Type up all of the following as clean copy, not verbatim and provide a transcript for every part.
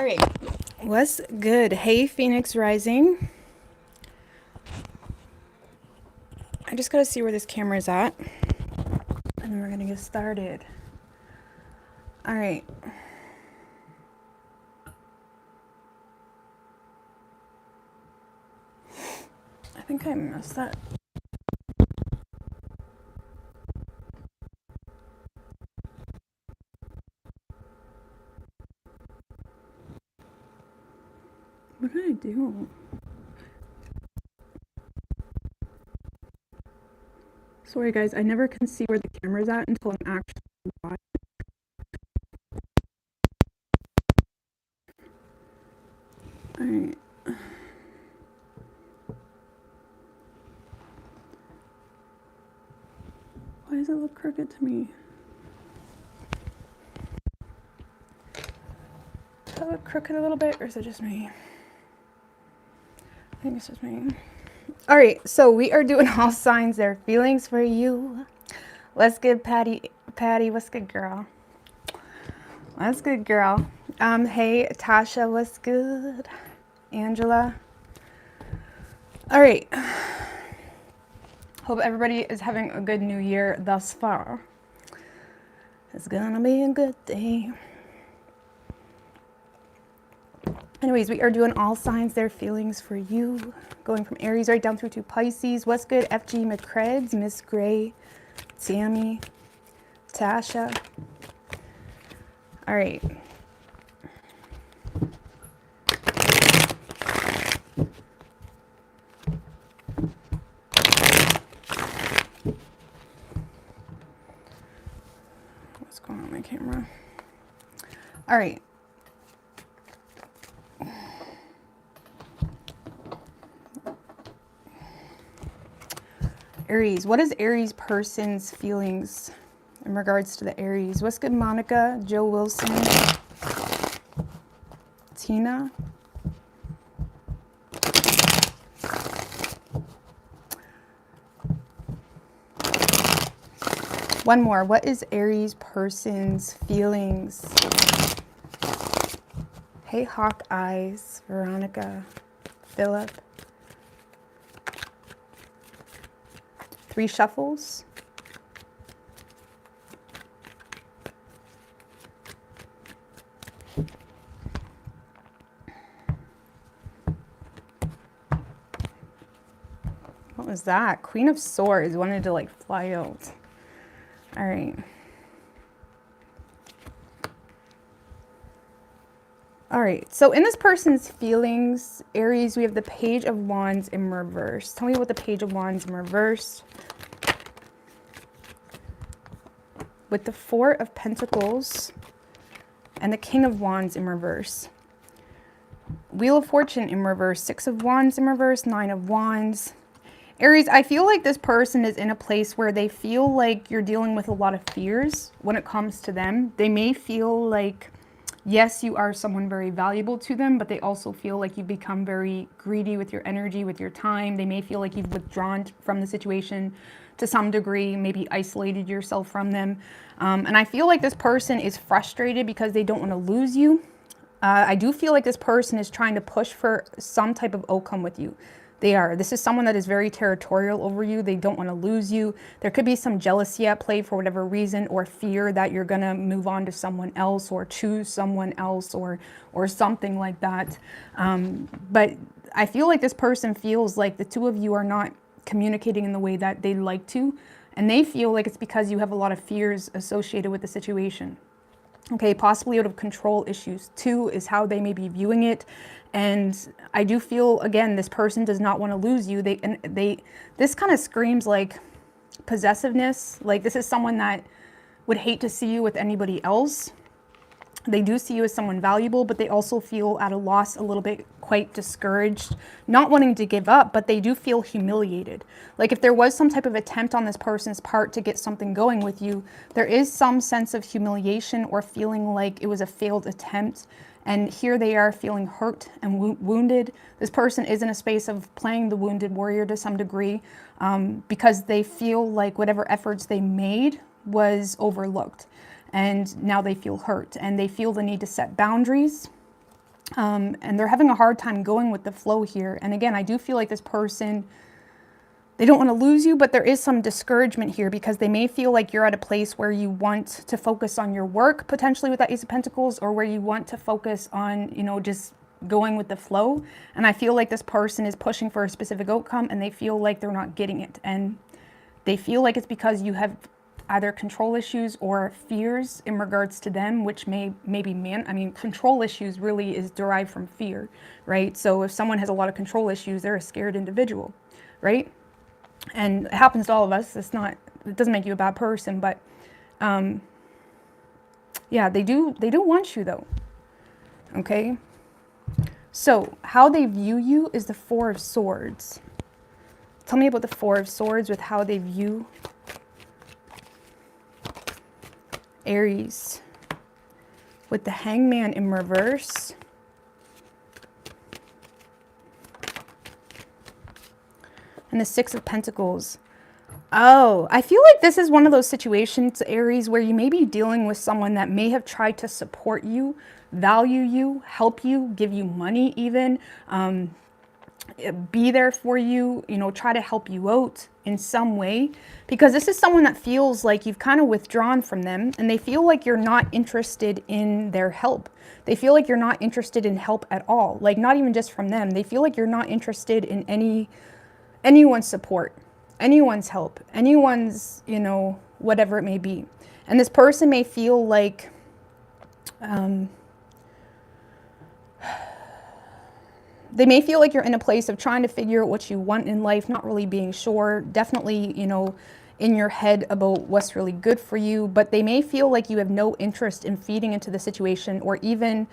All right, what's good? Hey, Phoenix Rising. I just gotta see where this camera is at, and then we're gonna get started. All right. I think I messed that. What did I do? Sorry, guys. I never can see where the camera's at until I'm actually watching. All right. Why does it look crooked to me? Does it look crooked a little bit, or is it just me? I think it's just me. All right, so we are doing all signs, their feelings for you. What's good, Patty? Patty, what's good, girl? What's good, girl? Hey, Tasha, what's good? Angela. All right. Hope everybody is having a good new year thus far. It's gonna be a good day. Anyways, we are doing all signs, their feelings for you. Going from Aries right down through to Pisces. What's good, FG McCreds, Miss Gray, Tammy, Tasha. All right. What's going on with my camera? All right. Aries, what is Aries person's feelings in regards to the Aries? What's good, Monica, Joe Wilson, Tina? One more. What is Aries person's feelings? Hey, Hawk Eyes, Veronica, Philip. 3 shuffles. What was that? Queen of Swords wanted to like fly out. All right. All right. So in this person's feelings, Aries, we have the Page of Wands in reverse. Tell me what the Page of Wands in reverse. With the 4 of Pentacles and the King of Wands in reverse. Wheel of Fortune in reverse, 6 of Wands in reverse, 9 of Wands. Aries, I feel like this person is in a place where they feel like you're dealing with a lot of fears when it comes to them. They may feel like, yes, you are someone very valuable to them, but they also feel like you've become very greedy with your energy, with your time. They may feel like you've withdrawn from the situation to some degree, maybe isolated yourself from them. And I feel like this person is frustrated because they don't want to lose you. I do feel like this person is trying to push for some type of outcome with you. They are. This is someone that is very territorial over you. They don't want to lose you. There could be some jealousy at play for whatever reason, or fear that you're going to move on to someone else or choose someone else or something like that. But I feel like this person feels like the two of you are not communicating in the way that they'd like to. And they feel like it's because you have a lot of fears associated with the situation. Okay, possibly out of control issues too is how they may be viewing it. And I do feel, again, this person does not want to lose you. This kind of screams like possessiveness. Like this is someone that would hate to see you with anybody else. They do see you as someone valuable, but they also feel at a loss, a little bit quite discouraged, not wanting to give up, but they do feel humiliated. Like if there was some type of attempt on this person's part to get something going with you, there is some sense of humiliation or feeling like it was a failed attempt. And here they are feeling hurt and wounded. This person is in a space of playing the wounded warrior to some degree because they feel like whatever efforts they made was overlooked. And now they feel hurt and they feel the need to set boundaries. And they're having a hard time going with the flow here. And again, I do feel like this person, they don't want to lose you, but there is some discouragement here because they may feel like you're at a place where you want to focus on your work, potentially with that Ace of Pentacles, or where you want to focus on, you know, just going with the flow. And I feel like this person is pushing for a specific outcome and they feel like they're not getting it. And they feel like it's because you have either control issues or fears in regards to them, which may be control issues really is derived from fear, right? So if someone has a lot of control issues, they're a scared individual, right? And it happens to all of us. It doesn't make you a bad person, but yeah, they do want you though. Okay. So how they view you is the Four of Swords. Tell me about the Four of Swords with how they view Aries. With the Hangman in reverse. And the Six of Pentacles. Oh, I feel like this is one of those situations, Aries, where you may be dealing with someone that may have tried to support you, value you, help you, give you money even, be there for you, you know, try to help you out in some way. Because this is someone that feels like you've kind of withdrawn from them and they feel like you're not interested in their help. They feel like you're not interested in help at all. Like not even just from them. They feel like you're not interested in anyone's support, anyone's help, anyone's, you know, whatever it may be. And this person may feel like they may feel like you're in a place of trying to figure out what you want in life, not really being sure, definitely, you know, in your head about what's really good for you, but they may feel like you have no interest in feeding into the situation or even,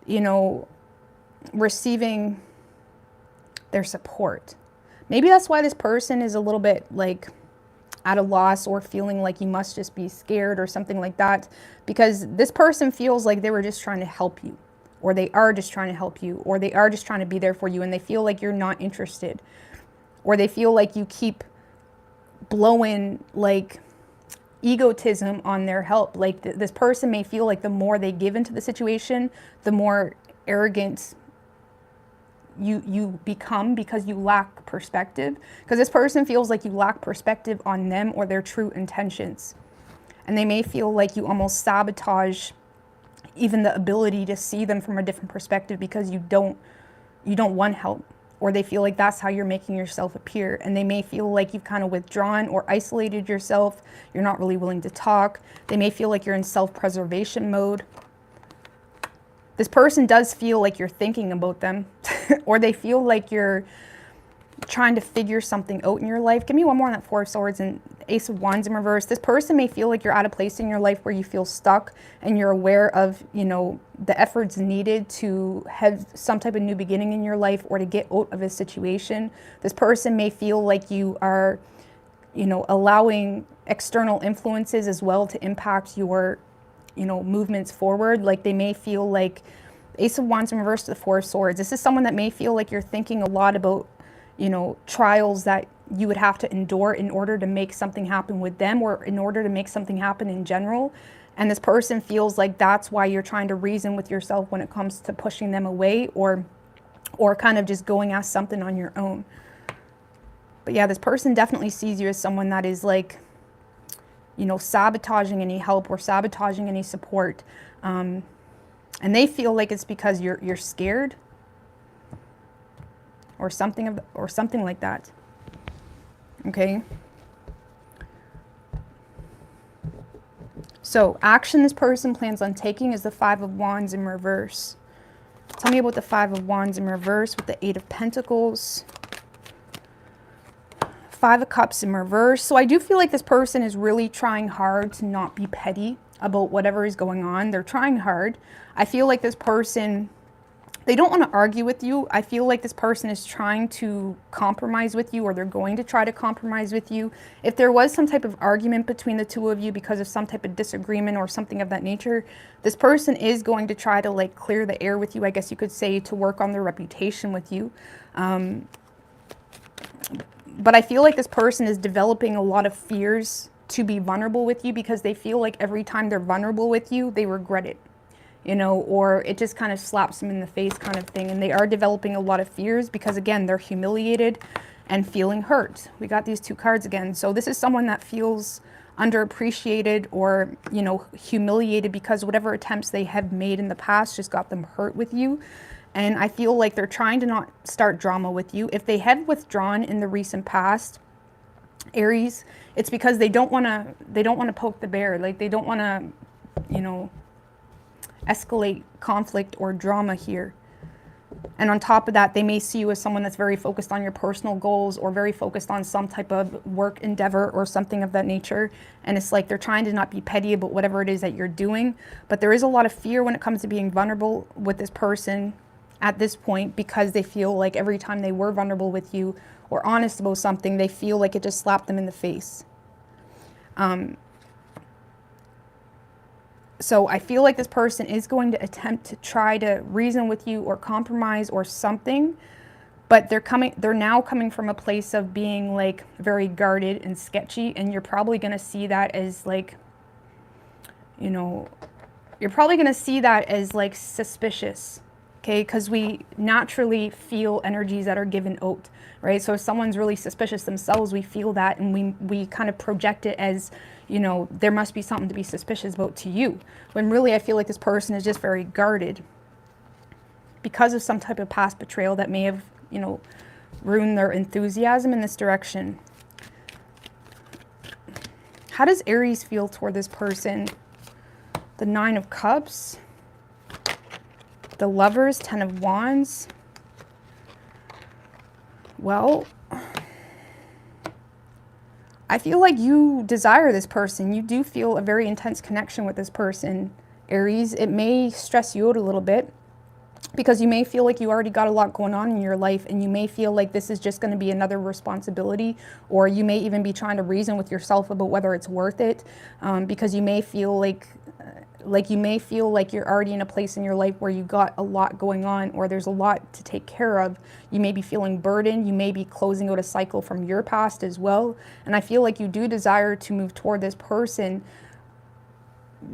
you know, receiving their support. Maybe that's why this person is a little bit like at a loss or feeling like you must just be scared or something like that, because this person feels like they were just trying to help you, or they are just trying to help you, or they are just trying to be there for you, and they feel like you're not interested, or they feel like you keep blowing like egotism on their help. Like this person may feel like the more they give into the situation, the more arrogant you become because you lack perspective. Because this person feels like you lack perspective on them or their true intentions. And they may feel like you almost sabotage even the ability to see them from a different perspective because you don't want help, or they feel like that's how you're making yourself appear. And they may feel like you've kind of withdrawn or isolated yourself. You're not really willing to talk. They may feel like you're in self-preservation mode. This person does feel like you're thinking about them or they feel like you're trying to figure something out in your life. Give me one more on that Four of Swords and Ace of Wands in reverse. This person may feel like you're at a place in your life where you feel stuck and you're aware of, you know, the efforts needed to have some type of new beginning in your life or to get out of a situation. This person may feel like you are, you know, allowing external influences as well to impact your, you know, movements forward. Like they may feel like Ace of Wands in reverse to the Four of Swords. This is someone that may feel like you're thinking a lot about, you know, trials that you would have to endure in order to make something happen with them or in order to make something happen in general. And this person feels like that's why you're trying to reason with yourself when it comes to pushing them away or kind of just going at something on your own. But yeah, this person definitely sees you as someone that is like, you know, sabotaging any help or sabotaging any support. And they feel like it's because you're scared or something like that. Okay. So action this person plans on taking is the Five of Wands in reverse. Tell me about the Five of Wands in reverse with the Eight of Pentacles. Five of Cups in reverse. So I do feel like this person is really trying hard to not be petty about whatever is going on. They're trying hard. I feel like this person, they don't want to argue with you. I feel like this person is trying to compromise with you, or they're going to try to compromise with you. If there was some type of argument between the two of you because of some type of disagreement or something of that nature, this person is going to try to like clear the air with you, I guess you could say, to work on their reputation with you. But I feel like this person is developing a lot of fears to be vulnerable with you because they feel like every time they're vulnerable with you, they regret it. you know, or it just kind of slaps them in the face kind of thing. And they are developing a lot of fears because, again, they're humiliated and feeling hurt. We got these 2 cards again. So this is someone that feels underappreciated or, you know, humiliated because whatever attempts they have made in the past just got them hurt with you. And I feel like they're trying to not start drama with you. If they have withdrawn in the recent past, Aries, it's because they don't want to poke the bear. Like, they don't want to, you know, escalate conflict or drama here. And on top of that, they may see you as someone that's very focused on your personal goals or very focused on some type of work endeavor or something of that nature. And it's like they're trying to not be petty about whatever it is that you're doing. But there is a lot of fear when it comes to being vulnerable with this person at this point, because they feel like every time they were vulnerable with you or honest about something, they feel like it just slapped them in the face. So I feel like this person is going to attempt to try to reason with you or compromise or something, but they're now coming from a place of being like very guarded and sketchy, and you're probably going to see that as like, you know, you're probably going to see that as like suspicious, okay? Because we naturally feel energies that are given out, right? So if someone's really suspicious themselves, we feel that, and we kind of project it as, you know, there must be something to be suspicious about to you. When really I feel like this person is just very guarded because of some type of past betrayal that may have, you know, ruined their enthusiasm in this direction. How does Aries feel toward this person? The 9 of Cups, the Lovers, 10 of Wands. Well, I feel like you desire this person. You do feel a very intense connection with this person, Aries. It may stress you out a little bit because you may feel like you already got a lot going on in your life, and you may feel like this is just going to be another responsibility, or you may even be trying to reason with yourself about whether it's worth it, because you may feel like you're already in a place in your life where you got a lot going on, or there's a lot to take care of. You may be feeling burdened. You may be closing out a cycle from your past as well. And I feel like you do desire to move toward this person.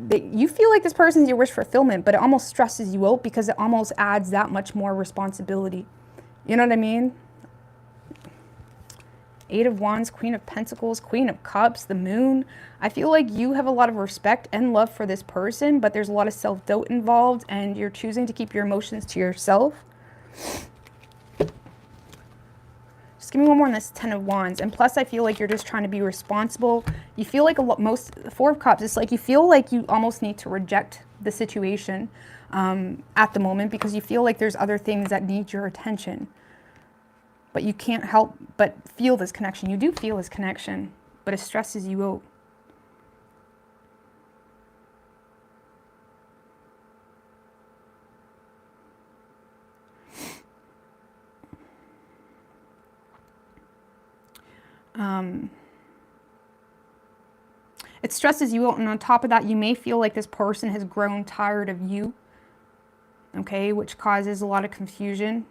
You feel like this person is your wish fulfillment, but it almost stresses you out because it almost adds that much more responsibility. You know what I mean? 8 of Wands, Queen of Pentacles, Queen of Cups, the Moon. I feel like you have a lot of respect and love for this person, but there's a lot of self-doubt involved, and you're choosing to keep your emotions to yourself. Just give me one more on this 10 of Wands. And plus, I feel like you're just trying to be responsible. You feel like the 4 of Cups, it's like you feel like you almost need to reject the situation at the moment because you feel like there's other things that need your attention. But you can't help but feel this connection. You do feel this connection, but it stresses you out. It stresses you out, and on top of that, you may feel like this person has grown tired of you, okay, which causes a lot of confusion.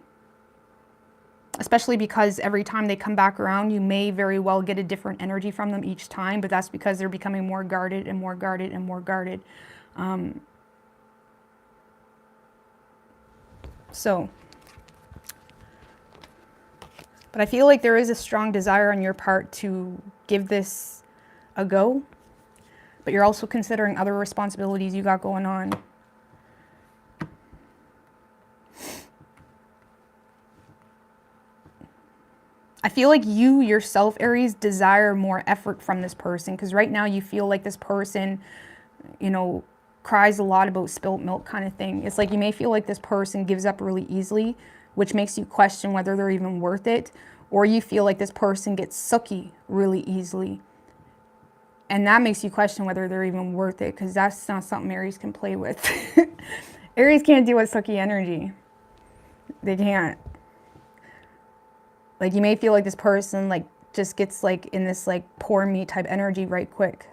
Especially because every time they come back around, you may very well get a different energy from them each time, but that's because they're becoming more guarded and more guarded and more guarded. But I feel like there is a strong desire on your part to give this a go, but you're also considering other responsibilities you got going on. I feel like you yourself, Aries, desire more effort from this person, because right now you feel like this person, you know, cries a lot about spilt milk kind of thing. It's like you may feel like this person gives up really easily, which makes you question whether they're even worth it, or you feel like this person gets sucky really easily, and that makes you question whether they're even worth it, because that's not something Aries can play with. Aries can't deal with sucky energy. They can't. Like, you may feel like this person, like, just gets, like, in this, like, poor me type energy right quick.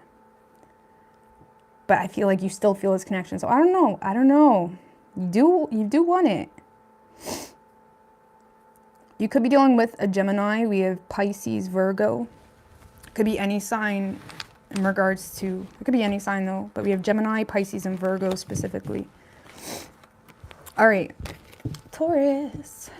But I feel like you still feel this connection. So I don't know. I don't know. You do want it. You could be dealing with a Gemini. We have Pisces, Virgo. Could be any sign in regards to, it could be any sign though, but we have Gemini, Pisces, and Virgo specifically. All right, Taurus.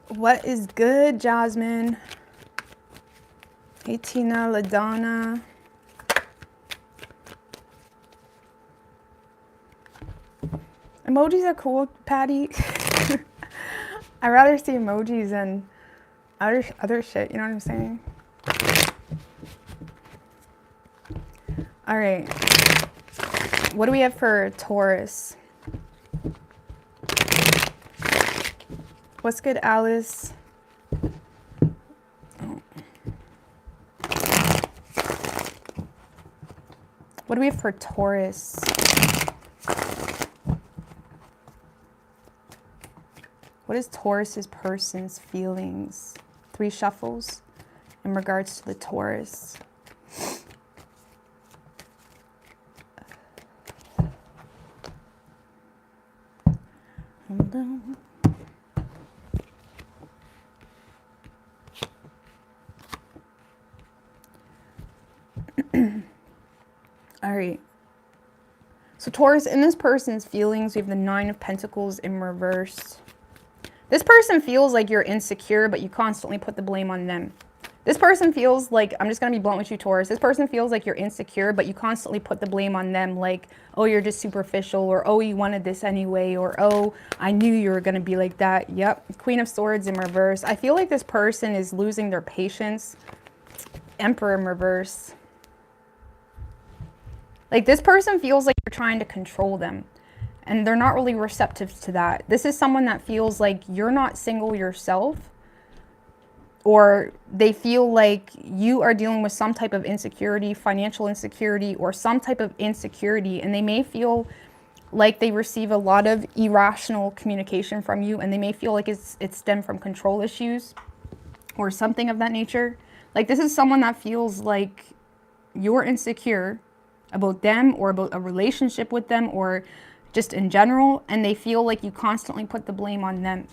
What is good, Jasmine? Hey, Tina, LaDonna. Emojis are cool, Patty. I'd rather see emojis than other shit, you know what I'm saying? All right. What do we have for Taurus? What's good, Alice? Oh. What do we have for Taurus? What is Taurus's person's feelings? 3 shuffles in regards to the Taurus. Hold on. All right. So Taurus, in this person's feelings, we have the 9 of Pentacles in reverse. This person feels like you're insecure, but you constantly put the blame on them. This person feels like, I'm just going to be blunt with you, Taurus. This person feels like you're insecure, but you constantly put the blame on them. Like, oh, you're just superficial, or oh, you wanted this anyway, or oh, I knew you were going to be like that. Yep. Queen of Swords in reverse. I feel like this person is losing their patience. Emperor in reverse. Like, this person feels like you're trying to control them, and they're not really receptive to that. This is someone that feels like you're not single yourself, or they feel like you are dealing with some type of insecurity, financial insecurity, or some type of insecurity, and they may feel like they receive a lot of irrational communication from you, and they may feel like it's stemmed from control issues or something of that nature. Like, this is someone that feels like you're insecure about them, or about a relationship with them, or just in general, and they feel like you constantly put the blame on them.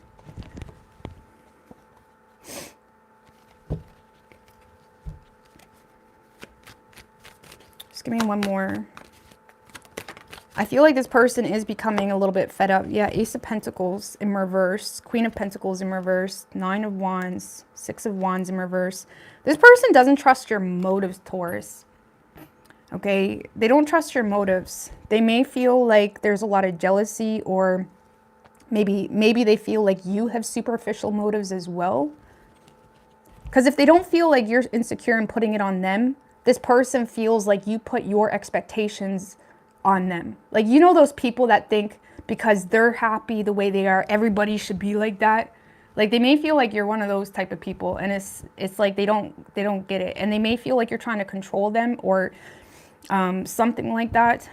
Just give me one more. I feel like this person is becoming a little bit fed up. Yeah, Ace of Pentacles in reverse, Queen of Pentacles in reverse, 9 of Wands, 6 of Wands in reverse. This person doesn't trust your motives, Taurus. Okay, they don't trust your motives. They may feel like there's a lot of jealousy, or maybe they feel like you have superficial motives as well. Because if they don't feel like you're insecure and putting it on them, this person feels like you put your expectations on them. Like, you know, those people that think because they're happy the way they are, everybody should be like that. Like, they may feel like you're one of those type of people, and it's like they don't get it, and they may feel like you're trying to control them, or something like that,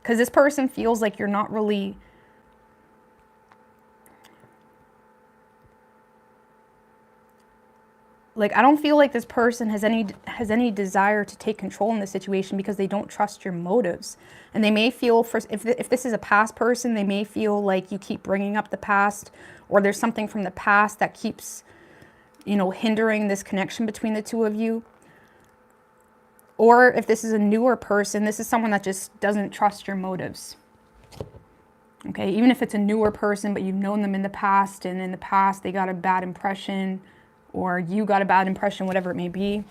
because this person feels like you're not really like, I don't feel like this person has any desire to take control in this situation, because they don't trust your motives. And they may feel, if this is a past person, they may feel like you keep bringing up the past, or there's something from the past that keeps, you know, hindering this connection between the two of you. Or if this is a newer person, this is someone that just doesn't trust your motives. Okay, even if it's a newer person, but you've known them in the past, and in the past they got a bad impression, or you got a bad impression, whatever it may be.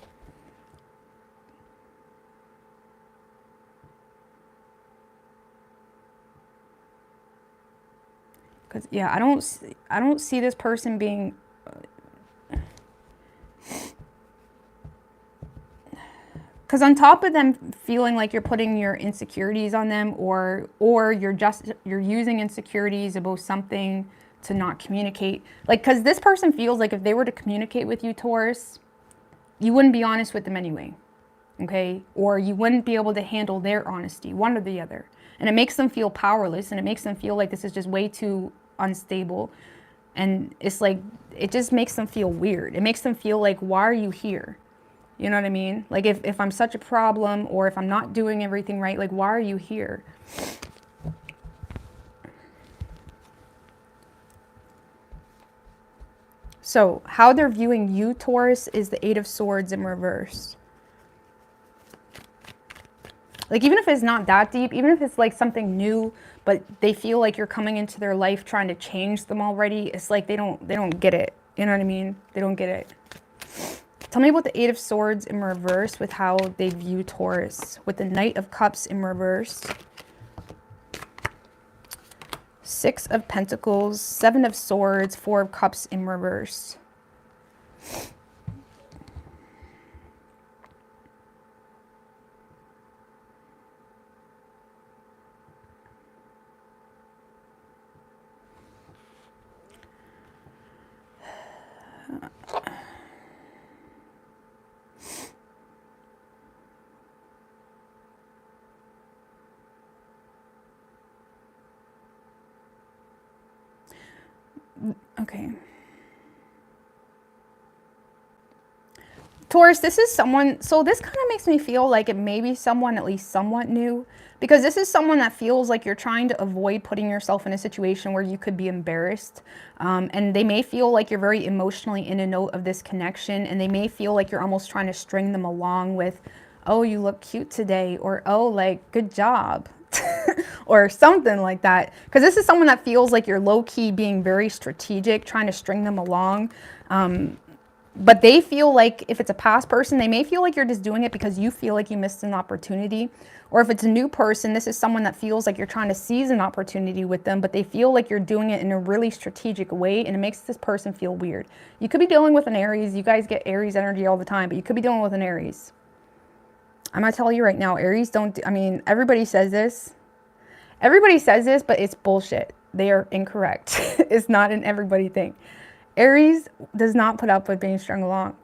Because, yeah, I don't see this person being... Because on top of them feeling like you're putting your insecurities on them, or you're using insecurities about something to not communicate. Like, because this person feels like if they were to communicate with you, Taurus, you wouldn't be honest with them anyway. Okay? Or you wouldn't be able to handle their honesty, one or the other. And it makes them feel powerless, and it makes them feel like this is just way too unstable. And it's like, it just makes them feel weird. It makes them feel like, why are you here? You know what I mean? Like, if I'm such a problem, or if I'm not doing everything right, like, why are you here? So how they're viewing you, Taurus, is the Eight of Swords in reverse. Like, even if it's not that deep, even if it's like something new, but they feel like you're coming into their life trying to change them already, it's like they don't get it. You know what I mean? They don't get it. Tell me about the Eight of Swords in reverse with how they view Taurus. With the Knight of Cups in reverse. Six of Pentacles, Seven of Swords, Four of Cups in reverse. Okay. Taurus, this is someone, so this kind of makes me feel like it may be someone at least somewhat new, because this is someone that feels like you're trying to avoid putting yourself in a situation where you could be embarrassed. And they may feel like you're very emotionally in and out of this connection, and they may feel like you're almost trying to string them along with, oh, you look cute today, or oh, like, good job. Or something like that. Because this is someone that feels like you're low-key being very strategic, trying to string them along. But they feel like, if it's a past person, they may feel like you're just doing it because you feel like you missed an opportunity. Or if it's a new person, this is someone that feels like you're trying to seize an opportunity with them, but they feel like you're doing it in a really strategic way, and it makes this person feel weird. You could be dealing with an Aries. You guys get Aries energy all the time, but you could be dealing with an Aries. I'm going to tell you right now, Aries don't, I mean, everybody says this. Everybody says this, but it's bullshit. They are incorrect. It's not an everybody thing. Aries does not put up with being strung along.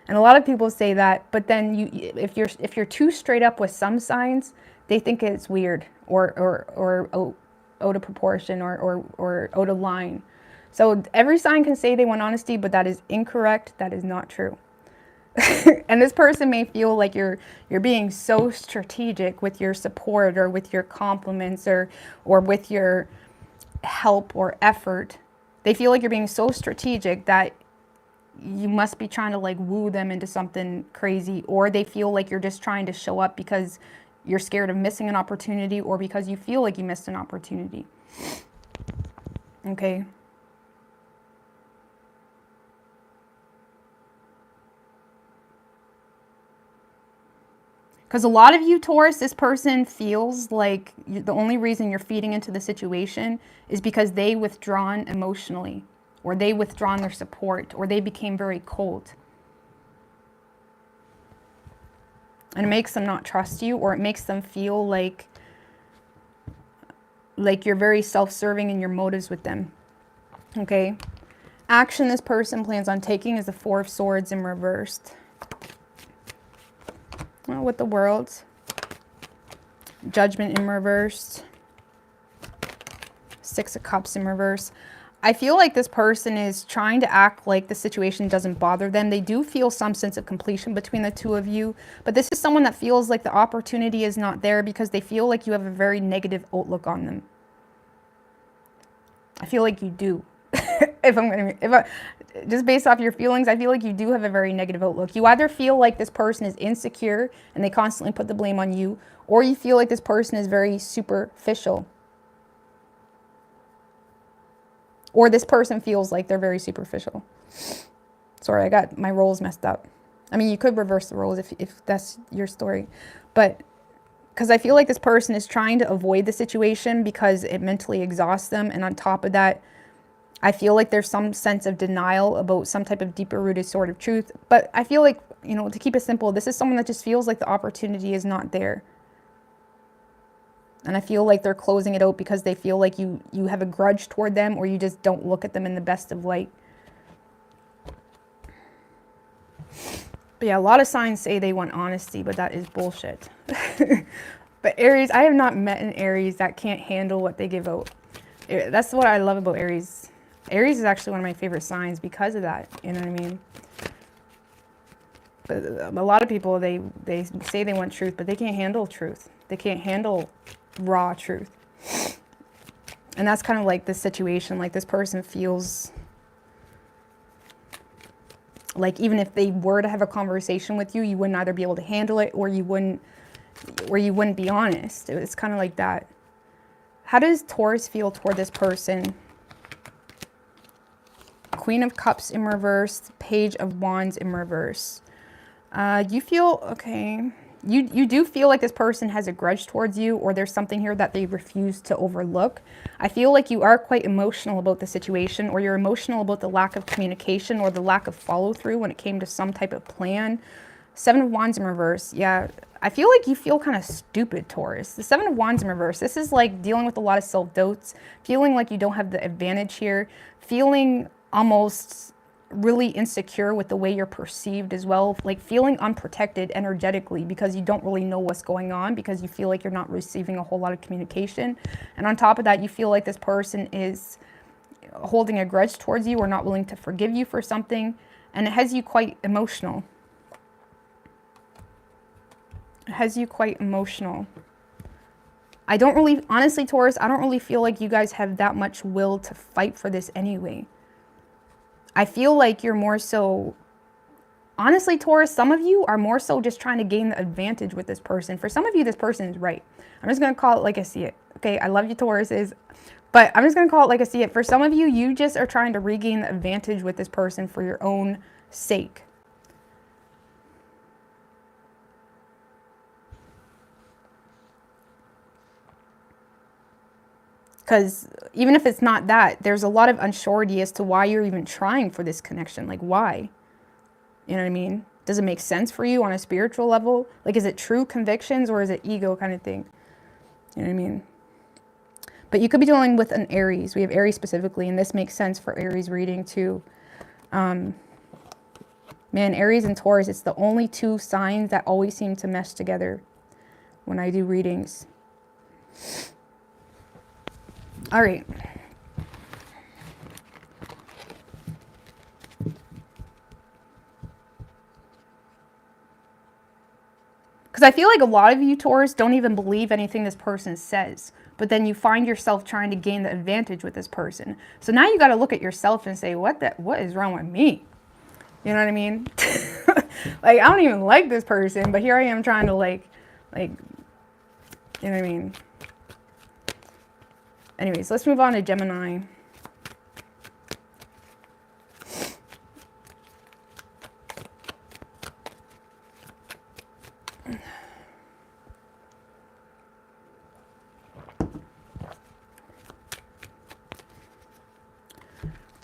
And a lot of people say that, but then if you're too straight up with some signs, they think it's weird or out of proportion or out of line. So every sign can say they want honesty, but that is incorrect. That is not true. And this person may feel like you're being so strategic with your support or with your compliments or with your help or effort. They feel like you're being so strategic that you must be trying to like woo them into something crazy, or they feel like you're just trying to show up because you're scared of missing an opportunity or because you feel like you missed an opportunity. Okay. Because a lot of you, Taurus, this person feels like the only reason you're feeding into the situation is because they withdrawn emotionally, or they withdrawn their support, or they became very cold. And it makes them not trust you, or it makes them feel like you're very self-serving in your motives with them. Okay? Action this person plans on taking is the Four of Swords in reversed. With the World, Judgment in reverse, Six of Cups in reverse. I feel like this person is trying to act like the situation doesn't bother them. They do feel some sense of completion between the two of you, but this is someone that feels like the opportunity is not there because they feel like you have a very negative outlook on them. I feel like you do. Just based off your feelings, I feel like you do have a very negative outlook. You either feel like this person is insecure and they constantly put the blame on you, or you feel like this person is very superficial. Or this person feels like they're very superficial. Sorry, I got my roles messed up. I mean, you could reverse the roles if that's your story. But because I feel like this person is trying to avoid the situation because it mentally exhausts them. And on top of that, I feel like there's some sense of denial about some type of deeper rooted sort of truth. But I feel like, you know, to keep it simple, this is someone that just feels like the opportunity is not there. And I feel like they're closing it out because they feel like you have a grudge toward them, or you just don't look at them in the best of light. But yeah, a lot of signs say they want honesty, but that is bullshit. But Aries, I have not met an Aries that can't handle what they give out. That's what I love about Aries. Aries is actually one of my favorite signs because of that. You know what I mean? But a lot of people, they say they want truth, but they can't handle truth. They can't handle raw truth. And that's kind of like this situation. Like, this person feels Like, even if they were to have a conversation with you, you wouldn't either be able to handle it, or you wouldn't be honest. It's kind of like that. How does Taurus feel toward this person? Queen of Cups in reverse, Page of Wands in reverse. You feel, okay, you do feel like this person has a grudge towards you, or there's something here that they refuse to overlook. I feel like you are quite emotional about the situation, or you're emotional about the lack of communication or the lack of follow through when it came to some type of plan. Seven of Wands in reverse. Yeah, I feel like you feel kind of stupid, Taurus. The Seven of Wands in reverse. This is like dealing with a lot of self-doubts, feeling like you don't have the advantage here, feeling almost really insecure with the way you're perceived as well, like feeling unprotected energetically because you don't really know what's going on, because you feel like you're not receiving a whole lot of communication. And on top of that, you feel like this person is holding a grudge towards you or not willing to forgive you for something, and it has you quite emotional. It has you quite emotional. I don't really, honestly, Taurus, I don't really feel like you guys have that much will to fight for this anyway. I feel like you're more so, honestly, Taurus, some of you are more so just trying to gain the advantage with this person. For some of you, this person is right. I'm just going to call it like I see it. Okay, I love you, Tauruses, but I'm just going to call it like I see it. For some of you, you just are trying to regain the advantage with this person for your own sake. Because even if it's not that, there's a lot of unsurety as to why you're even trying for this connection. Like, why? You know what I mean? Does it make sense for you on a spiritual level? Like, is it true convictions, or is it ego kind of thing? You know what I mean? But you could be dealing with an Aries. We have Aries specifically, and this makes sense for Aries reading too. Man, Aries and Taurus, it's the only two signs that always seem to mesh together when I do readings. All right. Because I feel like a lot of you, Taurus, don't even believe anything this person says. But then you find yourself trying to gain the advantage with this person. So now you got to look at yourself and say, what is wrong with me? You know what I mean? Like, I don't even like this person, but here I am trying to like, you know what I mean? Anyways, let's move on to Gemini.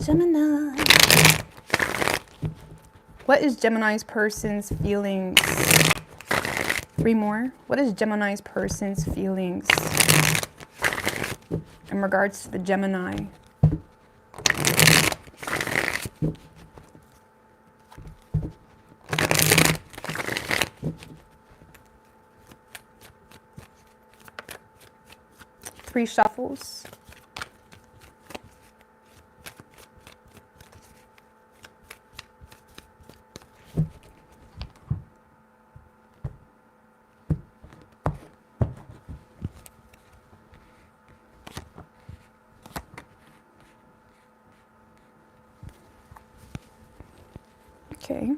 Gemini. What is Gemini's person's feelings? Three more. What is Gemini's person's feelings in regards to the Gemini? Three shuffles. Okay.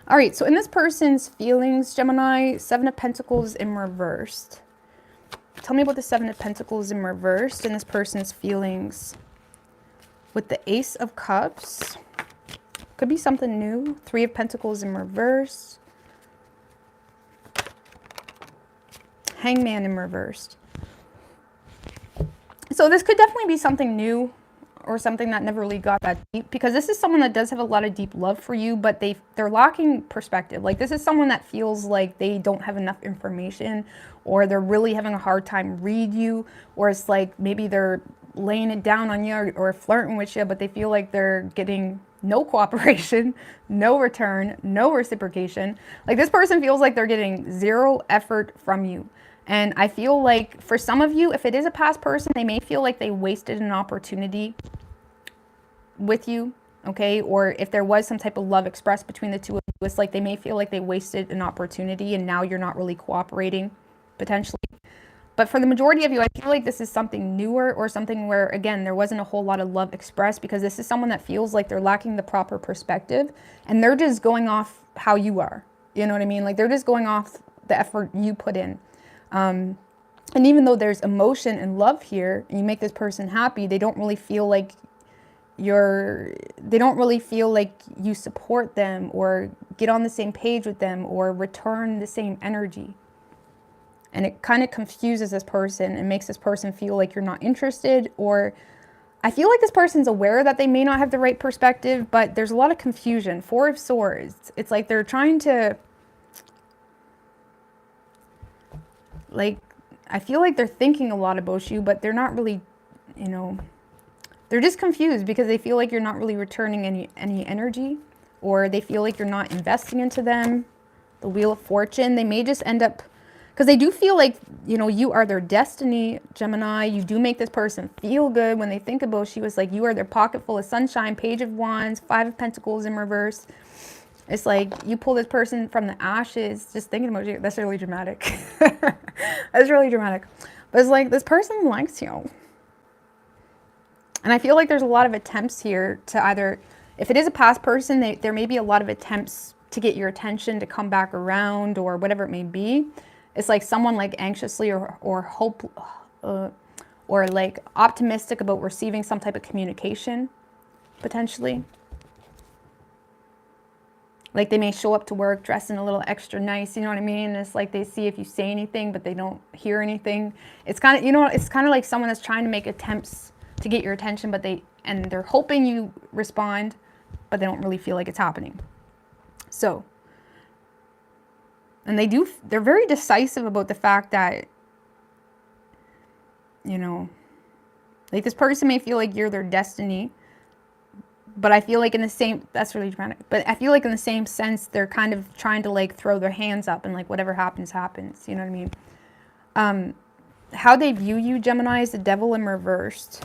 All right, so in this person's feelings, Gemini, Seven of Pentacles in reversed. Tell me about the Seven of Pentacles in reversed in this person's feelings. With the Ace of Cups, could be something new. Three of Pentacles in reverse. Hangman in reversed. So this could definitely be something new, or something that never really got that deep, because this is someone that does have a lot of deep love for you, but they're lacking perspective. Like, this is someone that feels like they don't have enough information, or they're really having a hard time read you, or it's like maybe they're laying it down on you, or flirting with you, but they feel like they're getting no cooperation, no return, no reciprocation. Like, this person feels like they're getting zero effort from you. And I feel like for some of you, if it is a past person, they may feel like they wasted an opportunity with you, okay? Or if there was some type of love expressed between the two of you, it's like they may feel like they wasted an opportunity and now you're not really cooperating, potentially. But for the majority of you, I feel like this is something newer or something where, again, there wasn't a whole lot of love expressed, because this is someone that feels like they're lacking the proper perspective and they're just going off how you are. You know what I mean? Like they're just going off the effort you put in. And even though there's emotion and love here and you make this person happy, they don't really feel like they don't really feel like you support them or get on the same page with them or return the same energy. And it kind of confuses this person and makes this person feel like you're not interested, or I feel like this person's aware that they may not have the right perspective, but there's a lot of confusion. Four of Swords. It's like they're trying to, like, I feel like they're thinking a lot about you, but they're not really, you know, they're just confused because they feel like you're not really returning any energy, or they feel like you're not investing into them. The Wheel of Fortune. They may just end up, because they do feel like, you know, you are their destiny, Gemini. You do make this person feel good when they think about you. It's like you are their pocket full of sunshine. Page of Wands, Five of Pentacles in reverse. It's like you pull this person from the ashes just thinking about you. That's really dramatic. That's really dramatic. But it's like this person likes you. And I feel like there's a lot of attempts here to either, if it is a past person, there may be a lot of attempts to get your attention, to come back around, or whatever it may be. It's like someone like anxiously or hope or like optimistic about receiving some type of communication, potentially. Like they may show up to work dressing a little extra nice, you know what I mean? It's like they see if you say anything, but they don't hear anything. It's kind of, you know, it's kind of like someone that's trying to make attempts to get your attention, but they're hoping you respond, but they don't really feel like it's happening. So, and they're very decisive about the fact that, you know, like this person may feel like you're their destiny, but I feel like in the same, that's really dramatic, but I feel like in the same sense, they're kind of trying to like throw their hands up and like whatever happens, happens. You know what I mean? How they view you, Gemini, is the Devil in reversed.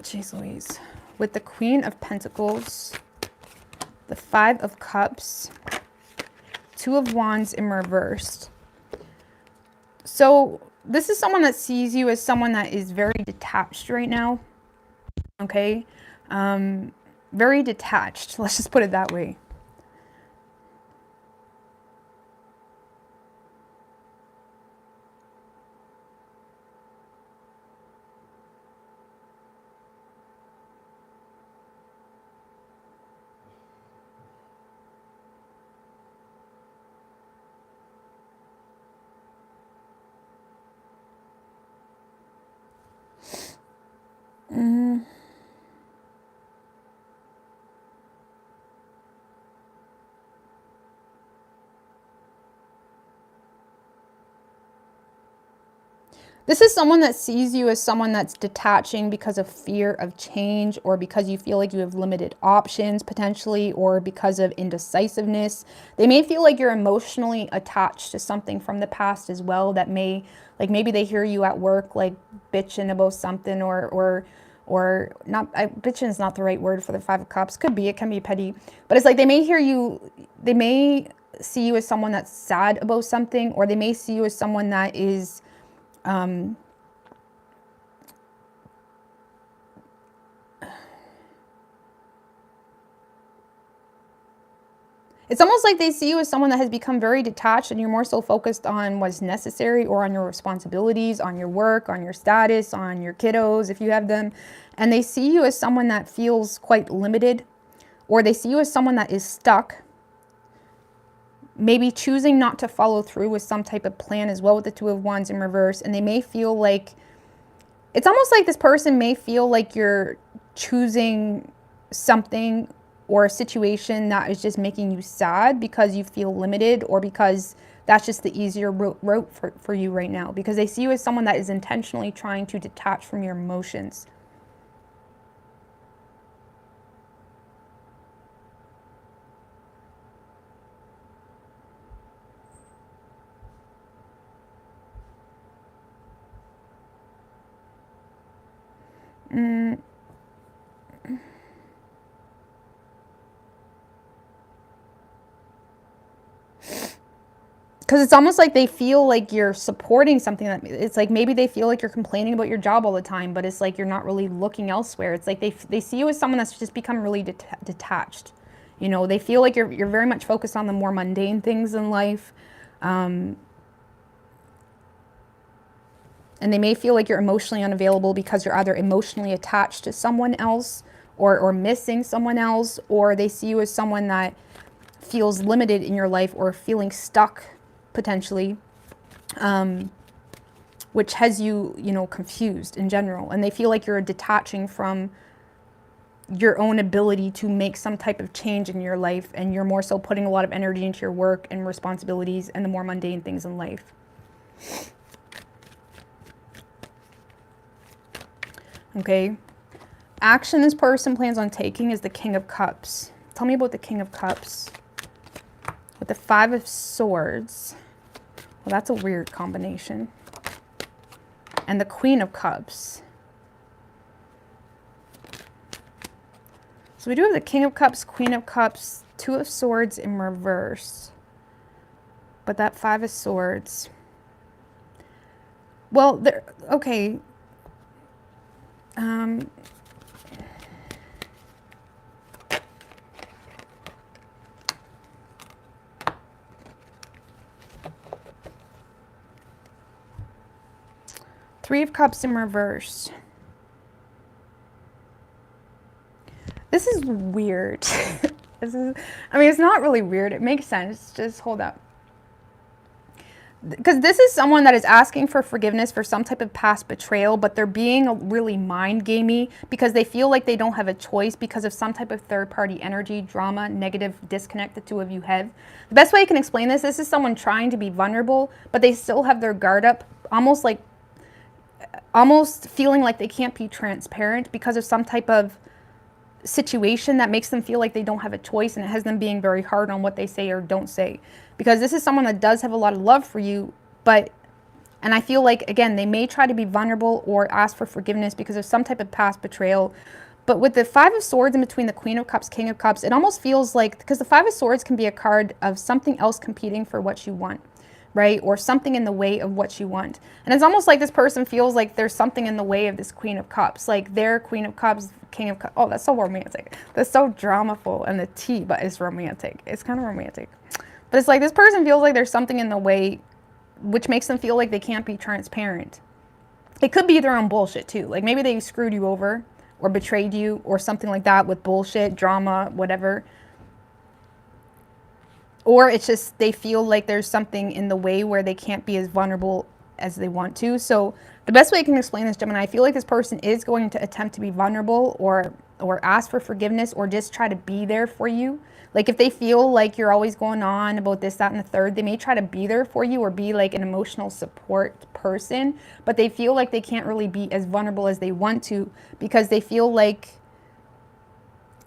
Jeez Louise. With the Queen of Pentacles, the Five of Cups, Two of Wands in reversed. So this is someone that sees you as someone that is very detached right now. Okay? Very detached. Let's just put it that way. This is someone that sees you as someone that's detaching because of fear of change, or because you feel like you have limited options potentially, or because of indecisiveness. They may feel like you're emotionally attached to something from the past as well, that may, like maybe they hear you at work like bitching about something, or not, bitching is not the right word for the Five of Cups. Could be, it can be petty, but it's like they may hear you, they may see you as someone that's sad about something, or they may see you as someone that is it's almost like they see you as someone that has become very detached, and you're more so focused on what's necessary, or on your responsibilities, on your work, on your status, on your kiddos, if you have them. And they see you as someone that feels quite limited, or they see you as someone that is stuck, maybe choosing not to follow through with some type of plan as well, with the Two of Wands in reverse. And they may feel like, it's almost like this person may feel like you're choosing something or a situation that is just making you sad because you feel limited, or because that's just the easier route for you right now, because they see you as someone that is intentionally trying to detach from your emotions. because it's almost like they feel like you're supporting something that it's like maybe they feel like you're complaining about your job all the time, but it's like you're not really looking elsewhere. It's like they see you as someone that's just become really detached. You know, they feel like you're very much focused on the more mundane things in life. And they may feel like you're emotionally unavailable because you're either emotionally attached to someone else or missing someone else, or they see you as someone that feels limited in your life or feeling stuck potentially, which has you, you know, confused in general. And they feel like you're detaching from your own ability to make some type of change in your life, and you're more so putting a lot of energy into your work and responsibilities and the more mundane things in life. Okay. Action this person plans on taking is the King of Cups. Tell me about the King of Cups. With the Five of Swords. Well, that's a weird combination. And the Queen of Cups. So we do have the King of Cups, Queen of Cups, Two of Swords in reverse. But that Five of Swords. Well, okay. Three of Cups in reverse. This is weird. I mean, it's not really weird. It makes sense. Just hold up. Because this is someone that is asking for forgiveness for some type of past betrayal, but they're being really mind-gamey because they feel like they don't have a choice because of some type of third-party energy, drama, negative disconnect the two of you have. The best way I can explain this is someone trying to be vulnerable, but they still have their guard up, almost feeling like they can't be transparent because of some type of situation that makes them feel like they don't have a choice, and it has them being very hard on what they say or don't say. Because this is someone that does have a lot of love for you, and I feel like, again, they may try to be vulnerable or ask for forgiveness because of some type of past betrayal. But with the Five of Swords in between the Queen of Cups, King of Cups, it almost feels like, because the Five of Swords can be a card of something else competing for what you want, right? Or something in the way of what you want. And it's almost like this person feels like there's something in the way of this Queen of Cups. Like their Queen of Cups, King of Cups. Oh, that's so romantic. That's so dramaful. And the tea, but it's romantic. It's kind of romantic. But it's like this person feels like there's something in the way which makes them feel like they can't be transparent. It could be their own bullshit too. Like maybe they screwed you over or betrayed you or something like that with bullshit, drama, whatever. Or it's just they feel like there's something in the way where they can't be as vulnerable as they want to. So the best way I can explain this, Gemini, I feel like this person is going to attempt to be vulnerable or ask for forgiveness or just try to be there for you. Like if they feel like you're always going on about this, that, and the third, they may try to be there for you or be like an emotional support person, but they feel like they can't really be as vulnerable as they want to because they feel like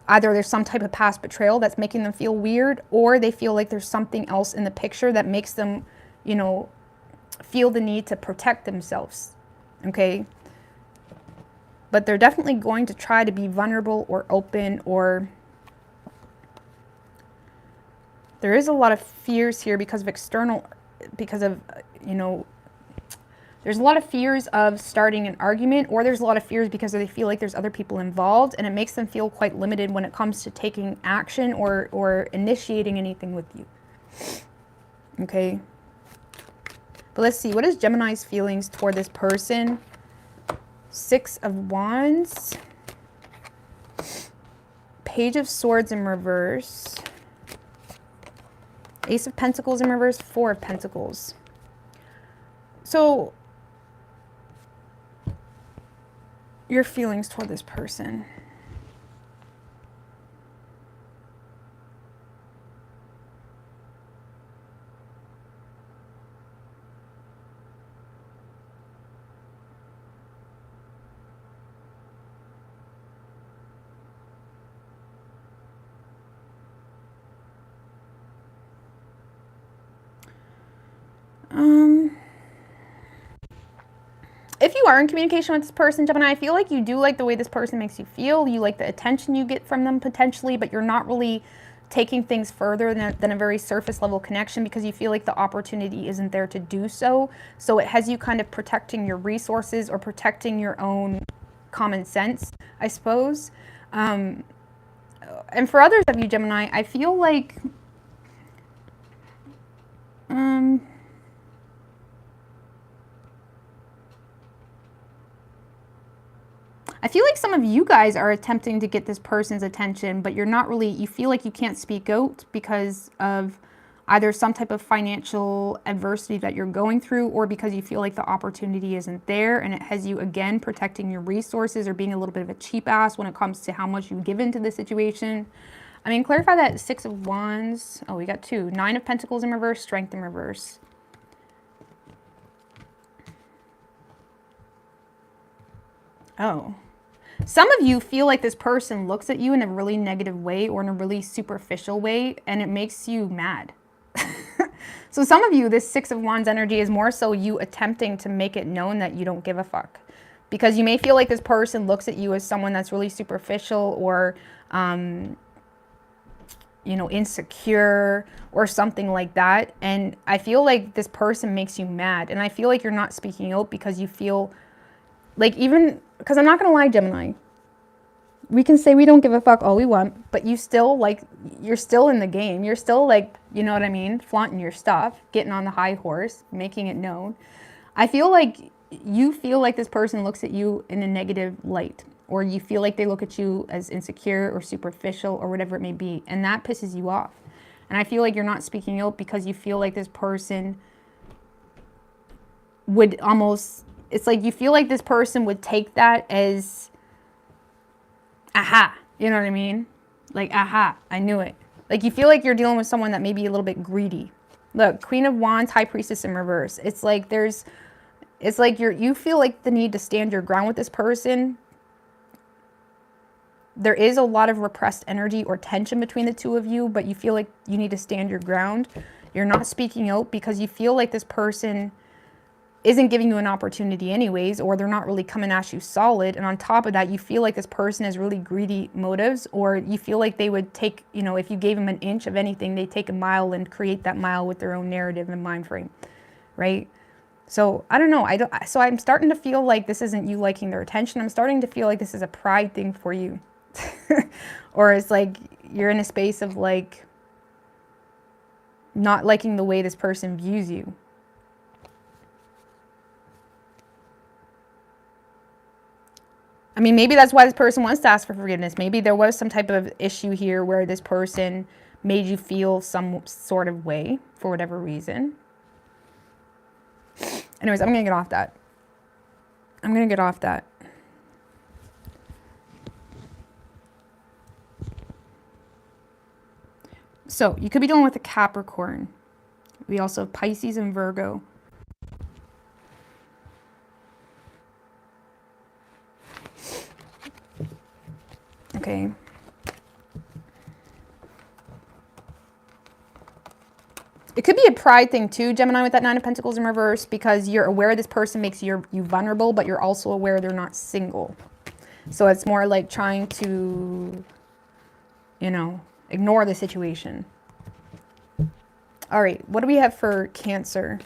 either there's some type of past betrayal that's making them feel weird, or they feel like there's something else in the picture that makes them, you know, feel the need to protect themselves, okay? But they're definitely going to try to be vulnerable or open, or there is a lot of fears here because of, you know, there's a lot of fears of starting an argument, or there's a lot of fears because they feel like there's other people involved, and it makes them feel quite limited when it comes to taking action or initiating anything with you. Okay. But let's see, what is Gemini's feelings toward this person? Six of Wands. Page of Swords in reverse. Ace of Pentacles in reverse, Four of Pentacles. So, your feelings toward this person. If you are in communication with this person, Gemini, I feel like you do like the way this person makes you feel. You like the attention you get from them potentially, but you're not really taking things further than a very surface level connection because you feel like the opportunity isn't there to do so. So it has you kind of protecting your resources or protecting your own common sense, I suppose. And for others of you, Gemini, I feel like some of you guys are attempting to get this person's attention, but you're not really, you feel like you can't speak out because of either some type of financial adversity that you're going through, or because you feel like the opportunity isn't there, and it has you, again, protecting your resources or being a little bit of a cheap ass when it comes to how much you give into the situation. I mean, clarify that 6 of Wands. Oh, we got 2. 9 of Pentacles in reverse, Strength in reverse. Oh. Some of you feel like this person looks at you in a really negative way or in a really superficial way, and it makes you mad. So some of you, this 6 of Wands energy is more so you attempting to make it known that you don't give a fuck. Because you may feel like this person looks at you as someone that's really superficial or, you know, insecure or something like that. And I feel like this person makes you mad. And I feel like you're not speaking out because you feel like, even, because I'm not going to lie, Gemini, we can say we don't give a fuck all we want, but you still, like, you're still in the game. You're still, like, you know what I mean? Flaunting your stuff, getting on the high horse, making it known. I feel like you feel like this person looks at you in a negative light, or you feel like they look at you as insecure or superficial or whatever it may be, and that pisses you off. And I feel like you're not speaking out because you feel like this person would almost, it's like you feel like this person would take that as, aha, you know what I mean? Like, aha, I knew it. Like, you feel like you're dealing with someone that may be a little bit greedy. Look, Queen of Wands, High Priestess in reverse. It's like it's like you feel like the need to stand your ground with this person. There is a lot of repressed energy or tension between the two of you, but you feel like you need to stand your ground. You're not speaking out because you feel like this person isn't giving you an opportunity anyways, or they're not really coming at you solid. And on top of that, you feel like this person has really greedy motives, or you feel like they would take, you know, if you gave them an inch of anything, they take a mile and create that mile with their own narrative and mind frame, right? So I don't know. So I'm starting to feel like this isn't you liking their attention. I'm starting to feel like this is a pride thing for you. Or it's like you're in a space of like not liking the way this person views you. I mean, maybe that's why this person wants to ask for forgiveness. Maybe there was some type of issue here where this person made you feel some sort of way for whatever reason. Anyways, I'm going to get off that. So you could be dealing with a Capricorn. We also have Pisces and Virgo. Okay. It could be a pride thing too, Gemini, with that 9 of Pentacles in reverse, because you're aware this person makes you vulnerable, but you're also aware they're not single. So it's more like trying to, you know, ignore the situation. All right, what do we have for Cancer?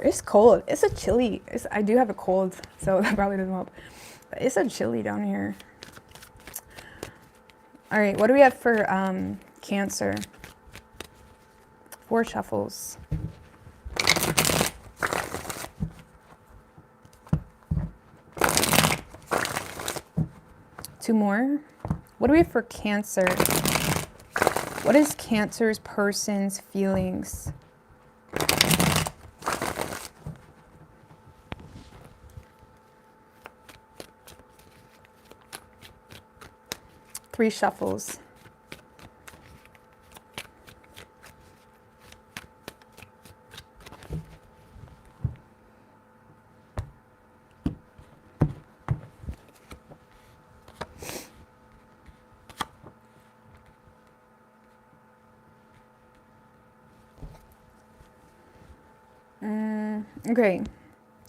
It's cold. It's a chilly. I do have a cold, so that probably doesn't help. But it's a chilly down here. All right, what do we have for Cancer? 4 shuffles. Two more. What do we have for Cancer? What is Cancer's person's feelings? Three shuffles. Okay.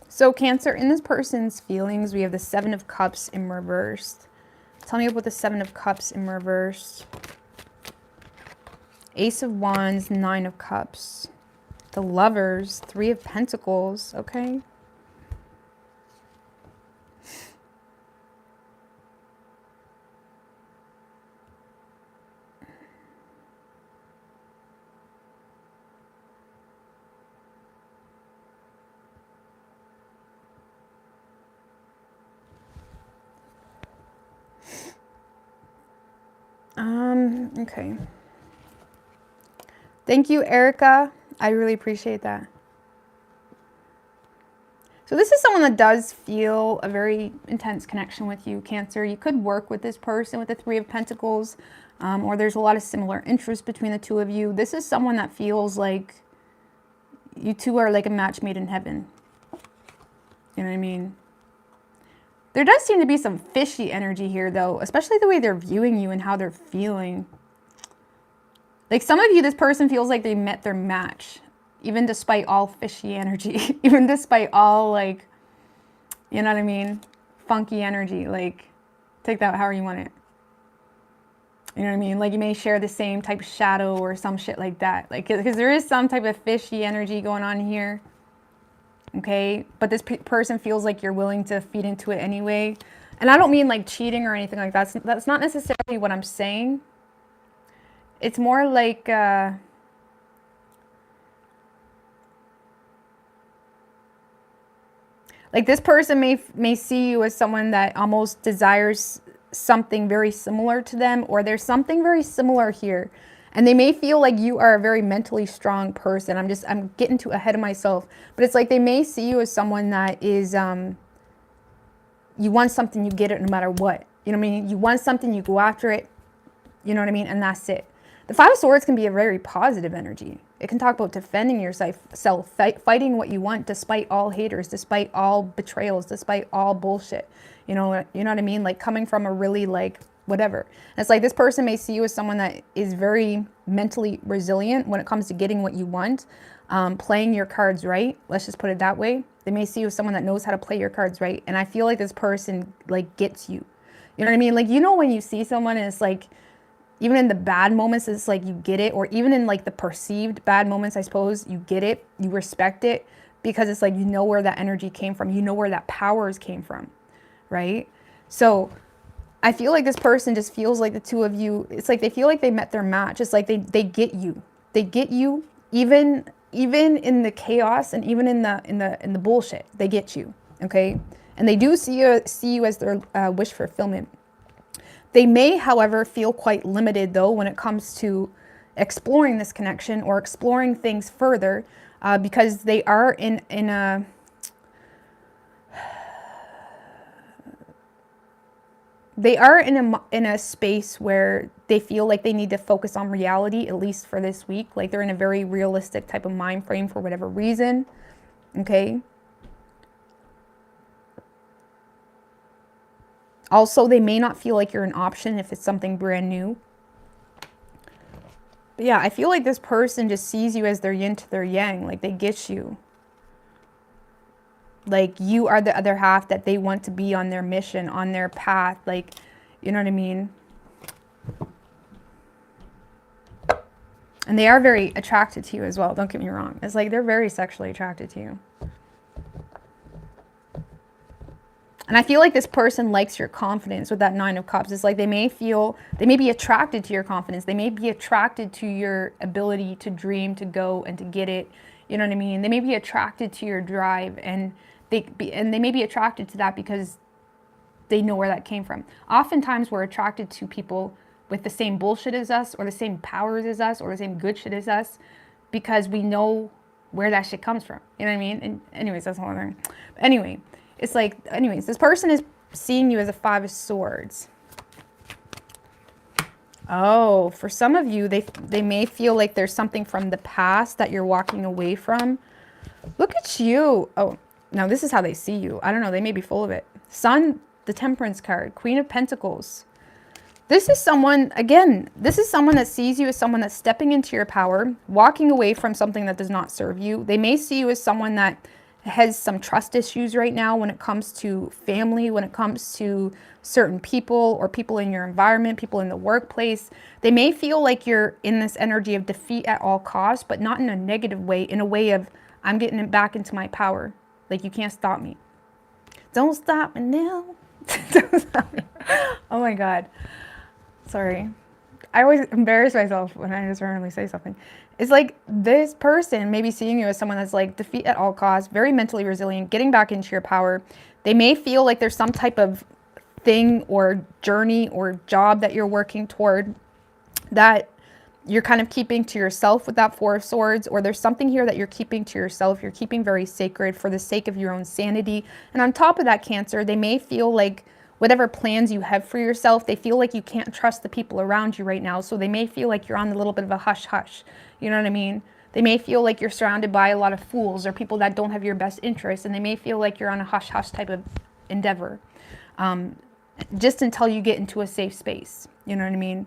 So Cancer, in this person's feelings, we have the Seven of Cups in reverse. Tell me about the Seven of Cups in reverse. Ace of Wands, Nine of Cups. The Lovers, Three of Pentacles, okay? Okay. Thank you, Erica. I really appreciate that. So this is someone that does feel a very intense connection with you, Cancer. You could work with this person with the Three of Pentacles, or there's a lot of similar interests between the two of you. This is someone that feels like you two are like a match made in heaven. You know what I mean? There does seem to be some fishy energy here, though, especially the way they're viewing you and how they're feeling. Like some of you, this person feels like they met their match, even despite all fishy energy, even despite all, like, you know what I mean, funky energy. Like, take that however you want it. You know what I mean? Like, you may share the same type of shadow or some shit like that. Like, because there is some type of fishy energy going on here. Okay? But this person feels like you're willing to feed into it anyway. And I don't mean, like, cheating or anything like that. That's not necessarily what I'm saying. It's more like... like this person may see you as someone that almost desires something very similar to them, or there's something very similar here. And they may feel like you are a very mentally strong person. I'm getting too ahead of myself. But it's like they may see you as someone that is, you want something, you get it no matter what. You know what I mean? You want something, you go after it. You know what I mean? And that's it. The Five of Swords can be a very positive energy. It can talk about defending yourself, fighting what you want despite all haters, despite all betrayals, despite all bullshit. You know what I mean? Like coming from a really like whatever. And it's like this person may see you as someone that is very mentally resilient when it comes to getting what you want, playing your cards right. Let's just put it that way. They may see you as someone that knows how to play your cards right. And I feel like this person like gets you. You know what I mean? Like, you know, when you see someone and it's like, even in the bad moments, it's like you get it. Or even in like the perceived bad moments, I suppose, you get it. You respect it because it's like you know where that energy came from. You know where that powers came from, right? So I feel like this person just feels like the two of you, it's like they feel like they met their match. It's like they get you. They get you even in the chaos and even in the bullshit. They get you, okay? And they do see you as their wish fulfillment. They may, however, feel quite limited, though, when it comes to exploring this connection or exploring things further, because they are in a space where they feel like they need to focus on reality, at least for this week. Like they're in a very realistic type of mind frame for whatever reason. Okay. Also, they may not feel like you're an option if it's something brand new. But yeah, I feel like this person just sees you as their yin to their yang. Like they get you. Like you are the other half that they want to be on their mission, on their path. Like, you know what I mean? And they are very attracted to you as well. Don't get me wrong. It's like they're very sexually attracted to you. And I feel like this person likes your confidence with that Nine of Cups. It's like they may be attracted to your confidence. They may be attracted to your ability to dream, to go and to get it. You know what I mean? They may be attracted to your drive, and they may be attracted to that because they know where that came from. Oftentimes we're attracted to people with the same bullshit as us, or the same powers as us, or the same good shit as us, because we know where that shit comes from. You know what I mean? And anyways, that's all I'm learning. Anyway. It's like, anyways, this person is seeing you as a Five of Swords. Oh, for some of you, they may feel like there's something from the past that you're walking away from. Look at you. Oh, now this is how they see you. I don't know. They may be full of it. Sun, the Temperance card, Queen of Pentacles. This is someone, again, this is someone that sees you as someone that's stepping into your power, walking away from something that does not serve you. They may see you as someone that has some trust issues right now when it comes to family, when it comes to certain people or people in your environment, people in the workplace. They may feel like you're in this energy of defeat at all costs, but not in a negative way, in a way of, I'm getting it back into my power. Like, you can't stop me. Don't stop me now. Don't stop me. Oh my God. Sorry. I always embarrass myself when I just randomly say something. It's like this person may be seeing you as someone that's like defeat at all costs, very mentally resilient, getting back into your power. They may feel like there's some type of thing or journey or job that you're working toward that you're kind of keeping to yourself with that Four of Swords, or there's something here that you're keeping to yourself. You're keeping very sacred for the sake of your own sanity. And on top of that, Cancer, they may feel like whatever plans you have for yourself, they feel like you can't trust the people around you right now. So they may feel like you're on a little bit of a hush hush. You know what I mean? They may feel like you're surrounded by a lot of fools or people that don't have your best interests. And they may feel like you're on a hush hush type of endeavor. Just until you get into a safe space. You know what I mean?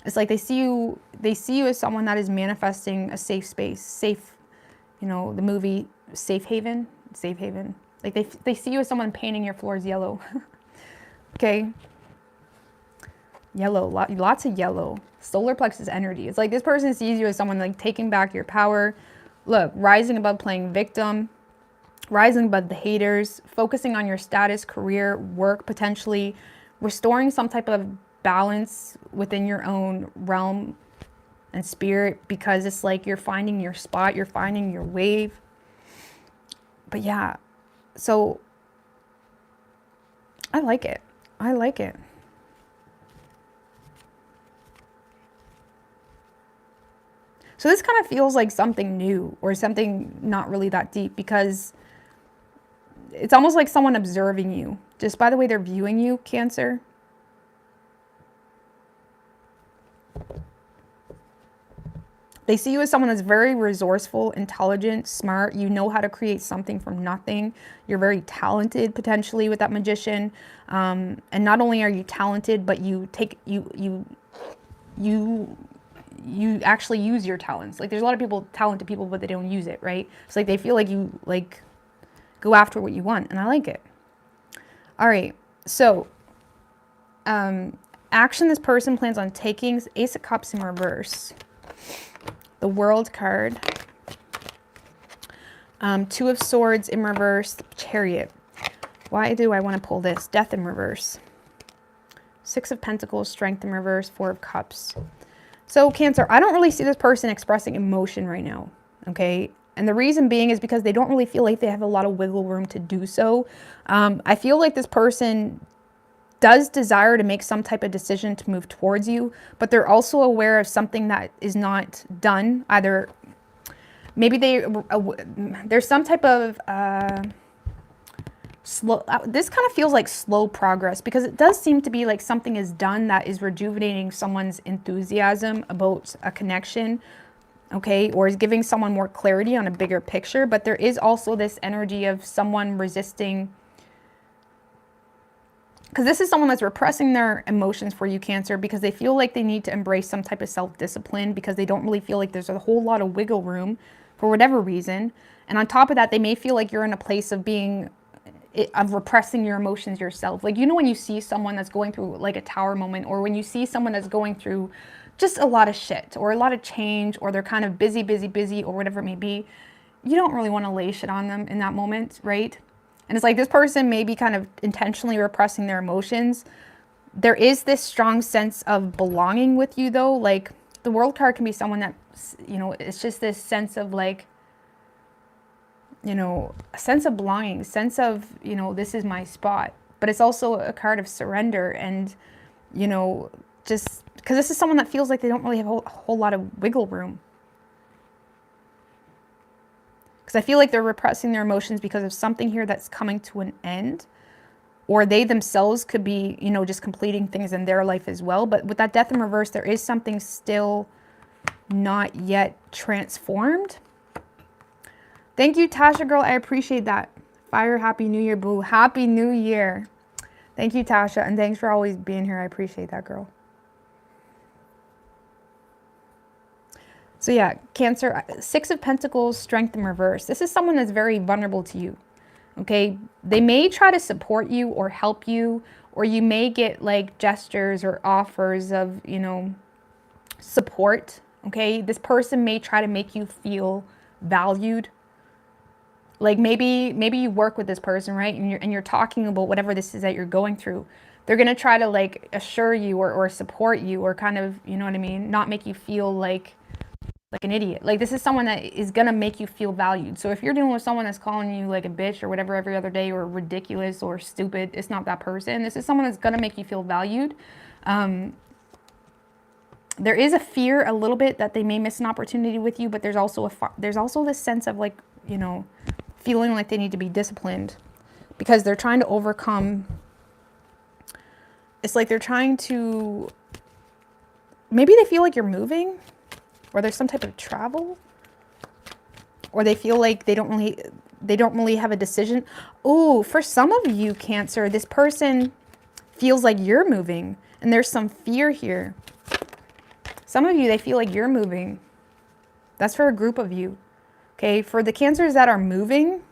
It's like they see you as someone that is manifesting a safe space, safe, you know, the movie Safe Haven. Like they see you as someone painting your floors yellow. Okay. Yellow, lots of yellow. Solar plexus energy. It's like this person sees you as someone like taking back your power. Look, rising above playing victim, rising above the haters, focusing on your status, career, work, potentially restoring some type of balance within your own realm and spirit, because it's like you're finding your spot, you're finding your wave. But yeah, so I like it. I like it. So this kind of feels like something new or something not really that deep, because it's almost like someone observing you just by the way they're viewing you, Cancer. They see you as someone that's very resourceful, intelligent, smart. You know how to create something from nothing. You're very talented, potentially, with that Magician. And not only are you talented, but you actually use your talents. Like, there's a lot of talented people, but they don't use it, right? It's like they feel like you like go after what you want, and I like it. All right, so action this person plans on taking is Ace of Cups in reverse. The World card. Two of Swords in reverse. Chariot. Why do I want to pull this? Death in reverse. Six of Pentacles, Strength in reverse. Four of Cups. So Cancer, I don't really see this person expressing emotion right now. Okay. And the reason being is because they don't really feel like they have a lot of wiggle room to do so. I feel like this person does desire to make some type of decision to move towards you, but they're also aware of something that is not done. Either maybe there's some type of slow, this kind of feels like slow progress, because it does seem to be like something is done that is rejuvenating someone's enthusiasm about a connection, okay, or is giving someone more clarity on a bigger picture. But there is also this energy of someone resisting, because this is someone that's repressing their emotions for you, Cancer, because they feel like they need to embrace some type of self-discipline, because they don't really feel like there's a whole lot of wiggle room for whatever reason. And on top of that, they may feel like you're in a place of repressing your emotions yourself. Like, you know, when you see someone that's going through like a tower moment, or when you see someone that's going through just a lot of shit or a lot of change, or they're kind of busy, or whatever it may be, you don't really want to lay shit on them in that moment, right? And it's like this person may be kind of intentionally repressing their emotions. There is this strong sense of belonging with you, though. Like, the World card can be someone that, you know, it's just this sense of like, you know, a sense of belonging, sense of, you know, this is my spot. But it's also a card of surrender and, you know, just because this is someone that feels like they don't really have a whole lot of wiggle room. Because I feel like they're repressing their emotions because of something here that's coming to an end. Or they themselves could be, you know, just completing things in their life as well. But with that Death in reverse, there is something still not yet transformed. Thank you, Tasha girl. I appreciate that. Fire, Happy New Year, boo. Happy New Year. Thank you, Tasha. And thanks for always being here. I appreciate that, girl. So yeah, Cancer, Six of Pentacles, Strength in reverse. This is someone that's very vulnerable to you, okay? They may try to support you or help you, or you may get like gestures or offers of, you know, support, okay? This person may try to make you feel valued. Like maybe you work with this person, right? And you're talking about whatever this is that you're going through. They're going to try to like assure you or support you or kind of, you know what I mean? Not make you feel like an idiot. Like this is someone that is going to make you feel valued. So if you're dealing with someone that's calling you like a bitch or whatever every other day or ridiculous or stupid, it's not that person. This is someone that's going to make you feel valued. There is a fear a little bit that they may miss an opportunity with you, but there's also this sense of like, you know, feeling like they need to be disciplined because they're trying to overcome. It's like they're trying to, maybe they feel like you're moving or there's some type of travel or they feel like they don't really have a decision. Oh, for some of you, Cancer, this person feels like you're moving and there's some fear here. Some of you, they feel like you're moving. That's for a group of you. Okay, for the Cancers that are moving,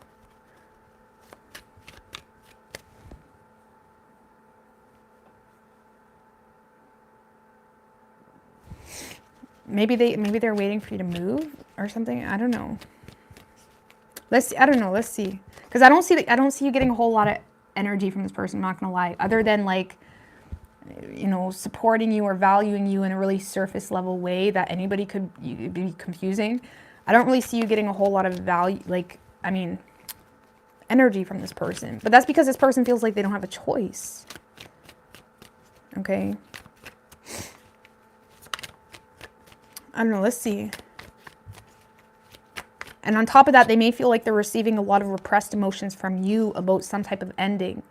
maybe they're waiting for you to move or something. I don't know. Let's see. Because I don't see you getting a whole lot of energy from this person, I'm not gonna lie. Other than like, you know, supporting you or valuing you in a really surface level way that anybody could be confusing. I don't really see you getting a whole lot of value, like, I mean, energy from this person. But that's because this person feels like they don't have a choice. Okay. I don't know, let's see. And on top of that, they may feel like they're receiving a lot of repressed emotions from you about some type of ending.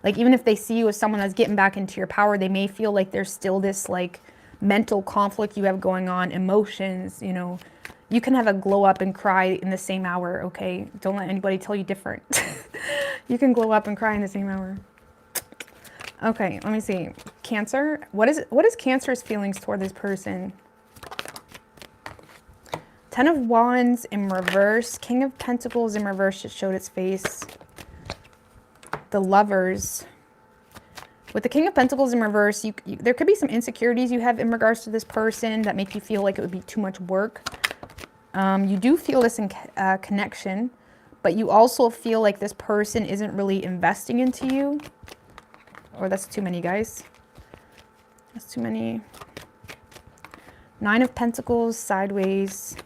Like even if they see you as someone that's getting back into your power, they may feel like there's still this like mental conflict you have going on, emotions, you know. You can have a glow up and cry in the same hour, okay? Don't let anybody tell you different. You can glow up and cry in the same hour. Okay, let me see. Cancer, what is Cancer's feelings toward this person? Ten of Wands in reverse, King of Pentacles in reverse just showed its face. The Lovers. With the King of Pentacles in reverse, there could be some insecurities you have in regards to this person that make you feel like it would be too much work. You do feel this in connection, but you also feel like this person isn't really investing into you. Or that's too many, guys. That's too many. Nine of Pentacles sideways.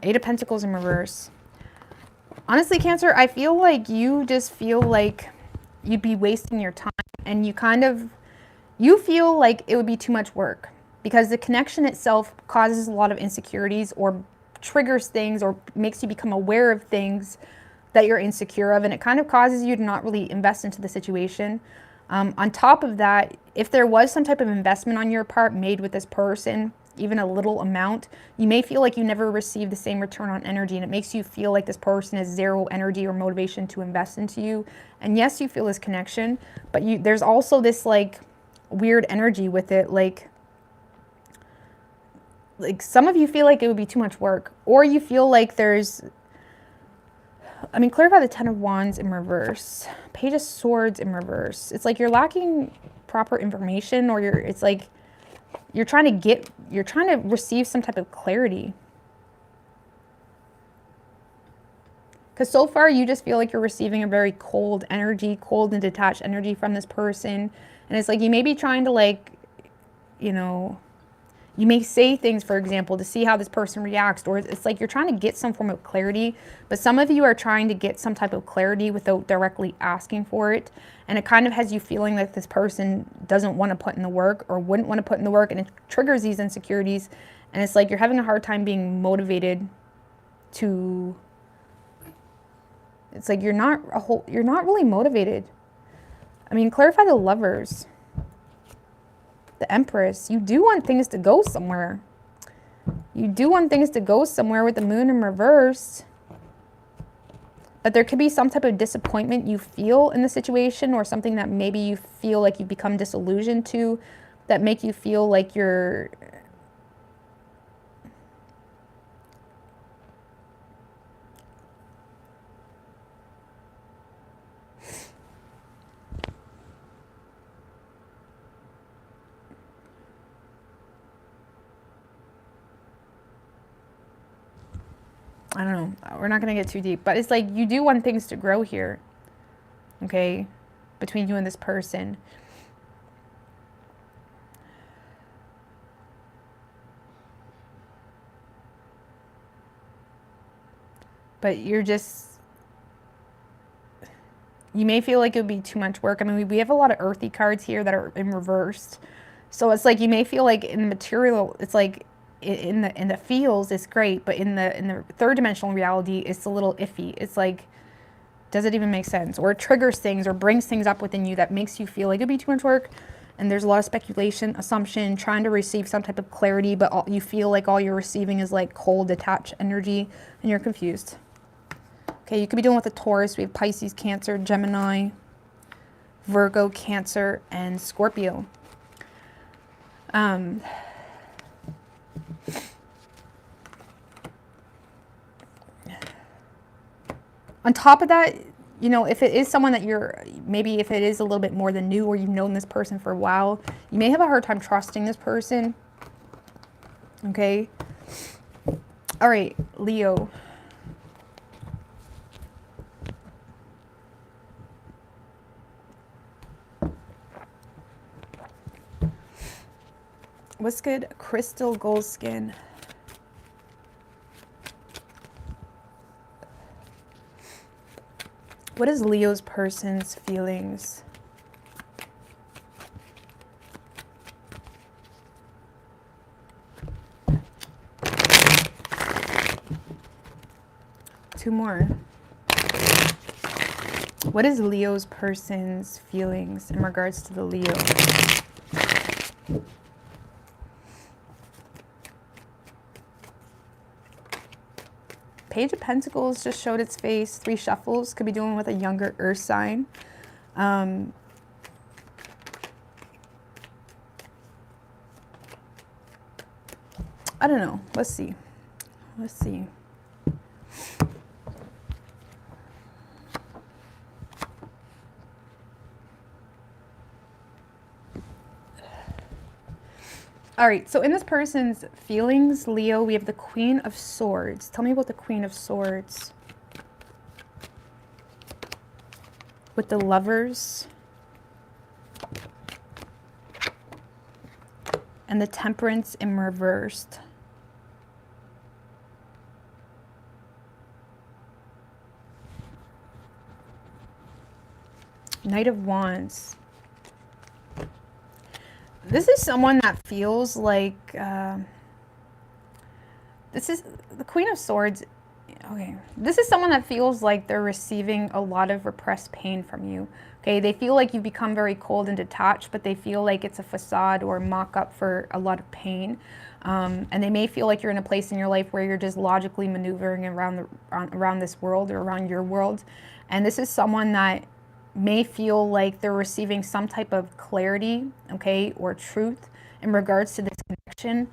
Eight of Pentacles in reverse. Honestly, Cancer, I feel like you just feel like you'd be wasting your time and you feel like it would be too much work because the connection itself causes a lot of insecurities or triggers things or makes you become aware of things that you're insecure of, and it kind of causes you to not really invest into the situation. On top of that, if there was some type of investment on your part made with this person, even a little amount, you may feel like you never receive the same return on energy, and it makes you feel like this person has zero energy or motivation to invest into you. And yes, you feel this connection, but there's also this like weird energy with it. Like some of you feel like it would be too much work, or you feel like there's, I mean, clarify the Ten of Wands in reverse, Page of Swords in reverse. It's like you're lacking proper information, or it's like you're trying to receive some type of clarity. Because so far you just feel like you're receiving a very cold energy, cold and detached energy from this person. And it's like you may be trying to like, you know, you may say things, for example, to see how this person reacts, or it's like you're trying to get some form of clarity, but some of you are trying to get some type of clarity without directly asking for it. And it kind of has you feeling like this person doesn't want to put in the work or wouldn't want to put in the work, and it triggers these insecurities. And it's like you're having a hard time being motivated to, it's like you're not really motivated. I mean, clarify the Lovers. The Empress, you do want things to go somewhere. You do want things to go somewhere with the Moon in reverse. But there could be some type of disappointment you feel in the situation, or something that maybe you feel like you've become disillusioned to. that make you feel like you're, I don't know, we're not going to get too deep, but it's like you do want things to grow here, okay, between you and this person. But you're just, you may feel like it would be too much work. I mean, we have a lot of earthy cards here that are in reversed. So it's like you may feel like in the material, it's like in the feels it's great, but in the third dimensional reality, it's a little iffy. It's like, does it even make sense? Or it triggers things or brings things up within you that makes you feel like it'd be too much work. And there's a lot of speculation, assumption, trying to receive some type of clarity, but you feel like all you're receiving is like cold, detached energy, and you're confused. Okay, you could be dealing with a Taurus. We have Pisces, Cancer, Gemini, Virgo, Cancer, and Scorpio. On top of that, you know, if it is someone that you're, maybe if it is a little bit more than new or you've known this person for a while, you may have a hard time trusting this person. Okay. All right, Leo. What's good? Crystal gold skin. What is Leo's person's feelings? Two more. What is Leo's person's feelings in regards to the Leo? Page of Pentacles just showed its face. 3 shuffles. Could be dealing with a younger earth sign. I don't know. Let's see. Let's see. All right, so in this person's feelings, Leo, we have the Queen of Swords. Tell me about the Queen of Swords. With the Lovers. And the Temperance in reversed. Knight of Wands. This is someone that feels like, this is the Queen of Swords. Okay, this is someone that feels like they're receiving a lot of repressed pain from you. Okay, they feel like you've become very cold and detached, but they feel like it's a facade or mock-up for a lot of pain. And they may feel like you're in a place in your life where you're just logically maneuvering around this world or around your world. And this is someone that may feel like they're receiving some type of clarity, okay, or truth in regards to this connection.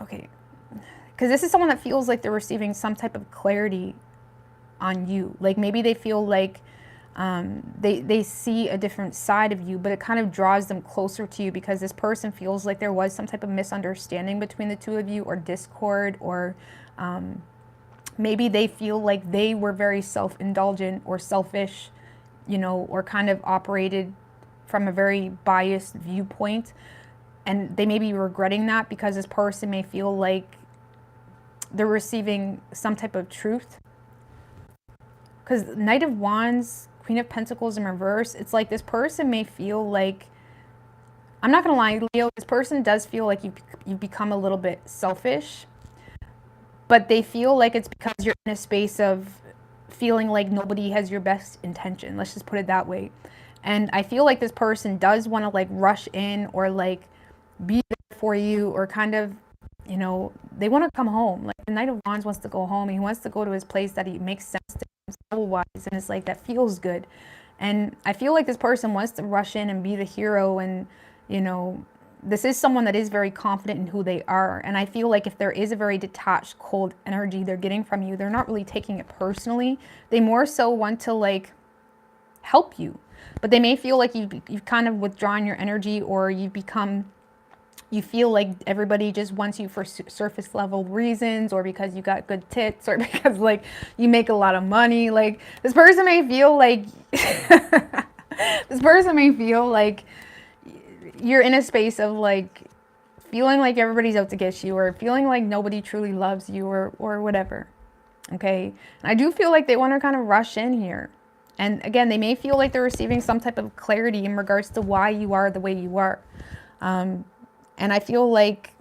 Okay, because this is someone that feels like they're receiving some type of clarity on you. Like maybe they feel like they see a different side of you, but it kind of draws them closer to you because this person feels like there was some type of misunderstanding between the two of you, or discord, or maybe they feel like they were very self-indulgent or selfish, you know, or kind of operated from a very biased viewpoint. And they may be regretting that because this person may feel like they're receiving some type of truth. Because Knight of Wands, Queen of Pentacles in reverse, it's like this person may feel like, I'm not going to lie, Leo, this person does feel like you've become a little bit selfish. But they feel like it's because you're in a space of feeling like nobody has your best intention. Let's just put it that way. And I feel like this person does want to like rush in or like be there for you, or kind of, you know, they want to come home. Like the Knight of Wands wants to go home. He wants to go to his place that he makes sense to him soul-wise. And it's like, that feels good. And I feel like this person wants to rush in and be the hero, and, you know, this is someone that is very confident in who they are. And I feel like if there is a very detached, cold energy they're getting from you, they're not really taking it personally. They more so want to like help you. But they may feel like you've kind of withdrawn your energy, or you feel like everybody just wants you for surface level reasons, or because you got good tits, or because like you make a lot of money. Like this person may feel like this person may feel like you're in a space of like feeling like everybody's out to get you, or feeling like nobody truly loves you, or whatever. Okay. And I do feel like they want to kind of rush in here. And again, they may feel like they're receiving some type of clarity in regards to why you are the way you are. And I feel like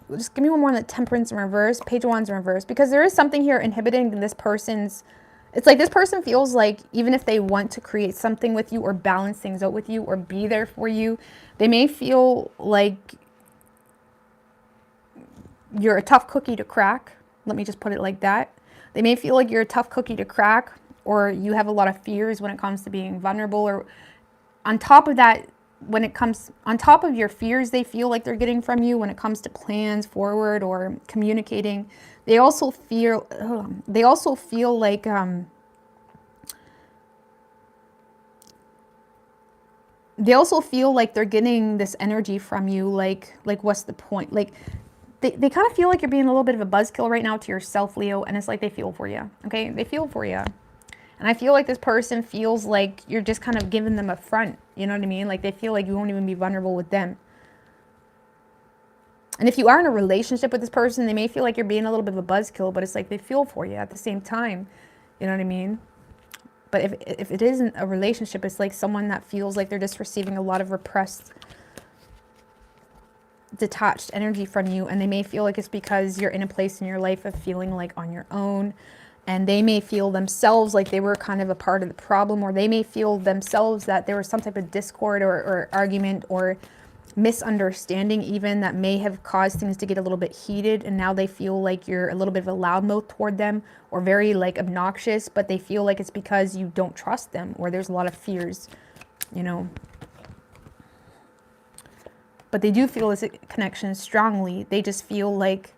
just give me one more on the Temperance in reverse, Page of Wands in reverse, because there is something here inhibiting this person's, it's like this person feels like even if they want to create something with you or balance things out with you or be there for you, they may feel like you're a tough cookie to crack. Let me just put it like that. They may feel like you're a tough cookie to crack, or you have a lot of fears when it comes to being vulnerable, or on top of that, when it comes on top of your fears they feel like they're getting from you when it comes to plans forward or communicating, they also feel like they also feel like they're getting this energy from you, like what's the point? Like they kind of feel like you're being a little bit of a buzzkill right now to yourself, Leo, and it's like they feel for you. Okay, they feel for you. And I feel like this person feels like you're just kind of giving them a front. You know what I mean? Like they feel like you won't even be vulnerable with them. And if you are in a relationship with this person, they may feel like you're being a little bit of a buzzkill, but it's like they feel for you at the same time. You know what I mean? But if it isn't a relationship, it's like someone that feels like they're just receiving a lot of repressed, detached energy from you. And they may feel like it's because you're in a place in your life of feeling like on your own. And they may feel themselves like they were kind of a part of the problem, or they may feel themselves that there was some type of discord or argument or misunderstanding even that may have caused things to get a little bit heated. And now they feel like you're a little bit of a loudmouth toward them, or very like obnoxious, but they feel like it's because you don't trust them, or there's a lot of fears, you know. But they do feel this connection strongly. They just feel like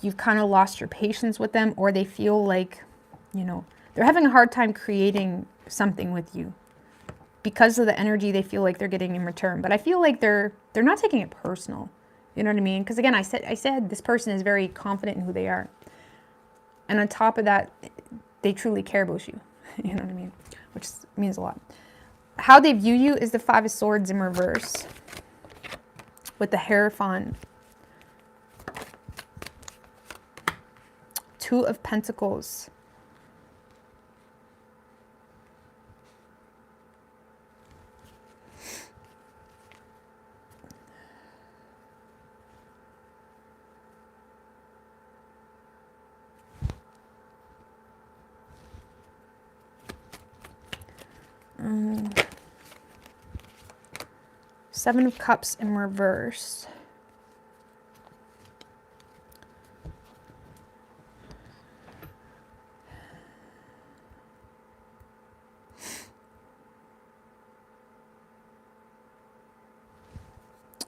you've kind of lost your patience with them, or they feel like, you know, they're having a hard time creating something with you because of the energy they feel like they're getting in return. But I feel like they're not taking it personal. You know what I mean? Because again, I said this person is very confident in who they are. And on top of that, they truly care about you. You know what I mean? Which means a lot. How they view you is the Five of Swords in reverse with the Hierophant. Two of Pentacles. Seven of Cups in reverse.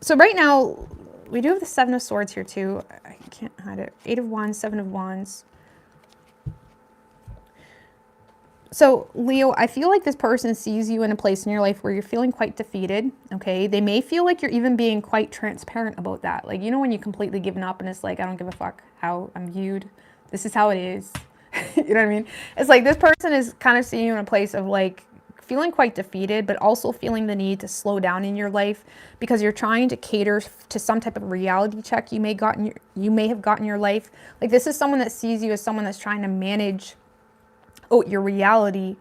So right now, we do have the Seven of Swords here too. I can't hide it. Eight of Wands, Seven of Wands. So Leo, I feel like this person sees you in a place in your life where you're feeling quite defeated, okay? They may feel like you're even being quite transparent about that. Like, you know, when you completely given up and it's like, I don't give a fuck how I'm viewed. This is how it is. You know what I mean? It's like this person is kind of seeing you in a place of like feeling quite defeated, but also feeling the need to slow down in your life because you're trying to cater to some type of reality check you may have gotten in your life. Like this is someone that sees you as someone that's trying to manage your reality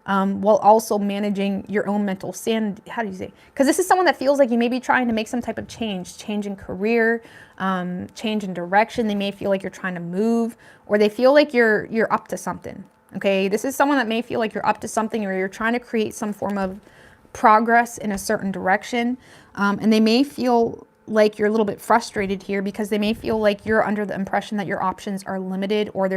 while also managing your own mental sanity. How do you say? Because this is someone that feels like you may be trying to make some type of change in career, change in direction. They may feel like you're trying to move, or they feel like you're up to something. Okay, this is someone that may feel like you're up to something, or you're trying to create some form of progress in a certain direction. And they may feel like you're a little bit frustrated here because they may feel like you're under the impression that your options are limited, or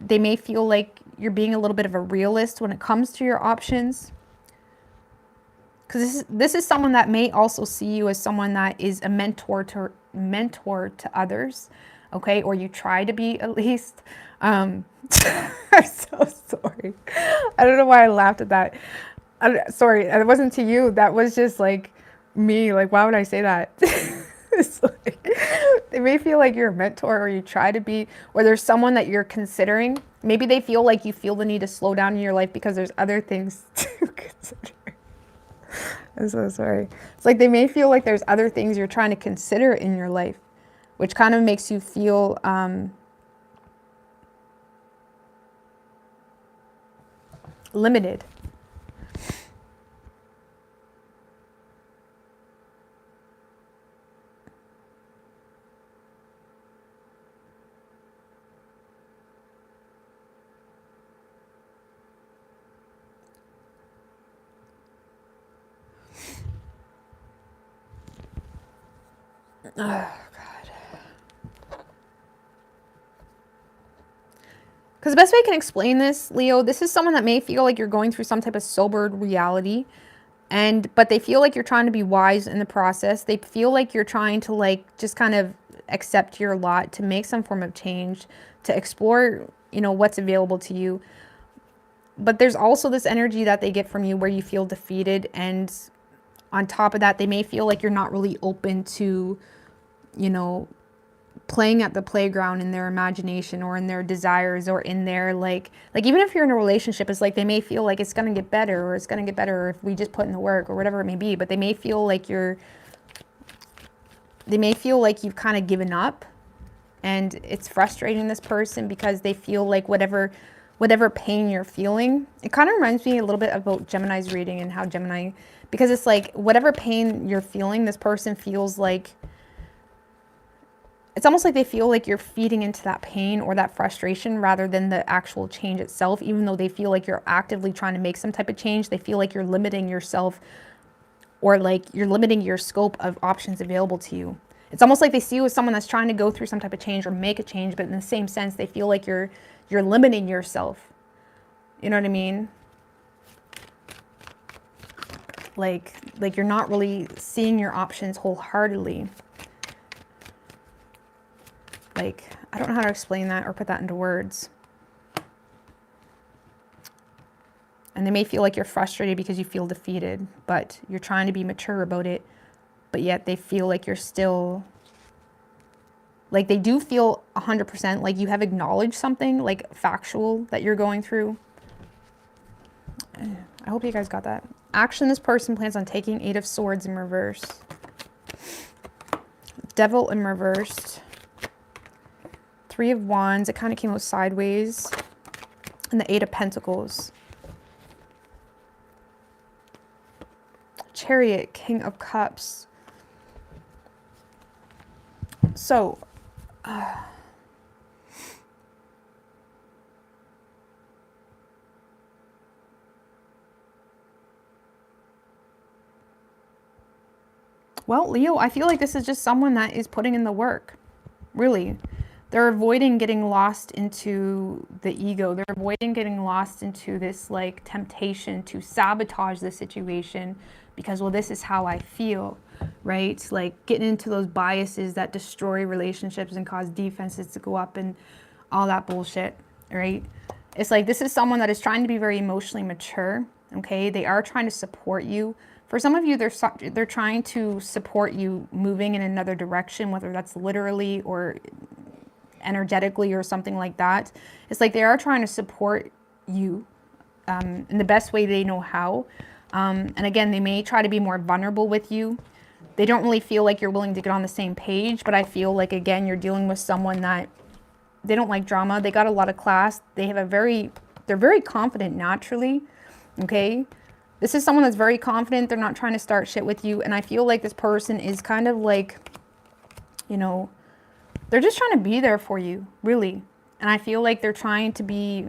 they may feel like you're being a little bit of a realist when it comes to your options. Because this is someone that may also see you as someone that is a mentor to others, okay? Or you try to be, at least. I'm so sorry. I don't know why I laughed at that. Sorry, it wasn't to you. That was just like me. Like, why would I say that? It's like, they may feel like you're a mentor, or you try to be, or there's someone that you're considering. Maybe they feel like you feel the need to slow down in your life because there's other things to consider. I'm so sorry. It's like they may feel like there's other things you're trying to consider in your life, which kind of makes you feel limited. Oh, God. Because the best way I can explain this, Leo, this is someone that may feel like you're going through some type of sobered reality, but they feel like you're trying to be wise in the process. They feel like you're trying to like just kind of accept your lot, to make some form of change, to explore, you know, what's available to you. But there's also this energy that they get from you where you feel defeated, and on top of that, they may feel like you're not really open to, you know, playing at the playground in their imagination, or in their desires, or in their like even if you're in a relationship, it's like they may feel like it's going to get better, or it's going to get better if we just put in the work, or whatever it may be. But they may feel like you've kind of given up, and it's frustrating this person because they feel like whatever pain you're feeling, it kind of reminds me a little bit about Gemini's reading, and how Gemini, because it's like whatever pain you're feeling, this person feels like, it's almost like they feel like you're feeding into that pain or that frustration rather than the actual change itself. Even though they feel like you're actively trying to make some type of change, they feel like you're limiting yourself, or like you're limiting your scope of options available to you. It's almost like they see you as someone that's trying to go through some type of change or make a change, but in the same sense, they feel like you're limiting yourself. You know what I mean? Like you're not really seeing your options wholeheartedly. Like, I don't know how to explain that or put that into words. And they may feel like you're frustrated because you feel defeated, but you're trying to be mature about it. But yet they feel like you're still, like they do feel 100% like you have acknowledged something, like factual, that you're going through. I hope you guys got that. Action: this person plans on taking 8 of Swords in reverse. Devil in reversed. 3 of Wands, it kind of came out sideways. And the 8 of Pentacles. Chariot, King of Cups. So, well, Leo, I feel like this is just someone that is putting in the work. Really. They're avoiding getting lost into the ego. They're avoiding getting lost into this like temptation to sabotage the situation because, well, this is how I feel, right? Like getting into those biases that destroy relationships and cause defenses to go up and all that bullshit, right? It's like this is someone that is trying to be very emotionally mature, okay? They are trying to support you. For some of you, they're trying to support you moving in another direction, whether that's literally or energetically or something like that. It's like they are trying to support you in the best way they know how. And again, they may try to be more vulnerable with you. They don't really feel like you're willing to get on the same page, but I feel like, again, you're dealing with someone that they don't like drama. They got a lot of class. They have they're very confident naturally, okay? This is someone that's very confident. They're not trying to start shit with you. And I feel like this person is kind of like, you know, they're just trying to be there for you, really. And I feel like they're trying to be,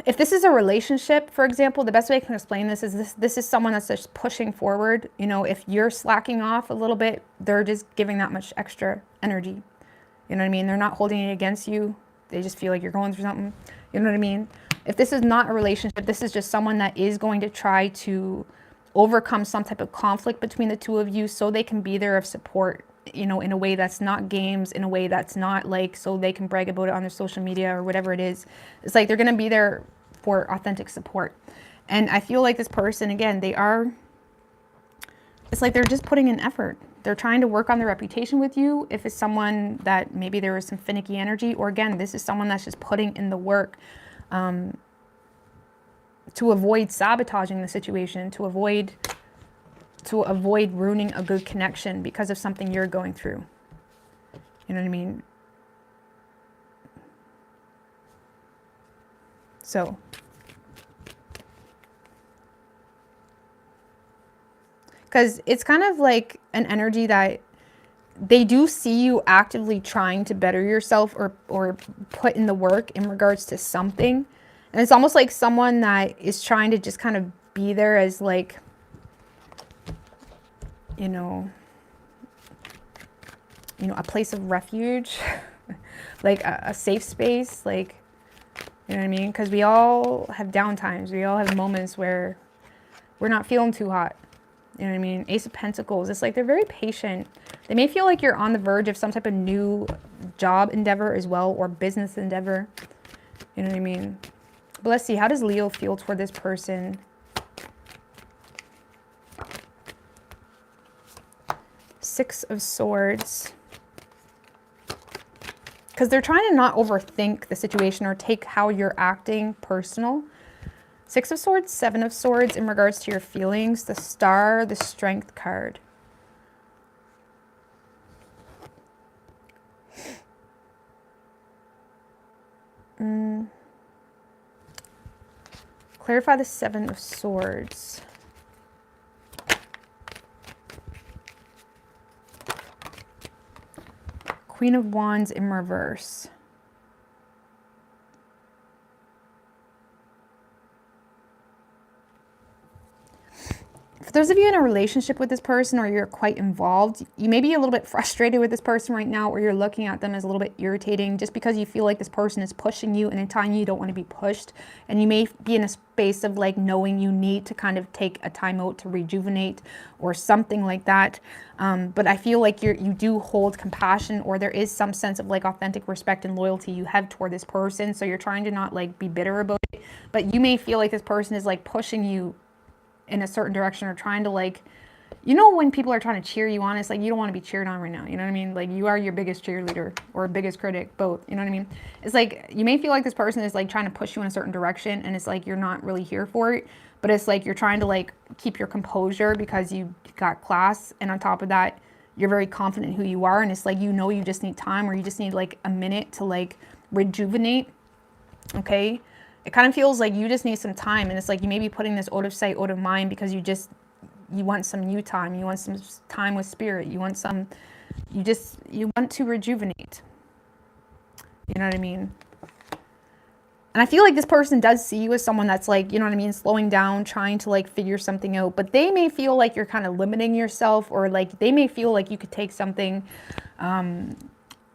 if this is a relationship, for example, the best way I can explain this is this is someone that's just pushing forward. You know, if you're slacking off a little bit, they're just giving that much extra energy. You know what I mean? They're not holding it against you. They just feel like you're going through something. You know what I mean? If this is not a relationship, this is just someone that is going to try to overcome some type of conflict between the two of you so they can be there of support, you know, in a way that's not games, in a way that's not like so they can brag about it on their social media or whatever it is. It's like they're going to be there for authentic support. And I feel like this person, again, it's like they're just putting in effort. They're trying to work on their reputation with you. If it's someone that maybe there was some finicky energy, or again, this is someone that's just putting in the work to avoid sabotaging the situation, to avoid ruining a good connection because of something you're going through. You know what I mean? So, because it's kind of like an energy that they do see you actively trying to better yourself or put in the work in regards to something. And it's almost like someone that is trying to just kind of be there as like, you know, a place of refuge, like a safe space, like, you know what I mean? Because we all have down times. We all have moments where we're not feeling too hot. You know what I mean? Ace of Pentacles. It's like they're very patient. They may feel like you're on the verge of some type of new job endeavor as well, or business endeavor. You know what I mean? But let's see. How does Leo feel toward this person? Six of Swords. Because they're trying to not overthink the situation or take how you're acting personal. Six of Swords, Seven of Swords in regards to your feelings. The Star, the Strength card. Clarify the Seven of Swords. Queen of Wands in reverse. For those of you in a relationship with this person, or you're quite involved, you may be a little bit frustrated with this person right now, or you're looking at them as a little bit irritating just because you feel like this person is pushing you in a time you don't want to be pushed. And you may be in a space of like knowing you need to kind of take a time out to rejuvenate or something like that. But I feel like you do hold compassion, or there is some sense of like authentic respect and loyalty you have toward this person. So you're trying to not like be bitter about it, but you may feel like this person is like pushing you in a certain direction, or trying to like, you know, when people are trying to cheer you on, it's like you don't want to be cheered on right now. You know what I mean? Like you are your biggest cheerleader or biggest critic, both. You know what I mean? It's like you may feel like this person is like trying to push you in a certain direction, and it's like you're not really here for it. But it's like you're trying to like keep your composure because you got class, and on top of that, you're very confident in who you are. And it's like, you know, you just need time, or you just need like a minute to like rejuvenate. Okay. It kind of feels like you just need some time, and it's like you may be putting this out of sight, out of mind, because you want some new time. You want some time with spirit. You want to rejuvenate. You know what I mean? And I feel like this person does see you as someone that's like, you know what I mean, slowing down, trying to like figure something out, but they may feel like you're kind of limiting yourself, or like they may feel like you could take something,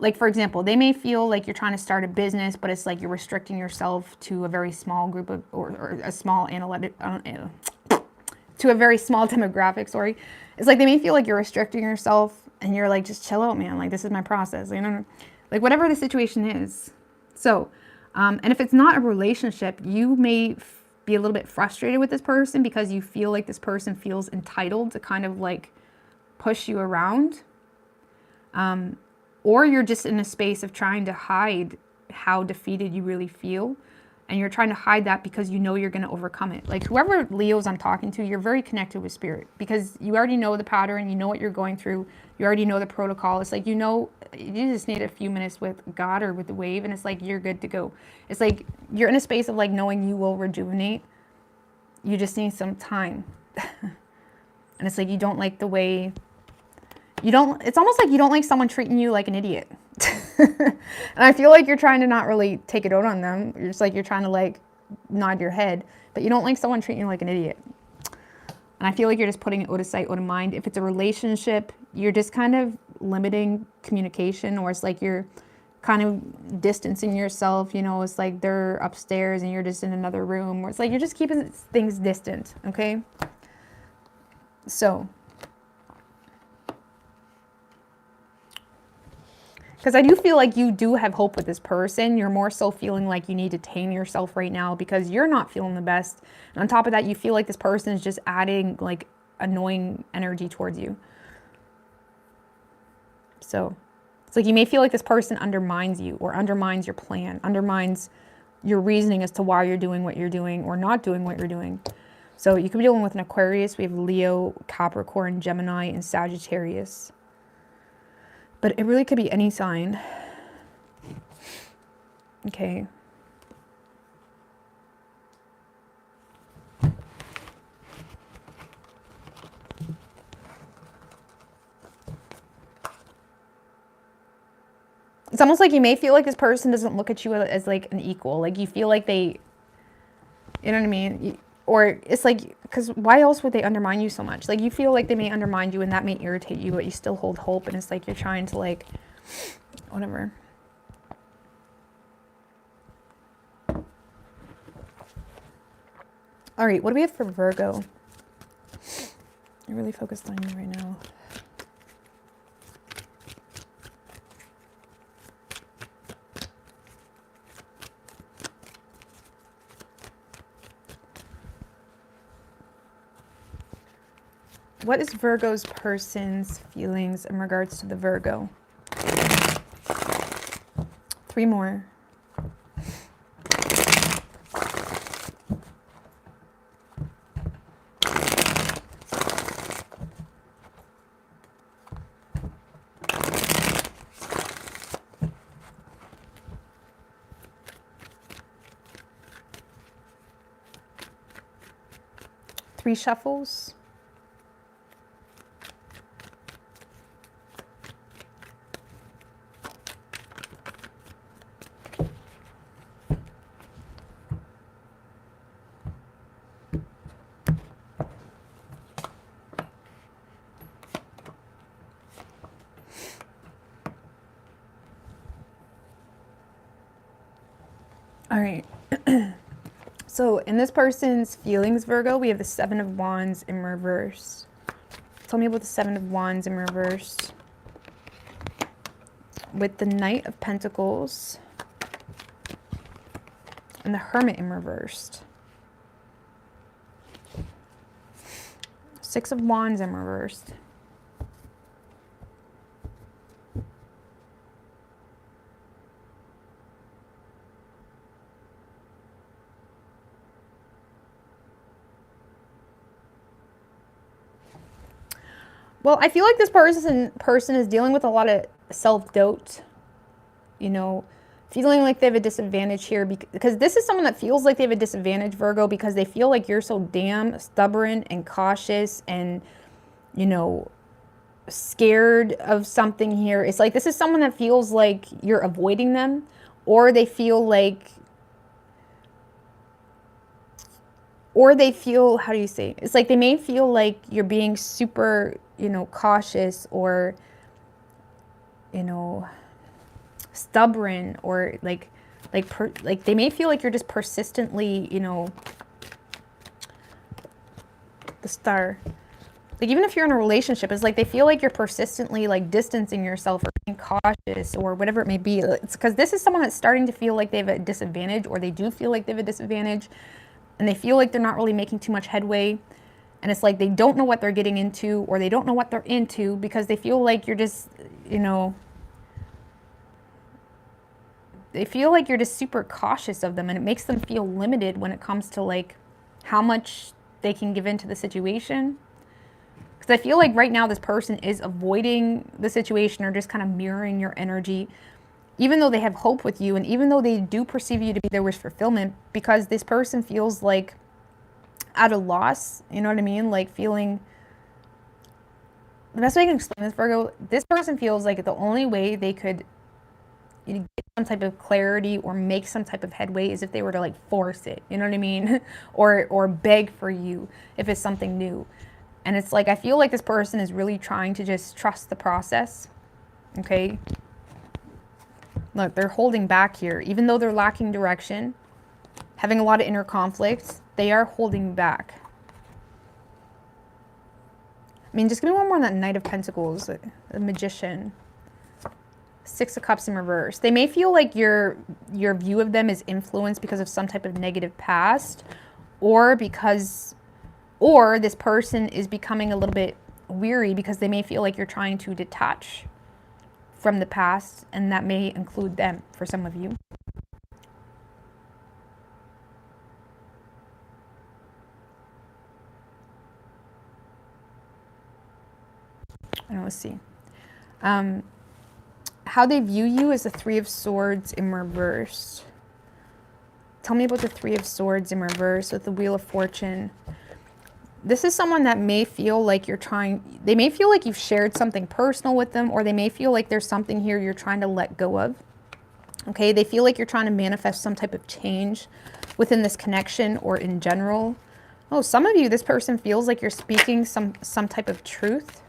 like, for example, they may feel like you're trying to start a business, but it's like you're restricting yourself to a very small group of, or a small analytic, to a very small demographic, sorry. It's like they may feel like you're restricting yourself, and you're like, just chill out, man. Like, this is my process, you know? Like, whatever the situation is. So, and if it's not a relationship, you may be a little bit frustrated with this person because you feel like this person feels entitled to kind of like push you around. Or you're just in a space of trying to hide how defeated you really feel. And you're trying to hide that because you know you're going to overcome it. Like whoever Leos I'm talking to, you're very connected with spirit because you already know the pattern. You know what you're going through. You already know the protocol. It's like, you know, you just need a few minutes with God or with the wave, and it's like you're good to go. It's like you're in a space of like knowing you will rejuvenate. You just need some time. And it's like you don't like the way... it's almost like you don't like someone treating you like an idiot. And I feel like you're trying to not really take it out on them. You're just like, you're trying to like nod your head, but you don't like someone treating you like an idiot. And I feel like you're just putting it out of sight, out of mind. If it's a relationship, you're just kind of limiting communication, or it's like you're kind of distancing yourself. You know, it's like they're upstairs and you're just in another room, or it's like you're just keeping things distant, okay? So, because I do feel like you do have hope with this person. You're more so feeling like you need to tame yourself right now because you're not feeling the best. And on top of that, you feel like this person is just adding like annoying energy towards you. So it's like you may feel like this person undermines you, or undermines your plan, undermines your reasoning as to why you're doing what you're doing or not doing what you're doing. So you could be dealing with an Aquarius. We have Leo, Capricorn, Gemini, and Sagittarius. But it really could be any sign. Okay. It's almost like you may feel like this person doesn't look at you as like an equal. Like you feel like they, you know what I mean? Or it's like, because why else would they undermine you so much? Like you feel like they may undermine you and that may irritate you, but you still hold hope. And it's like you're trying to like, whatever. All right, what do we have for Virgo? I'm really focused on you right now. What is Virgo's person's feelings in regards to the Virgo? 3 more. Three shuffles. All right. So in this person's feelings, Virgo, we have the 7 of Wands in reverse. Tell me about the 7 of Wands in reverse. With the Knight of Pentacles and the Hermit in reversed. 6 of Wands in reversed. Well, I feel like this person is dealing with a lot of self-doubt, you know, feeling like they have a disadvantage here, because this is someone that feels like they have a disadvantage, Virgo, because they feel like you're so damn stubborn and cautious and, you know, scared of something here. It's like this is someone that feels like you're avoiding them, or they feel like, how do you say? It's like they may feel like you're being super, you know, cautious, or, you know, stubborn, or like they may feel like you're just persistently, you know, the Star. Like even if you're in a relationship, it's like they feel like you're persistently like distancing yourself or being cautious or whatever it may be. It's because this is someone that's starting to feel like they have a disadvantage, or they do feel like they have a disadvantage, and they feel like they're not really making too much headway. And it's like they don't know what they're getting into, or they don't know what they're into, because they feel like you're just, you know, they feel like you're just super cautious of them, and it makes them feel limited when it comes to like how much they can give into the situation. Because I feel like right now this person is avoiding the situation, or just kind of mirroring your energy, even though they have hope with you, and even though they do perceive you to be their wish fulfillment, because this person feels like at a loss, you know what I mean? Like feeling, the best way I can explain this, Virgo, this person feels like the only way they could you to get some type of clarity or make some type of headway as if they were to like force it, you know what I mean? or beg for you if it's something new. And it's like, I feel like this person is really trying to just trust the process, okay? Look, they're holding back here. Even though they're lacking direction, having a lot of inner conflicts, they are holding back. I mean, just give me one more on that Knight of Pentacles, the Magician. Six of Cups in reverse. They may feel like your view of them is influenced because of some type of negative past, or this person is becoming a little bit weary because they may feel like you're trying to detach from the past, and that may include them for some of you. And let's see. How they view you is the Three of Swords in reverse. Tell me about the Three of Swords in reverse with the Wheel of Fortune. This is someone that may feel like they may feel like you've shared something personal with them, or they may feel like there's something here you're trying to let go of. Okay, they feel like you're trying to manifest some type of change within this connection or in general. Oh, some of you, this person feels like you're speaking some type of truth.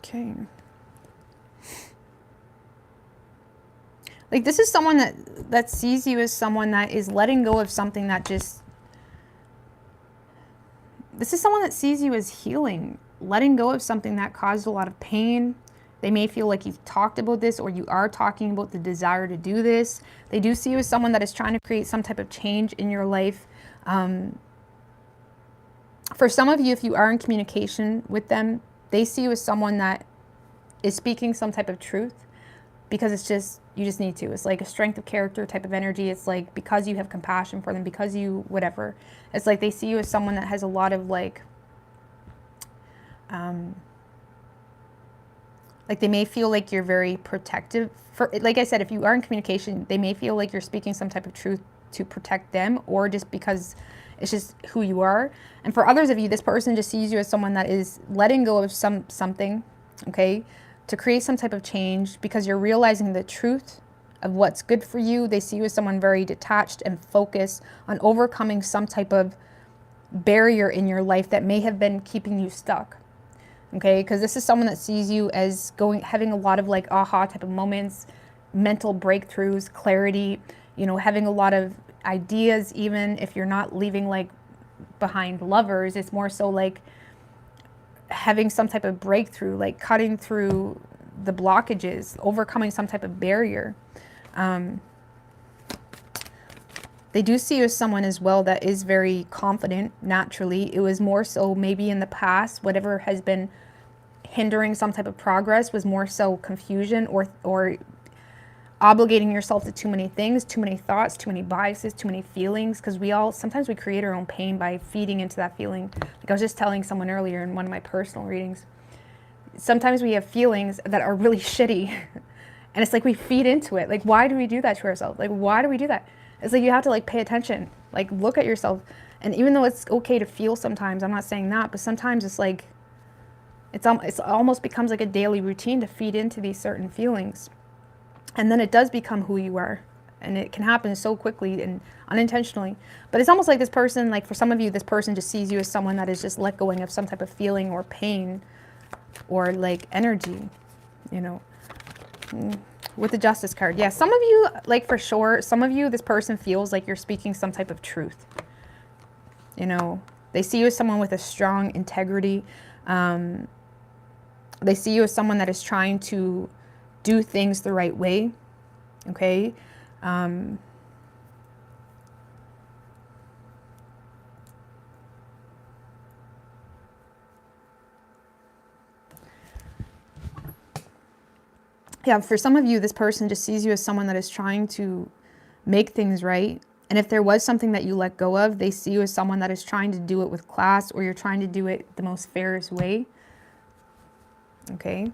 Okay. Like, this is someone that sees you as someone that is letting go of something that just... This is someone that sees you as healing, letting go of something that caused a lot of pain. They may feel like you've talked about this, or you are talking about the desire to do this. They do see you as someone that is trying to create some type of change in your life. For some of you, if you are in communication with them, they see you as someone that is speaking some type of truth, because it's just, you just need to. It's like a strength of character type of energy. It's like, because you have compassion for them, because you, whatever. It's like they see you as someone that has a lot of like they may feel like you're very protective. Like I said, if you are in communication, they may feel like you're speaking some type of truth to protect them, or just because it's just who you are. And for others of you, this person just sees you as someone that is letting go of something, okay, to create some type of change, because you're realizing the truth of what's good for you. They see you as someone very detached and focused on overcoming some type of barrier in your life that may have been keeping you stuck. Okay, because this is someone that sees you as having a lot of like aha type of moments, mental breakthroughs, clarity, you know, having a lot of ideas. Even if you're not leaving like behind lovers, it's more so like having some type of breakthrough, like cutting through the blockages, overcoming some type of barrier. They do see you as someone as well that is very confident naturally. It was more so maybe in the past, whatever has been hindering some type of progress was more so confusion, or obligating yourself to too many things, too many thoughts, too many biases, too many feelings, because sometimes we create our own pain by feeding into that feeling. Like I was just telling someone earlier in one of my personal readings, sometimes we have feelings that are really shitty and it's like we feed into it. Like, why do we do that to ourselves? Like, why do we do that? It's like you have to like pay attention, like look at yourself. And even though it's okay to feel sometimes, I'm not saying that, but sometimes it's like it's almost becomes like a daily routine to feed into these certain feelings. And then it does become who you are. And it can happen so quickly and unintentionally. But it's almost like this person, like for some of you, this person just sees you as someone that is just let going of some type of feeling or pain or like energy, you know. With the Justice card. Yeah, some of you, like for sure, some of you, this person feels like you're speaking some type of truth. You know, they see you as someone with a strong integrity. They see you as someone that is trying to do things the right way. Okay. Yeah, for some of you, this person just sees you as someone that is trying to make things right. And if there was something that you let go of, they see you as someone that is trying to do it with class, or you're trying to do it the most fairest way. Okay.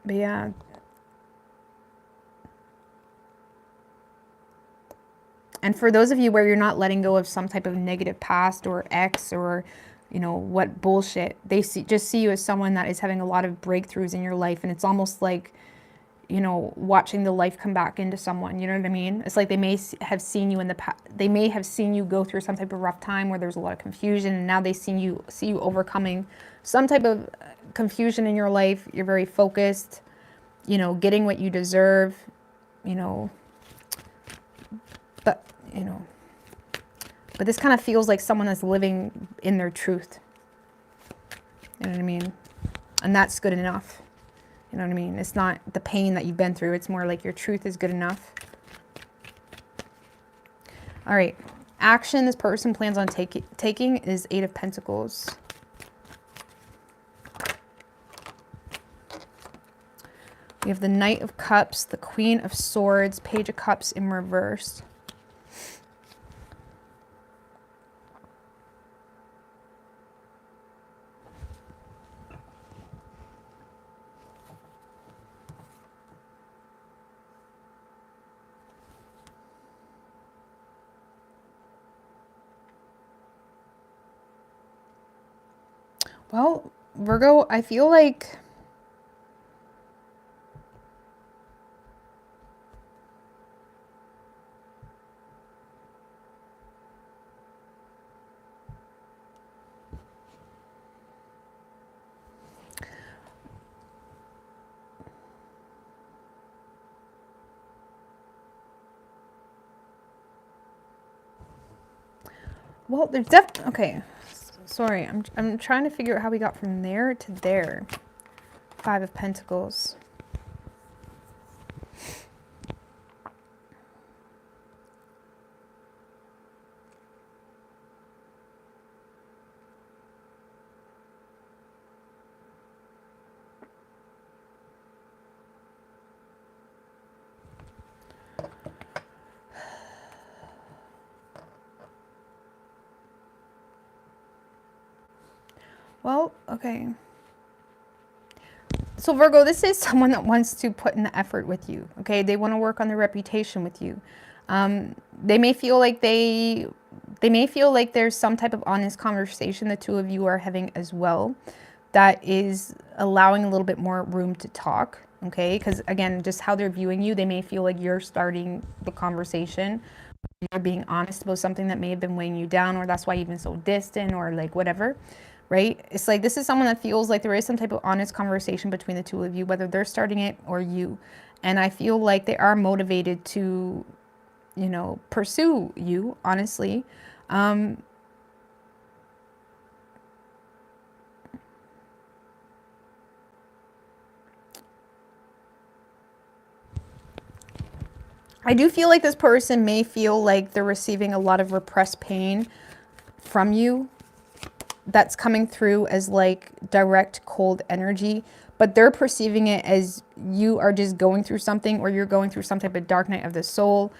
But yeah. And for those of you where you're not letting go of some type of negative past or ex or, you know, what bullshit, they just see you as someone that is having a lot of breakthroughs in your life. And it's almost like, you know, watching the life come back into someone, you know what I mean? It's like they may have seen you in the past, they may have seen you go through some type of rough time where there's a lot of confusion, and now they see you overcoming some type of confusion in your life. You're very focused, you know, getting what you deserve, you know, but, you know, but this kind of feels like someone that's living in their truth. You know what I mean? And that's good enough. You know what I mean? It's not the pain that you've been through. It's more like your truth is good enough. All right. Action this person plans on taking is 8 of Pentacles. We have the Knight of Cups, the Queen of Swords, Page of Cups in reverse. Well, Virgo, I feel like well, there's definitely, okay, sorry, I'm trying to figure out how we got from there to there. 5 of Pentacles. Well, okay. So Virgo, this is someone that wants to put in the effort with you, okay? They want to work on their reputation with you. They may feel like there's some type of honest conversation the two of you are having as well that is allowing a little bit more room to talk, okay? Because again, just how they're viewing you, they may feel like you're starting the conversation. You're being honest about something that may have been weighing you down, or that's why you've been so distant, or like whatever. Right? It's like this is someone that feels like there is some type of honest conversation between the two of you, whether they're starting it or you. And I feel like they are motivated to, you know, pursue you, honestly. I do feel like this person may feel like they're receiving a lot of repressed pain from you. That's coming through as like direct cold energy, but they're perceiving it as you are just going through something, or you're going through some type of dark night of the soul.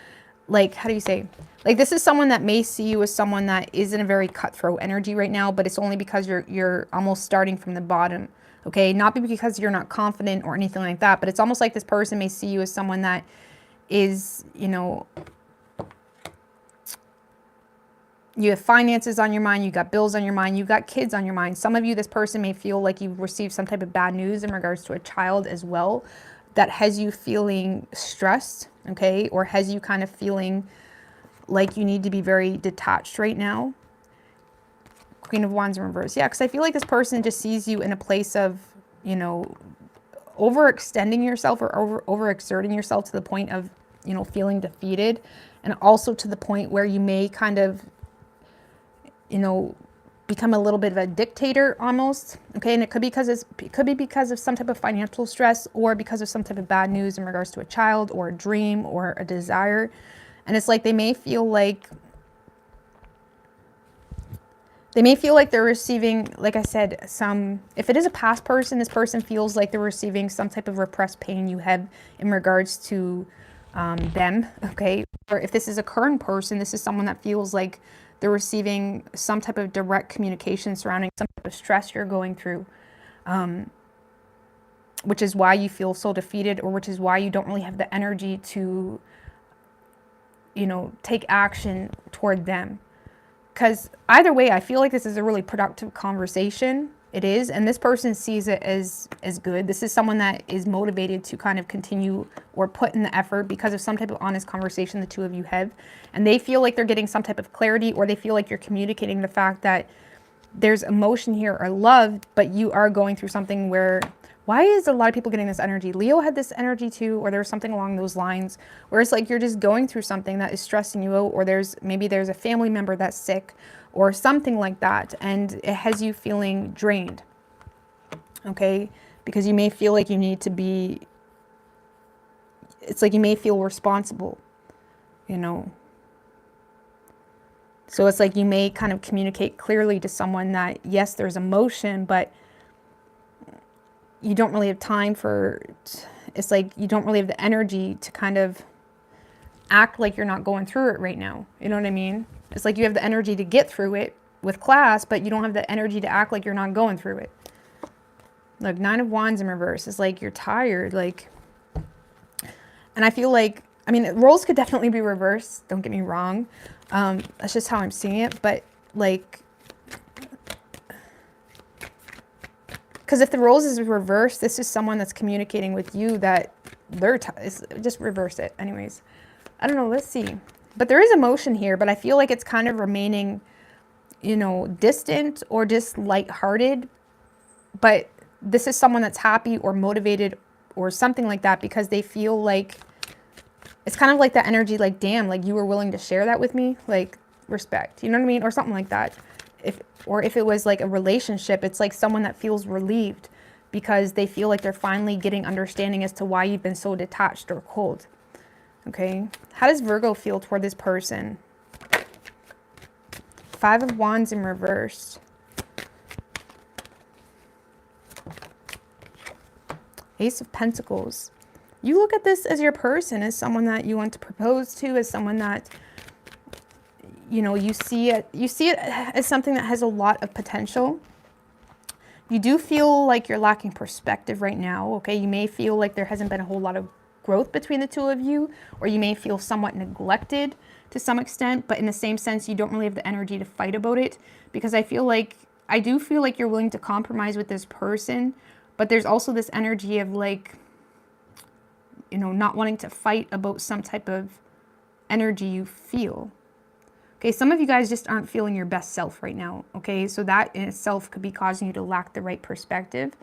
Like, how do you say? Like, this is someone that may see you as someone that is in a very cutthroat energy right now, but it's only because you're almost starting from the bottom. Okay, not because you're not confident or anything like that, but it's almost like this person may see you as someone that is, you know, you have finances on your mind, you got bills on your mind, you got kids on your mind. Some of you, this person may feel like you've received some type of bad news in regards to a child as well that has you feeling stressed, okay? Or has you kind of feeling like you need to be very detached right now. Queen of Wands in reverse. Yeah, because I feel like this person just sees you in a place of, you know, overextending yourself or overexerting yourself to the point of, you know, feeling defeated. And also to the point where you may kind of, you know, become a little bit of a dictator almost, okay? And it could be because of some type of financial stress, or because of some type of bad news in regards to a child or a dream or a desire. And it's like they may feel like they're receiving, like I said, if it is a past person, this person feels like they're receiving some type of repressed pain you have in regards to them, okay? Or if this is a current person, this is someone that feels like they're receiving some type of direct communication surrounding some type of stress you're going through. which is why you feel so defeated, or which is why you don't really have the energy to, you know, take action toward them. Because either way, I feel like this is a really productive conversation. It is. And this person sees it as good. This is someone that is motivated to kind of continue or put in the effort because of some type of honest conversation the two of you have. And they feel like they're getting some type of clarity, or they feel like you're communicating the fact that there's emotion here or love, but you are going through something where, why is a lot of people getting this energy? Leo had this energy too, or there's something along those lines where it's like you're just going through something that is stressing you out, or maybe there's a family member that's sick or something like that, and it has you feeling drained, okay? Because you may feel like you need to be, it's like you may feel responsible, you know? So it's like you may kind of communicate clearly to someone that, yes, there's emotion, but you don't really have time for, it's like you don't really have the energy to kind of act like you're not going through it right now. You know what I mean? It's like you have the energy to get through it with class, but you don't have the energy to act like you're not going through it. Like 9 of Wands in reverse is like you're tired, like, and I feel like, I mean, roles could definitely be reversed, don't get me wrong. That's just how I'm seeing it, but like, because if the roles is reversed, this is someone that's communicating with you that they're just reverse it. Anyways, I don't know. Let's see. But there is emotion here, but I feel like it's kind of remaining, you know, distant or just lighthearted. But this is someone that's happy or motivated or something like that because they feel like it's kind of like that energy, like, damn, like you were willing to share that with me, like respect, you know what I mean? Or something like that. If it was like a relationship, it's like someone that feels relieved because they feel like they're finally getting understanding as to why you've been so detached or cold. Okay. How does Virgo feel toward this person? 5 of Wands in reverse. Ace of Pentacles. You look at this as your person, as someone that you want to propose to, as someone that, you know, you see it as something that has a lot of potential. You do feel like you're lacking perspective right now, okay? You may feel like there hasn't been a whole lot of growth between the two of you, or you may feel somewhat neglected to some extent, but in the same sense, you don't really have the energy to fight about it, because I do feel like you're willing to compromise with this person, but there's also this energy of like, you know, not wanting to fight about some type of energy you feel. Okay, some of you guys just aren't feeling your best self right now, okay? So that in itself could be causing you to lack the right perspective.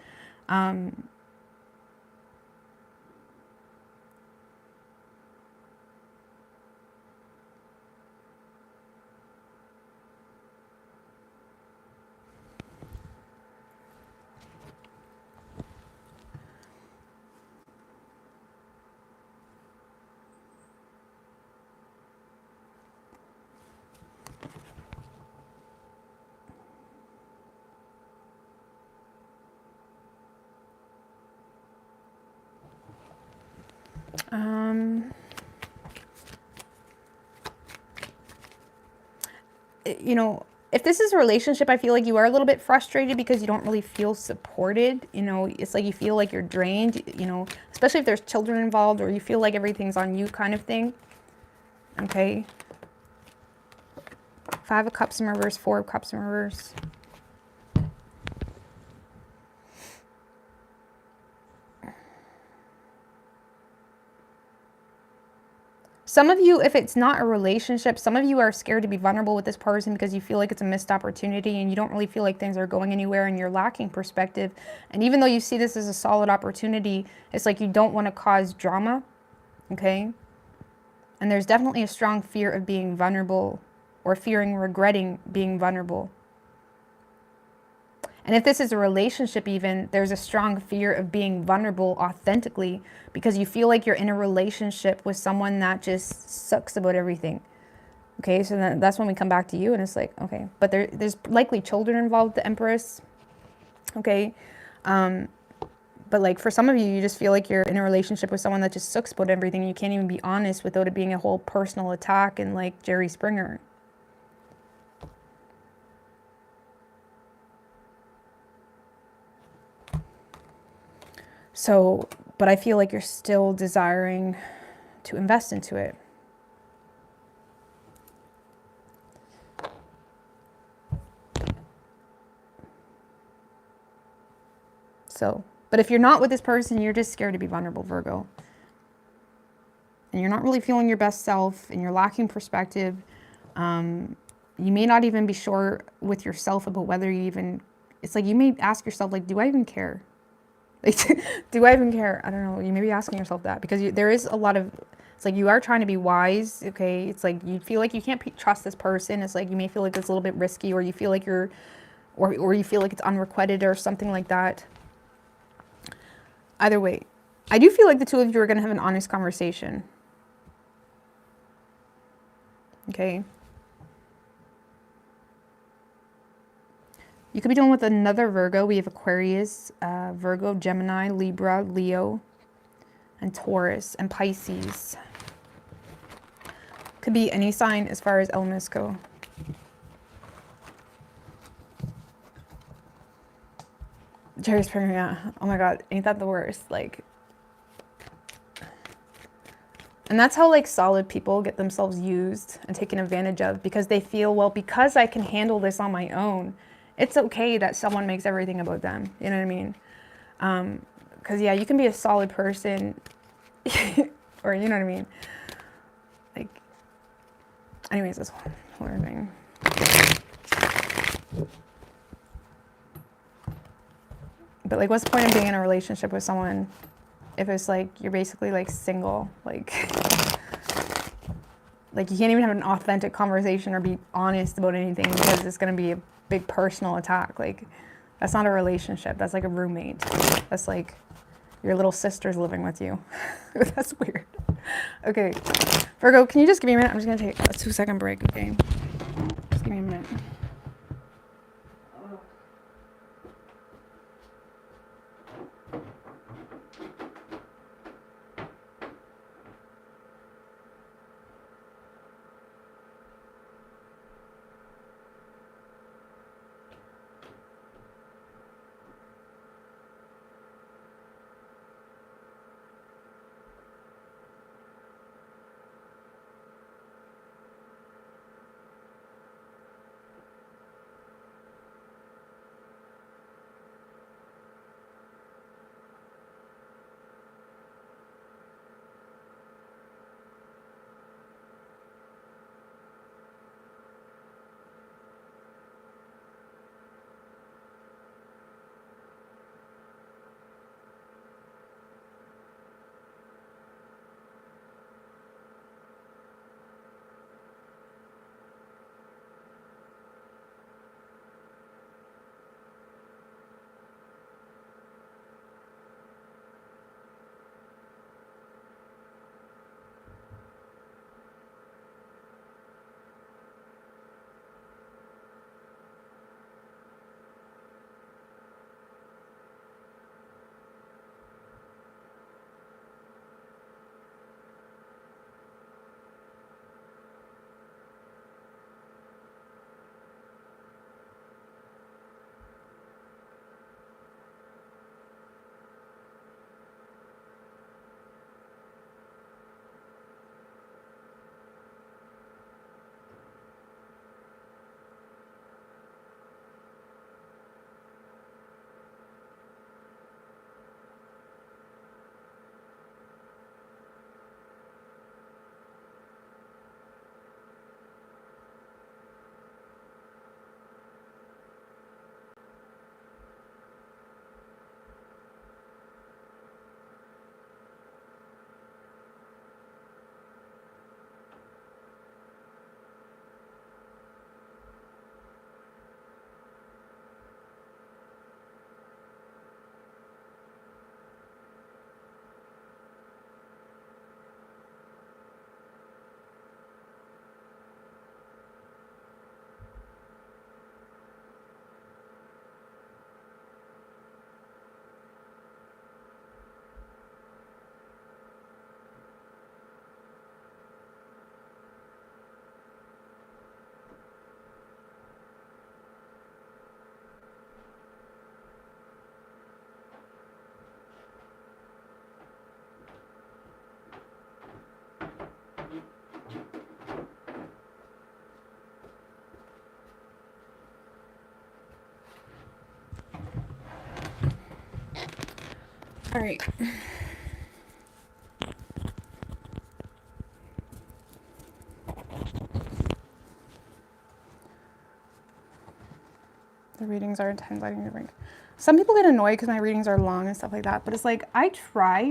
You know, if this is a relationship, I feel like you are a little bit frustrated because you don't really feel supported. You know, it's like you feel like you're drained, you know, especially if there's children involved, or you feel like everything's on you kind of thing. Okay. 5 of Cups in reverse, 4 of Cups in reverse. Some of you, if it's not a relationship, some of you are scared to be vulnerable with this person because you feel like it's a missed opportunity and you don't really feel like things are going anywhere and you're lacking perspective. And even though you see this as a solid opportunity, it's like you don't want to cause drama, okay? And there's definitely a strong fear of being vulnerable, or regretting being vulnerable. And if this is a relationship even, there's a strong fear of being vulnerable authentically because you feel like you're in a relationship with someone that just sucks about everything. Okay, so that's when we come back to you and it's like, okay. But there's likely children involved, the Empress. Okay. But like for some of you, you just feel like you're in a relationship with someone that just sucks about everything. You can't even be honest without it being a whole personal attack and like Jerry Springer. So, but I feel like you're still desiring to invest into it. So, but if you're not with this person, you're just scared to be vulnerable, Virgo. And you're not really feeling your best self, and you're lacking perspective. You may not even be sure with yourself about whether you even, it's like you may ask yourself, like, do I even care? Like, do I even care? I don't know. You may be asking yourself that because there is a lot of, it's like you are trying to be wise, okay? It's like you feel like you can't trust this person. It's like you may feel like it's a little bit risky, or you feel like you're, or you feel like it's unrequited or something like that. Either way, I do feel like the two of you are going to have an honest conversation. Okay? You could be dealing with another Virgo. We have Aquarius, Virgo, Gemini, Libra, Leo, and Taurus, and Pisces. Could be any sign as far as elements go. Jerry's prayer, yeah. Oh my God, ain't that the worst? Like, and that's how like solid people get themselves used and taken advantage of, because they feel, well, because I can handle this on my own, it's okay that someone makes everything about them. You know what I mean? Because yeah, you can be a solid person, or you know what I mean? Like, anyways, this whole thing. But like, what's the point of being in a relationship with someone if it's like you're basically like single, like you can't even have an authentic conversation or be honest about anything because it's going to be a big personal attack. Like, that's not a relationship. That's like a roommate. That's like your little sister's living with you. That's weird. Okay, Virgo, can you just give me a minute? I'm just going to take a 2-second break, okay? Just give me a minute. All right. The readings are intense. Some people get annoyed because my readings are long and stuff like that, but it's like I try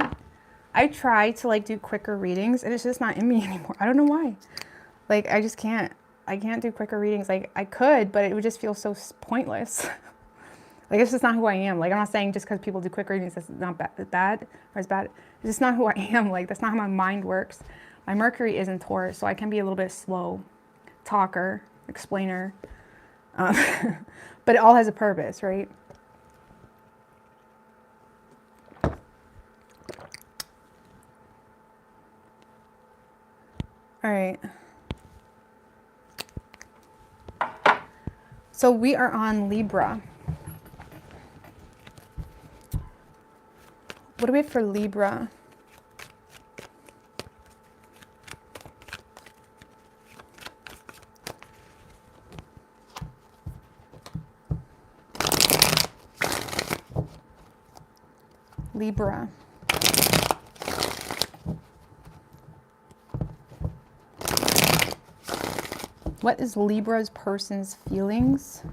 to like do quicker readings, and it's just not in me anymore. I don't know why. Like I just can't. I can't do quicker readings. Like I could, but it would just feel so pointless. Like it's just not who I am. Like I'm not saying just because people do quick readings that's not bad or it's bad. It's just not who I am. Like that's not how my mind works. My Mercury is in Taurus, so I can be a little bit slow talker, explainer. But it all has a purpose, right? All right. So we are on Libra. What do we have for Libra? Libra. What is Libra's person's feelings?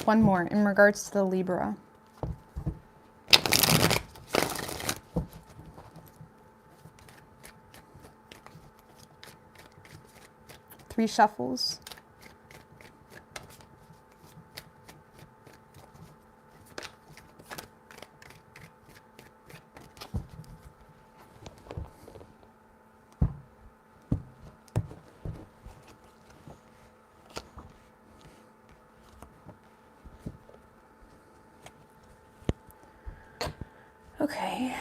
One more in regards to the Libra. Three shuffles. Okay.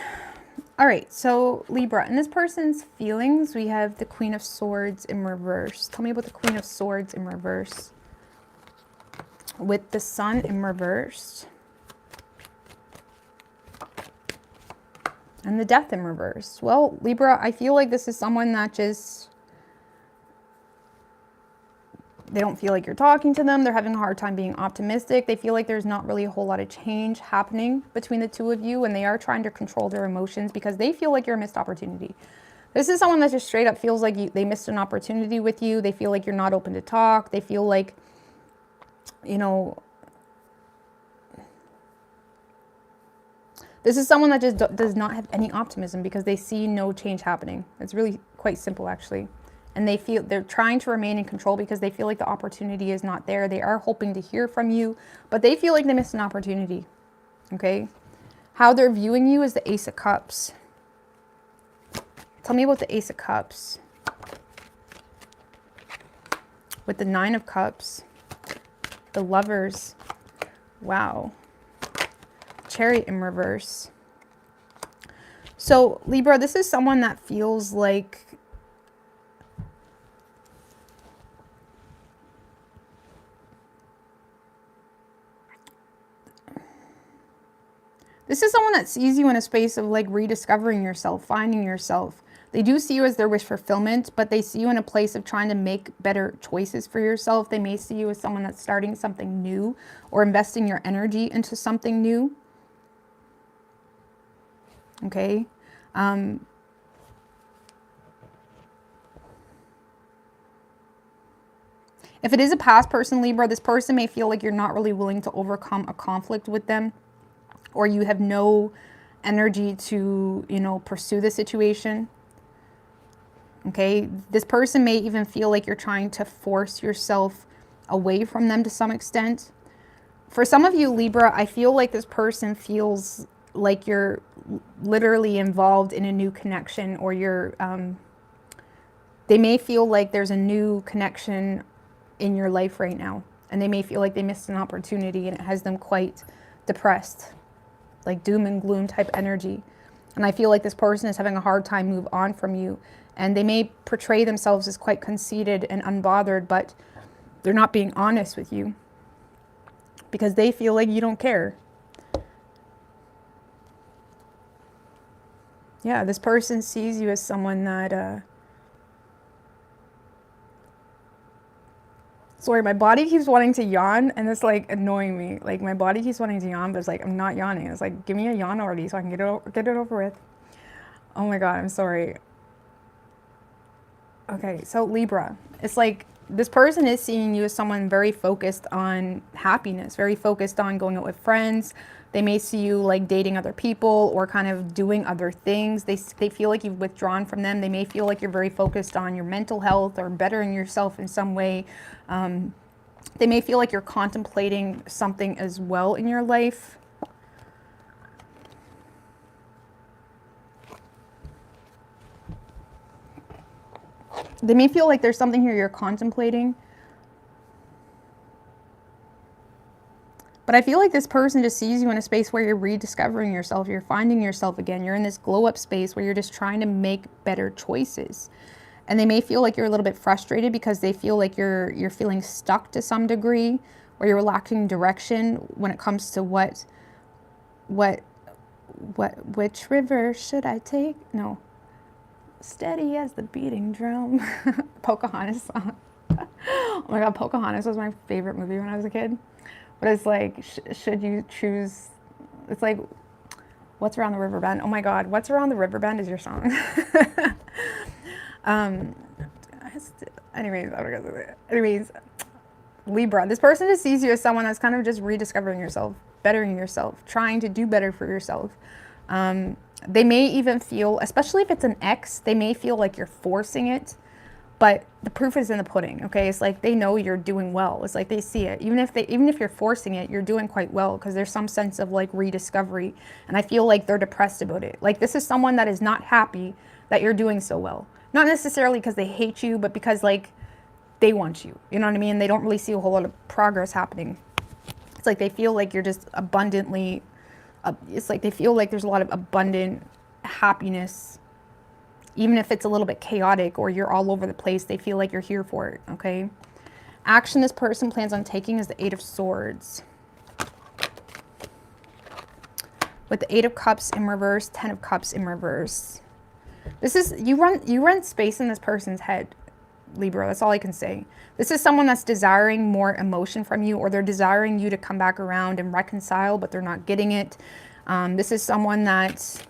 All right, so Libra, in this person's feelings, we have the Queen of Swords in reverse. Tell me about the Queen of Swords in reverse. With the Sun in reverse. And the Death in reverse. Well, Libra, I feel like this is someone that just, they don't feel like you're talking to them. They're having a hard time being optimistic. They feel like there's not really a whole lot of change happening between the two of you, and they are trying to control their emotions because they feel like you're a missed opportunity. This is someone that just straight up feels like they missed an opportunity with you. They feel like you're not open to talk. They feel like, you know, this is someone that just does not have any optimism because they see no change happening. It's really quite simple, actually. And they feel they're trying to remain in control because they feel like the opportunity is not there. They are hoping to hear from you, but they feel like they missed an opportunity. Okay? How they're viewing you is the Ace of Cups. Tell me about the Ace of Cups. With the Nine of Cups. The Lovers. Wow. Chariot in reverse. So, Libra, this is someone that feels like this is someone that sees you in a space of like rediscovering yourself, finding yourself. They do see you as their wish fulfillment, but they see you in a place of trying to make better choices for yourself. They may see you as someone that's starting something new or investing your energy into something new. Okay. If it is a past person, Libra, this person may feel like you're not really willing to overcome a conflict with them, or you have no energy to, you know, pursue the situation. Okay. This person may even feel like you're trying to force yourself away from them to some extent. For some of you, Libra, I feel like this person feels like you're literally involved in a new connection, or you're, they may feel like there's a new connection in your life right now, and they may feel like they missed an opportunity, and it has them quite depressed, like doom and gloom type energy. And I feel like this person is having a hard time move on from you, and they may portray themselves as quite conceited and unbothered, but they're not being honest with you because they feel like you don't care. Yeah, this person sees you as someone that, Sorry, my body keeps wanting to yawn and it's like annoying me. Like my body keeps wanting to yawn, but it's like I'm not yawning. It's like give me a yawn already so I can get it over with. Oh my god, I'm sorry. Okay, so Libra. It's like this person is seeing you as someone very focused on happiness, very focused on going out with friends. They may see you like dating other people or kind of doing other things. They feel like you've withdrawn from them. They may feel like you're very focused on your mental health or bettering yourself in some way. They may feel like you're contemplating something as well in your life. They may feel like there's something here you're contemplating. But I feel like this person just sees you in a space where you're rediscovering yourself. You're finding yourself again. You're in this glow up space where you're just trying to make better choices. And they may feel like you're a little bit frustrated because they feel like you're feeling stuck to some degree, or you're lacking direction when it comes to which river should I take? No. Steady as the beating drum. Pocahontas song. Oh my god, Pocahontas was my favorite movie when I was a kid. But it's like, should you choose, it's like, what's around the river bend? Oh my god, what's around the river bend is your song. Anyways, Libra. This person just sees you as someone that's kind of just rediscovering yourself, bettering yourself, trying to do better for yourself. They may even feel, especially if it's an ex, they may feel like you're forcing it, but the proof is in the pudding, okay? It's like they know you're doing well. It's like they see it. Even if you're forcing it, you're doing quite well because there's some sense of like rediscovery. And I feel like they're depressed about it. Like this is someone that is not happy that you're doing so well. Not necessarily because they hate you, but because like they want you. You know what I mean? They don't really see a whole lot of progress happening. It's like they feel like you're just abundantly, it's like they feel like there's a lot of abundant happiness. Even if it's a little bit chaotic or you're all over the place, they feel like you're here for it, okay? Action this person plans on taking is the Eight of Swords. With the Eight of Cups in reverse, Ten of Cups in reverse. This is, you run space in this person's head, Libra. That's all I can say. This is someone that's desiring more emotion from you, or they're desiring you to come back around and reconcile, but they're not getting it. This is someone that's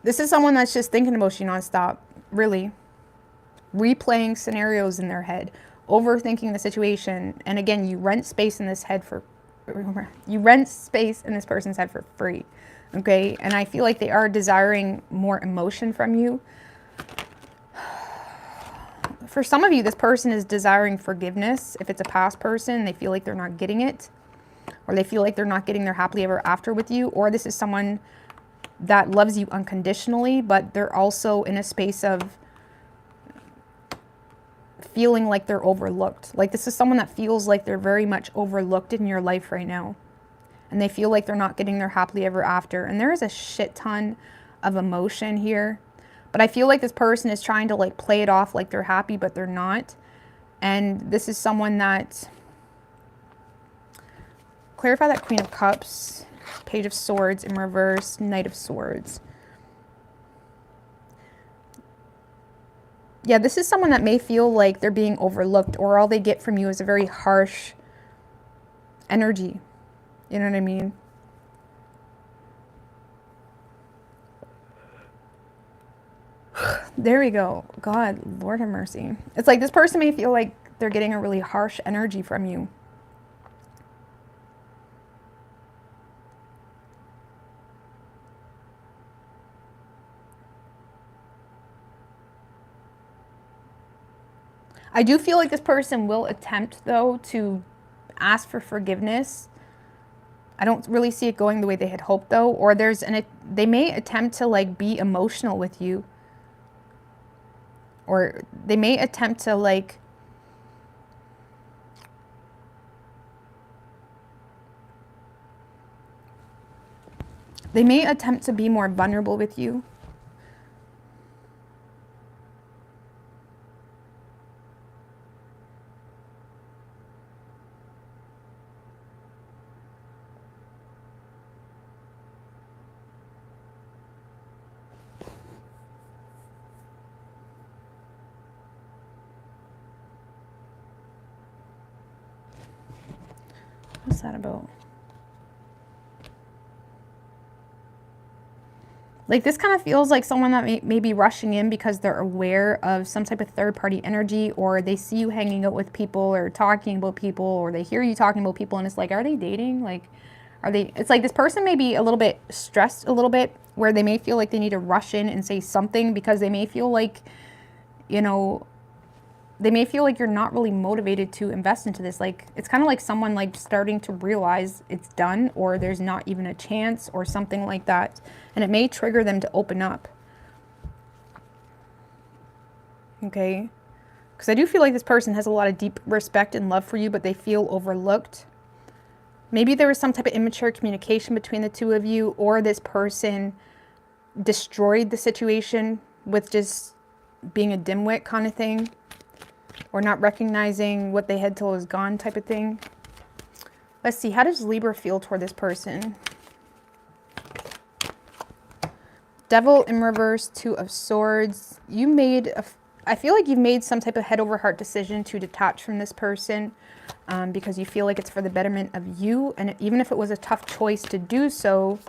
just thinking about you nonstop, really. Replaying scenarios in their head, overthinking the situation. And again, you rent space in this person's head for free. Okay? And I feel like they are desiring more emotion from you. For some of you, this person is desiring forgiveness. If it's a past person, they feel like they're not getting it, or they feel like they're not getting their happily ever after with you, or this is someone that loves you unconditionally, but they're also in a space of feeling like they're overlooked. Like this is someone that feels like they're very much overlooked in your life right now. And they feel like they're not getting their happily ever after. And there is a shit ton of emotion here. But I feel like this person is trying to like play it off like they're happy, but they're not. And this is someone that, clarify that Queen of Cups, Page of Swords in reverse, Knight of Swords. Yeah, this is someone that may feel like they're being overlooked, or all they get from you is a very harsh energy. You know what I mean? There we go. God, Lord have mercy. It's like this person may feel like they're getting a really harsh energy from you. I do feel like this person will attempt, though, to ask for forgiveness. I don't really see it going the way they had hoped, though. Or they may attempt to like be emotional with you. Or they may attempt to like be more vulnerable with you. What's that about? Like, this kind of feels like someone that may be rushing in because they're aware of some type of third-party energy, or they see you hanging out with people or talking about people, or they hear you talking about people, and it's like, are they dating? Like, are they... It's like this person may be a little bit stressed a little bit, where they may feel like they need to rush in and say something because they may feel like, you know, they may feel like you're not really motivated to invest into this. Like, it's kind of like someone like starting to realize it's done, or there's not even a chance, or something like that. And it may trigger them to open up. Okay? Because I do feel like this person has a lot of deep respect and love for you, but they feel overlooked. Maybe there was some type of immature communication between the two of you, or this person destroyed the situation with just being a dimwit kind of thing. Or not recognizing what they had till it was gone type of thing. Let's see, how does Libra feel toward this person? Devil in reverse, Two of Swords. I feel like you've made some type of head over heart decision to detach from this person because you feel like it's for the betterment of you. And even if it was a tough choice to do so,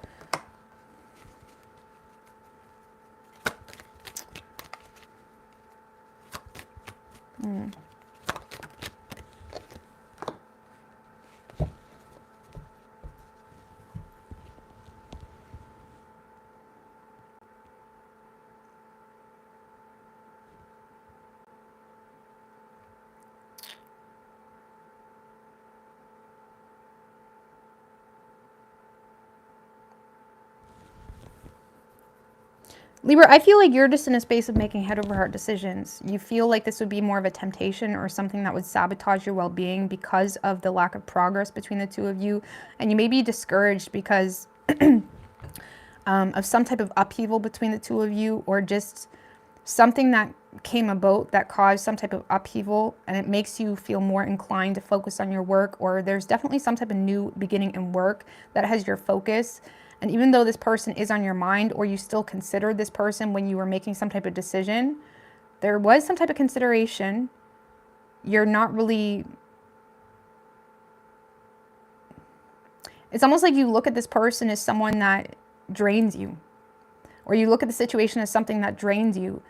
Libra, I feel like you're just in a space of making head over heart decisions. You feel like this would be more of a temptation or something that would sabotage your well-being because of the lack of progress between the two of you. And you may be discouraged because of some type of upheaval between the two of you, or just something that came about that caused some type of upheaval, and it makes you feel more inclined to focus on your work, or there's definitely some type of new beginning in work that has your focus. And even though this person is on your mind, or you still considered this person when you were making some type of decision, there was some type of consideration. You're not really... It's almost like you look at this person as someone that drains you. Or you look at the situation as something that drains you.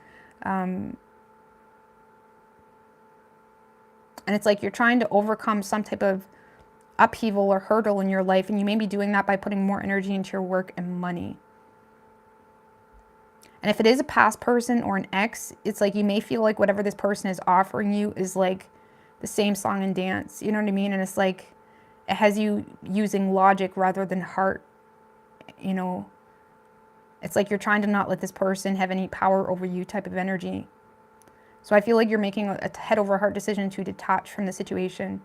And it's like you're trying to overcome some type of upheaval or hurdle in your life, and you may be doing that by putting more energy into your work and money. And if it is a past person or an ex, it's like you may feel like whatever this person is offering you is like the same song and dance, you know what I mean? And it's like it has you using logic rather than heart, you know. It's like you're trying to not let this person have any power over you type of energy. So I feel like you're making a head over heart decision to detach from the situation.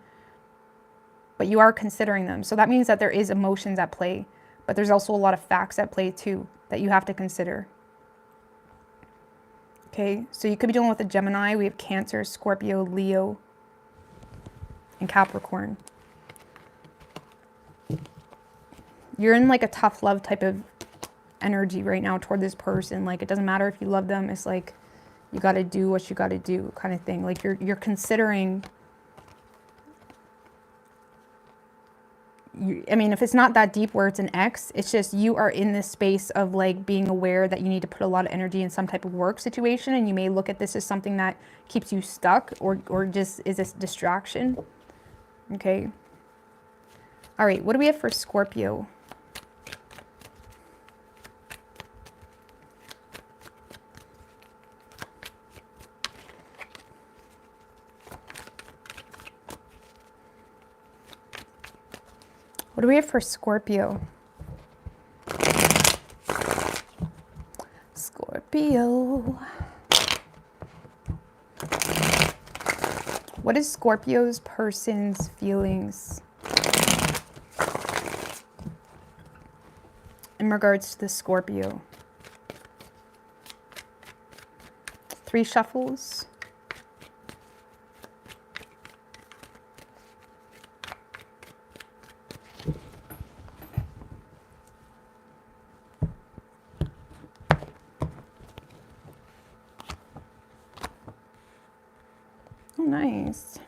But you are considering them. So that means that there is emotions at play. But there's also a lot of facts at play too that you have to consider. Okay, so you could be dealing with a Gemini. We have Cancer, Scorpio, Leo, and Capricorn. You're in like a tough love type of energy right now toward this person. Like, it doesn't matter if you love them. It's like you got to do what you got to do kind of thing. Like you're considering... I mean, if it's not that deep where it's an ex, it's just you are in this space of like being aware that you need to put a lot of energy in some type of work situation, and you may look at this as something that keeps you stuck or just is a distraction. Okay. All right, what do we have for Scorpio? What do we have for Scorpio? Scorpio. What is Scorpio's person's feelings in regards to the Scorpio? 3 shuffles. Nice.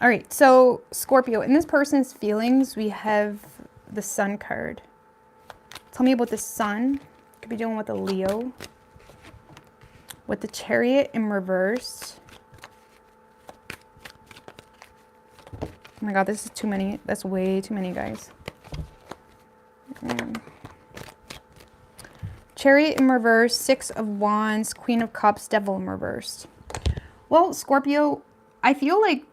All right, so Scorpio, in this person's feelings, we have the Sun card. Tell me about the Sun. Could be dealing with a Leo. With the Chariot in reverse. Oh my God, this is too many. That's way too many, guys. Chariot in reverse, Six of Wands, Queen of Cups, Devil in reverse. Well, Scorpio, I feel like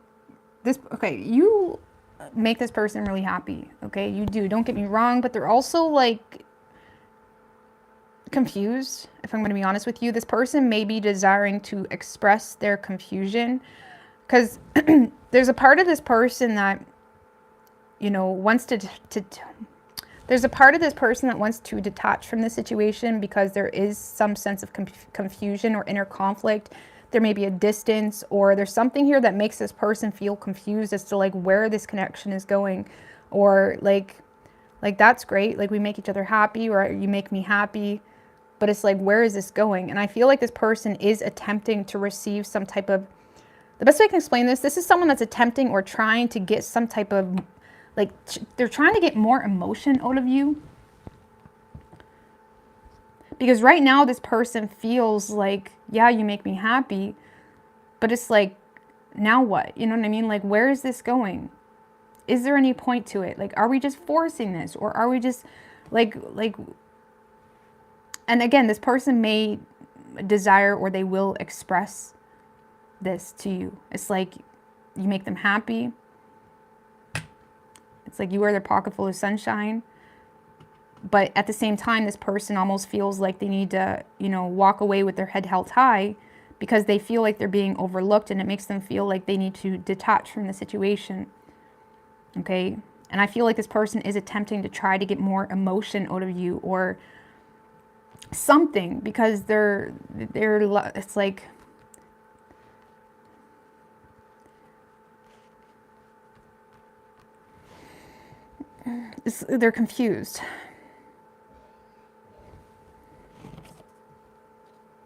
this, okay, you make this person really happy, okay? You do, don't get me wrong, but they're also like confused, if I'm going to be honest with you. This person may be desiring to express their confusion because there's a part of this person that, you know, wants to there's a part of this person that wants to detach from the situation because there is some sense of confusion or inner conflict. There may be a distance, or there's something here that makes this person feel confused as to like where this connection is going, or like that's great, like we make each other happy, or you make me happy, but it's like, where is this going? And I feel like this person is attempting to receive some type of, the best way I can explain this is someone that's attempting or trying to get some type of, like, they're trying to get more emotion out of you. Because right now this person feels like, yeah, you make me happy, but it's like, now what? You know what I mean? Like, where is this going? Is there any point to it? Like, are we just forcing this? Or are we just like, and again, this person may desire, or they will express this to you. It's like you make them happy. It's like you are their pocket full of sunshine. But at the same time, this person almost feels like they need to, you know, walk away with their head held high because they feel like they're being overlooked, and it makes them feel like they need to detach from the situation. Okay? And I feel like this person is attempting to try to get more emotion out of you or something, because they're it's like, they're confused.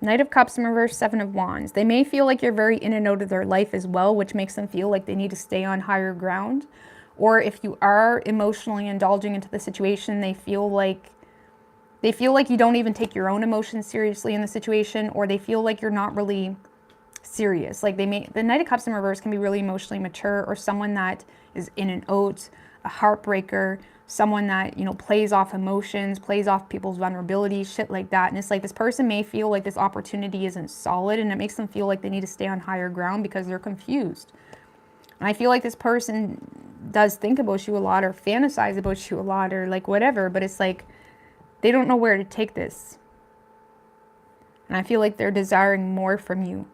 Knight of Cups in reverse, Seven of Wands. They may feel like you're very in and out of their life as well, which makes them feel like they need to stay on higher ground. Or if you are emotionally indulging into the situation, they feel like you don't even take your own emotions seriously in the situation, or they feel like you're not really serious. Like the Knight of Cups in reverse can be really emotionally mature, or someone that is in and out, a heartbreaker, someone that, you know, plays off emotions, plays off people's vulnerability, shit like that. And it's like this person may feel like this opportunity isn't solid, and it makes them feel like they need to stay on higher ground because they're confused. And I feel like this person does think about you a lot, or fantasize about you a lot, or like whatever, but it's like they don't know where to take this. And I feel like they're desiring more from you.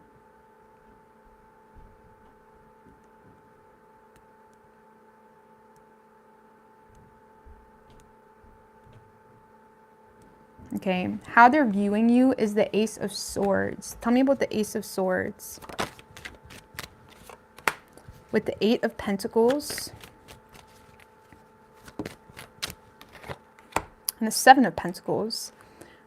Okay, how they're viewing you is the Ace of Swords. Tell me about the Ace of Swords. With the Eight of Pentacles. And the Seven of Pentacles.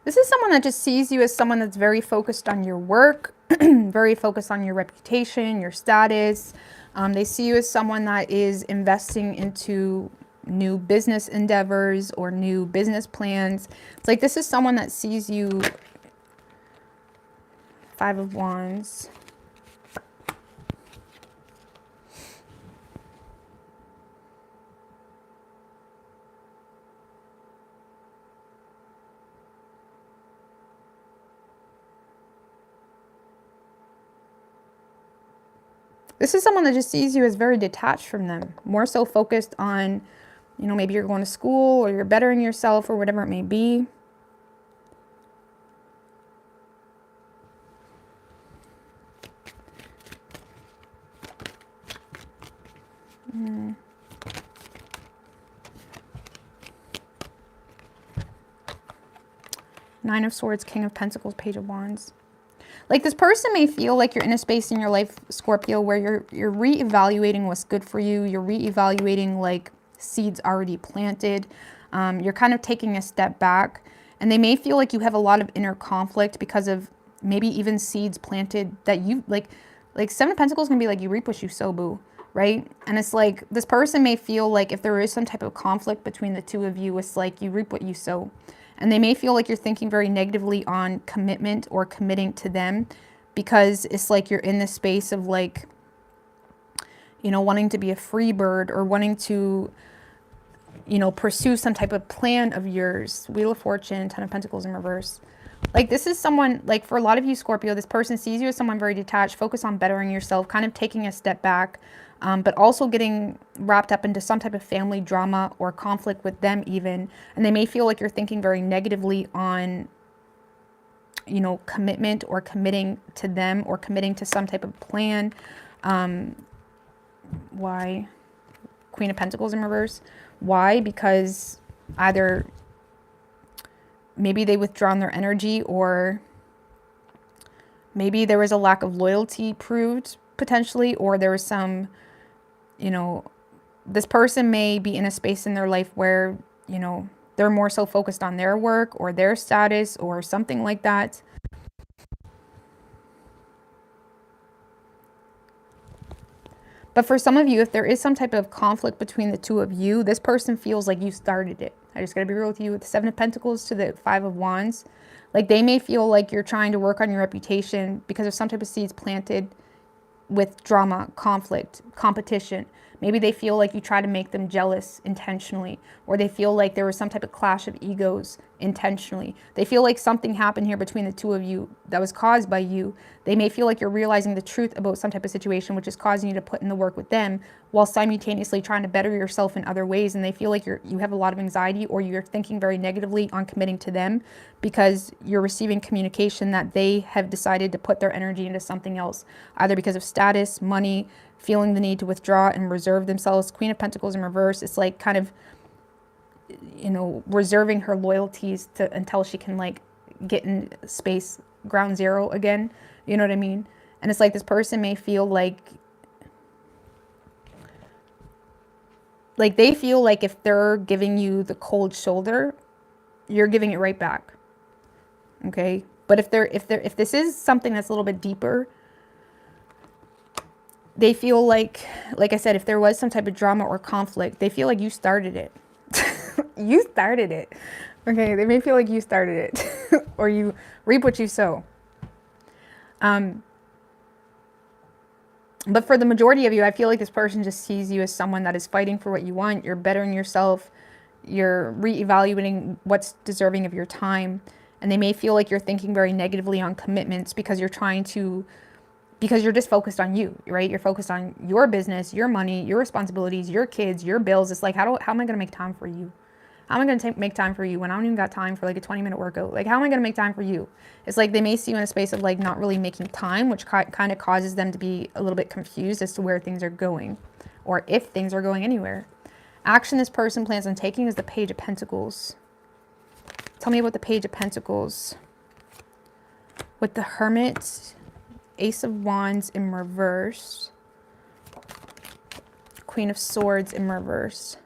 This is someone that just sees you as someone that's very focused on your work, very focused on your reputation, your status. They see you as someone that is investing into new business endeavors or new business plans. It's like this is someone that sees you. Five of Wands. This is someone that just sees you as very detached from them, more so focused on, you know, maybe you're going to school or you're bettering yourself or whatever it may be. Nine of Swords, King of Pentacles, Page of Wands. Like this person may feel like you're in a space in your life, Scorpio, where you're reevaluating what's good for you. You're reevaluating like seeds already planted. You're kind of taking a step back, and they may feel like you have a lot of inner conflict because of maybe even seeds planted that you like Seven of Pentacles can be like, you reap what you sow, boo. right? And it's like this person may feel like if there is some type of conflict between the two of you, it's like you reap what you sow. And they may feel like you're thinking very negatively on commitment or committing to them, because it's like you're in this space of like, you know, wanting to be a free bird or wanting to, you know, pursue some type of plan of yours. Wheel of Fortune, Ten of Pentacles in reverse. Like this is someone, like for a lot of you Scorpio, this person sees you as someone very detached, focused on bettering yourself, kind of taking a step back, but also getting wrapped up into some type of family drama or conflict with them even. And they may feel like you're thinking very negatively on, you know, commitment or committing to them or committing to some type of plan. Why? Queen of Pentacles in reverse. Why? Because either maybe they withdrawn their energy, or maybe there was a lack of loyalty proved potentially, or there was some, you know, this person may be in a space in their life where, you know, they're more so focused on their work or their status or something like that. But for some of you, if there is some type of conflict between the two of you, this person feels like you started it. I just got to be real with you. With the Seven of Pentacles to the Five of Wands, like they may feel like you're trying to work on your reputation because of some type of seeds planted with drama, conflict, competition. Maybe they feel like you try to make them jealous intentionally, or they feel like there was some type of clash of egos intentionally. They feel like something happened here between the two of you that was caused by you. They may feel like you're realizing the truth about some type of situation, which is causing you to put in the work with them while simultaneously trying to better yourself in other ways. And they feel like you have a lot of anxiety, or you're thinking very negatively on committing to them because you're receiving communication that they have decided to put their energy into something else, either because of status, money, feeling the need to withdraw and reserve themselves. Queen of Pentacles in reverse. It's like kind of, you know, reserving her loyalties to until she can like get in space ground zero again. You know what I mean? And it's like this person may feel like they feel like if they're giving you the cold shoulder, you're giving it right back. Okay? But if this is something that's a little bit deeper, they feel like I said, if there was some type of drama or conflict, they feel like you started it. You started it. Okay, they may feel like you started it. Or you reap what you sow. But for the majority of you, I feel like this person just sees you as someone that is fighting for what you want. You're bettering yourself. You're reevaluating what's deserving of your time. And they may feel like you're thinking very negatively on commitments because you're just focused on you, right? You're focused on your business, your money, your responsibilities, your kids, your bills. It's like, how am I going to make time for you? How am I going to make time for you when I don't even got time for like a 20-minute workout? Like, how am I going to make time for you? It's like they may see you in a space of like not really making time, which kind of causes them to be a little bit confused as to where things are going, or if things are going anywhere. Action this person plans on taking is the Page of Pentacles. Tell me about the Page of Pentacles. With the Hermit, Ace of Wands in reverse, Queen of Swords in reverse.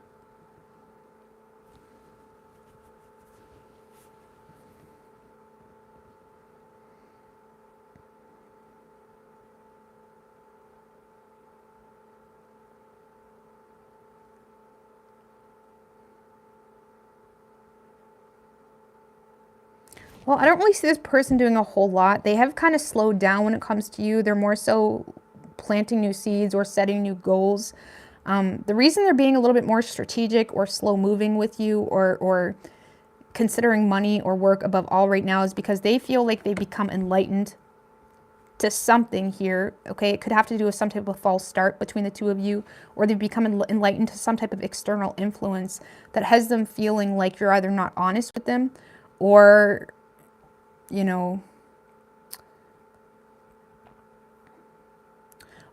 Well, I don't really see this person doing a whole lot. They have kind of slowed down when it comes to you. They're more so planting new seeds or setting new goals. The reason they're being a little bit more strategic or slow moving with you, or considering money or work above all right now, is because they feel like they've become enlightened to something here. Okay, it could have to do with some type of false start between the two of you, or they've become enlightened to some type of external influence that has them feeling like you're either not honest with them, or, you know,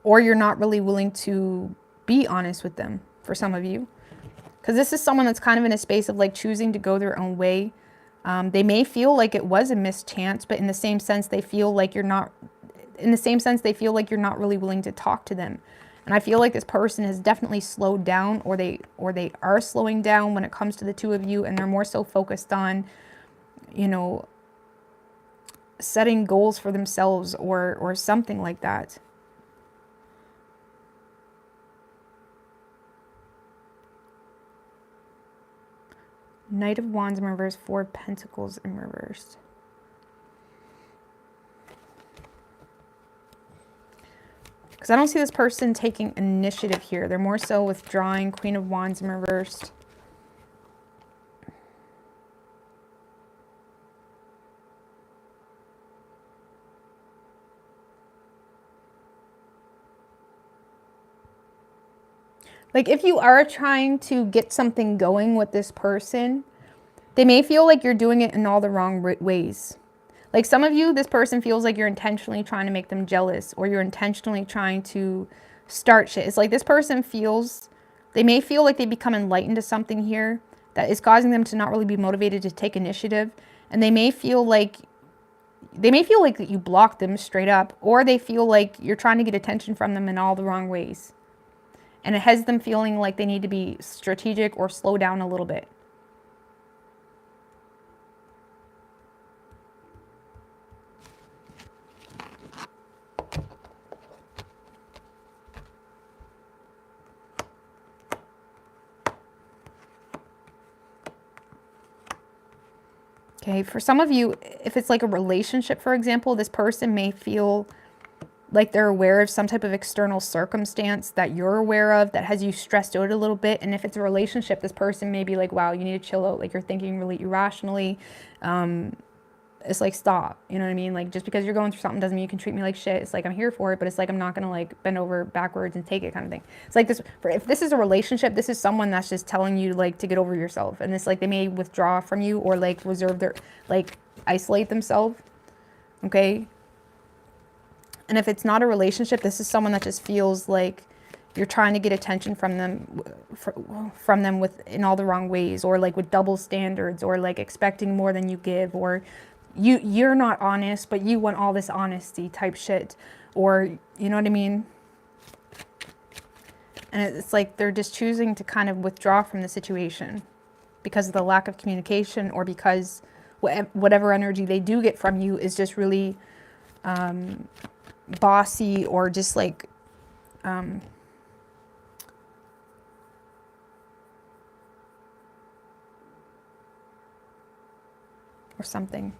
or you're not really willing to be honest with them, for some of you. Because this is someone that's kind of in a space of like choosing to go their own way. They may feel like it was a missed chance, but in the same sense, they feel like you're not really willing to talk to them. And I feel like this person has definitely slowed down, or they are slowing down when it comes to the two of you, and they're more so focused on, you know, setting goals for themselves or something like that. Knight of Wands in reverse, Four of Pentacles in reverse. Because I don't see this person taking initiative here. They're more so withdrawing. Queen of Wands in reverse. Like if you are trying to get something going with this person, they may feel like you're doing it in all the wrong ways. Like some of you, this person feels like you're intentionally trying to make them jealous, or you're intentionally trying to start shit. It's like this person feels, they may feel like they become enlightened to something here that is causing them to not really be motivated to take initiative. And they may feel like you blocked them straight up, or they feel like you're trying to get attention from them in all the wrong ways. And it has them feeling like they need to be strategic or slow down a little bit. Okay, for some of you, if it's like a relationship, for example, this person may feel like they're aware of some type of external circumstance that you're aware of that has you stressed out a little bit. And if it's a relationship, this person may be like, wow, you need to chill out. Like you're thinking really irrationally. It's like, stop. You know what I mean? Like just because you're going through something doesn't mean you can treat me like shit. It's like, I'm here for it, but it's like, I'm not going to like bend over backwards and take it kind of thing. It's like this, if this is a relationship, this is someone that's just telling you like to get over yourself. And it's like, they may withdraw from you or like reserve their, like isolate themselves. Okay. And if it's not a relationship, this is someone that just feels like you're trying to get attention from them with in all the wrong ways, or like with double standards, or like expecting more than you give, or you're not honest, but you want all this honesty type shit, or you know what I mean? And it's like they're just choosing to kind of withdraw from the situation because of the lack of communication, or because whatever energy they do get from you is just really bossy, or just like or something.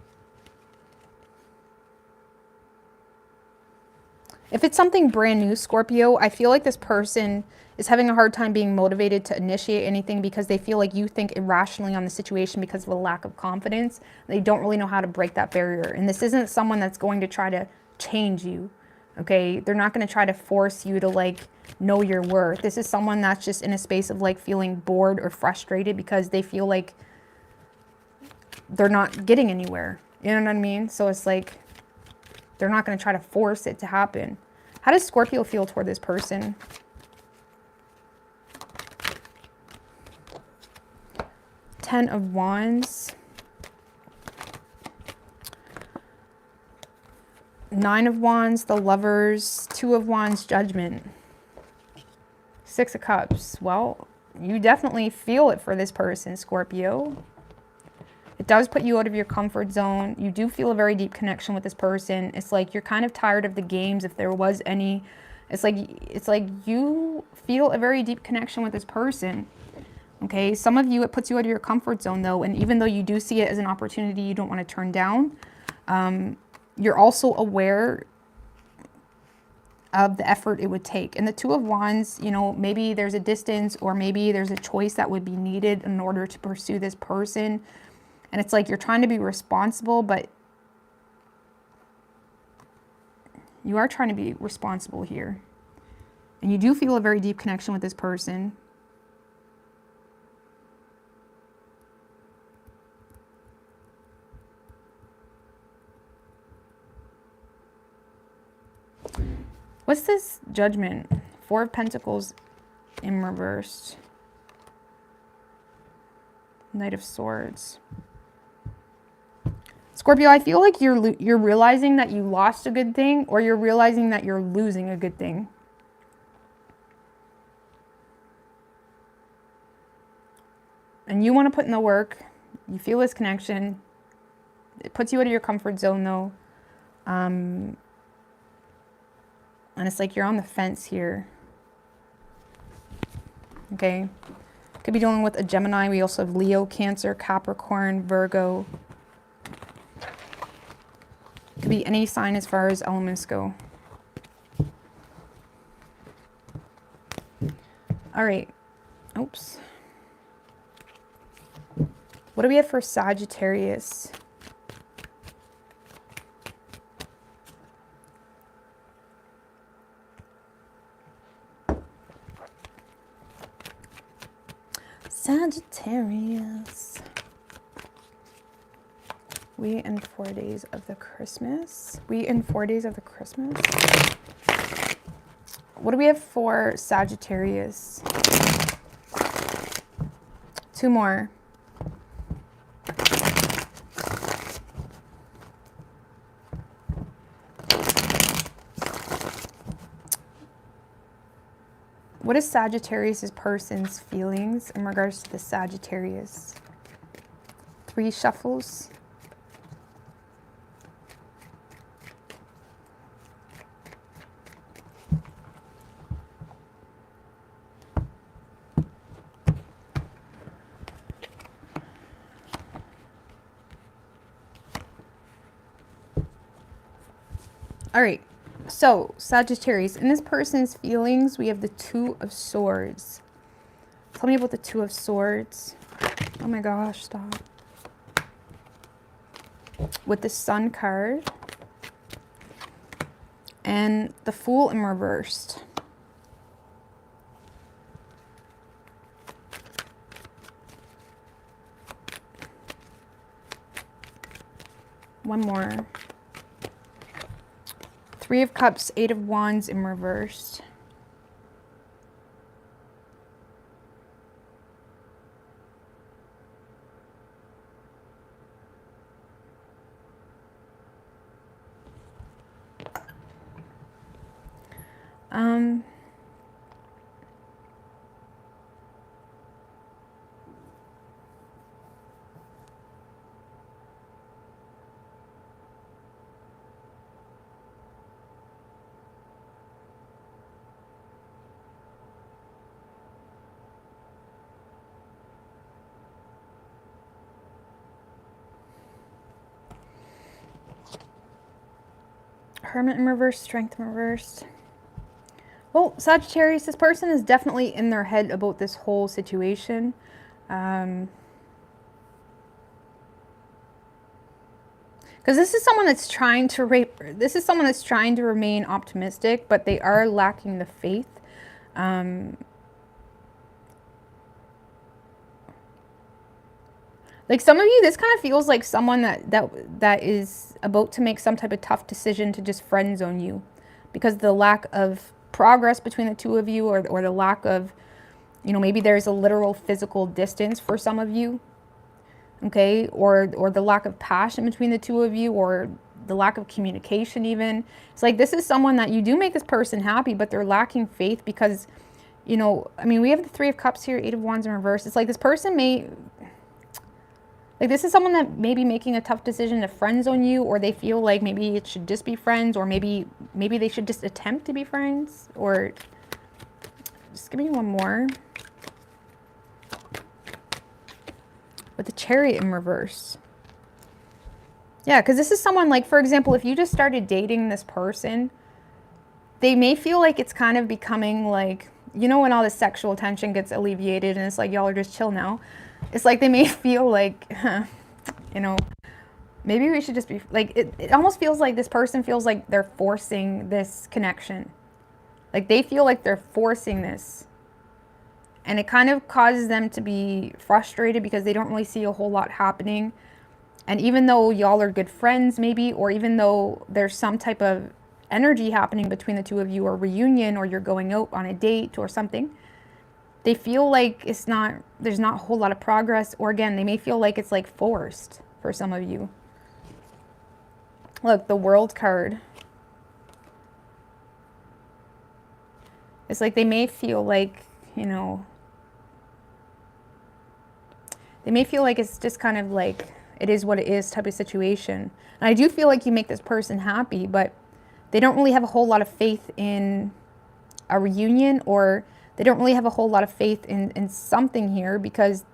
If it's something brand new, Scorpio, I feel like this person is having a hard time being motivated to initiate anything because they feel like you think irrationally on the situation because of a lack of confidence. They don't really know how to break that barrier. And this isn't someone that's going to try to change you, okay? They're not going to try to force you to like know your worth. This is someone that's just in a space of like feeling bored or frustrated because they feel like they're not getting anywhere. You know what I mean? So it's like, they're not going to try to force it to happen. How does Scorpio feel toward this person? Ten of Wands. Nine of Wands, the Lovers. Two of Wands, Judgment. Six of Cups. Well, you definitely feel it for this person, Scorpio. It does put you out of your comfort zone. You do feel a very deep connection with this person. It's like you're kind of tired of the games, if there was any. It's like you feel a very deep connection with this person. Okay, some of you, it puts you out of your comfort zone though, and even though you do see it as an opportunity you don't want to turn down, you're also aware of the effort it would take. And the Two of Wands, you know, maybe there's a distance, or maybe there's a choice that would be needed in order to pursue this person. And it's like you're trying to be responsible, but you are trying to be responsible here. And you do feel a very deep connection with this person. What's this Judgment? Four of Pentacles in reverse. Knight of Swords. Scorpio, I feel like you're realizing that you lost a good thing, or you're realizing that you're losing a good thing. And you want to put in the work. You feel this connection. It puts you out of your comfort zone though. And it's like you're on the fence here. Okay. Could be dealing with a Gemini. We also have Leo, Cancer, Capricorn, Virgo. Could be any sign as far as elements go. All right. Oops. What do we have for Sagittarius? Sagittarius. We in 4 days of the Christmas. We in 4 days of the Christmas. What do we have for Sagittarius? 2 more. What is Sagittarius' person's feelings in regards to the Sagittarius? 3 shuffles. All right. So, Sagittarius, in this person's feelings, we have the 2 of Swords. Tell me about the 2 of Swords. Oh my gosh, stop. With the Sun card. And the Fool in reversed. One more. 3 of Cups, 8 of Wands in reversed. Hermit in reverse, Strength in reverse. Well, Sagittarius, this person is definitely in their head about this whole situation. Because this is someone that's trying to remain optimistic, but they are lacking the faith. Like some of you, this kind of feels like someone that is about to make some type of tough decision to just friend zone you, because the lack of progress between the 2 of you, or the lack of, you know, maybe there's a literal physical distance for some of you, okay, or the lack of passion between the 2 of you, or the lack of communication even. It's like this is someone that you do make this person happy, but they're lacking faith because, you know, I mean, we have the 3 of Cups here, 8 of Wands in reverse. It's like this person this is someone that may be making a tough decision to friend zone you, or they feel like maybe it should just be friends, or maybe they should just attempt to be friends, or just give me one more. With the Chariot in reverse. Yeah, because this is someone, like, for example, if you just started dating this person, they may feel like it's kind of becoming like, you know, when all the sexual tension gets alleviated and it's like, y'all are just chill now. It's like they may feel like, you know, maybe we should just be, like, it almost feels like this person feels like they're forcing this connection. Like they feel like they're forcing this. And it kind of causes them to be frustrated because they don't really see a whole lot happening. And even though y'all are good friends maybe, or even though there's some type of energy happening between the 2 of you, or reunion, or you're going out on a date or something, they feel like there's not a whole lot of progress, or again, they may feel like it's like forced for some of you. Look, the World card. It's like they may feel like, you know, they may feel like it's just kind of like it is what it is type of situation. And I do feel like you make this person happy, but they don't really have a whole lot of faith in a reunion, or They don't really have a whole lot of faith in something here, because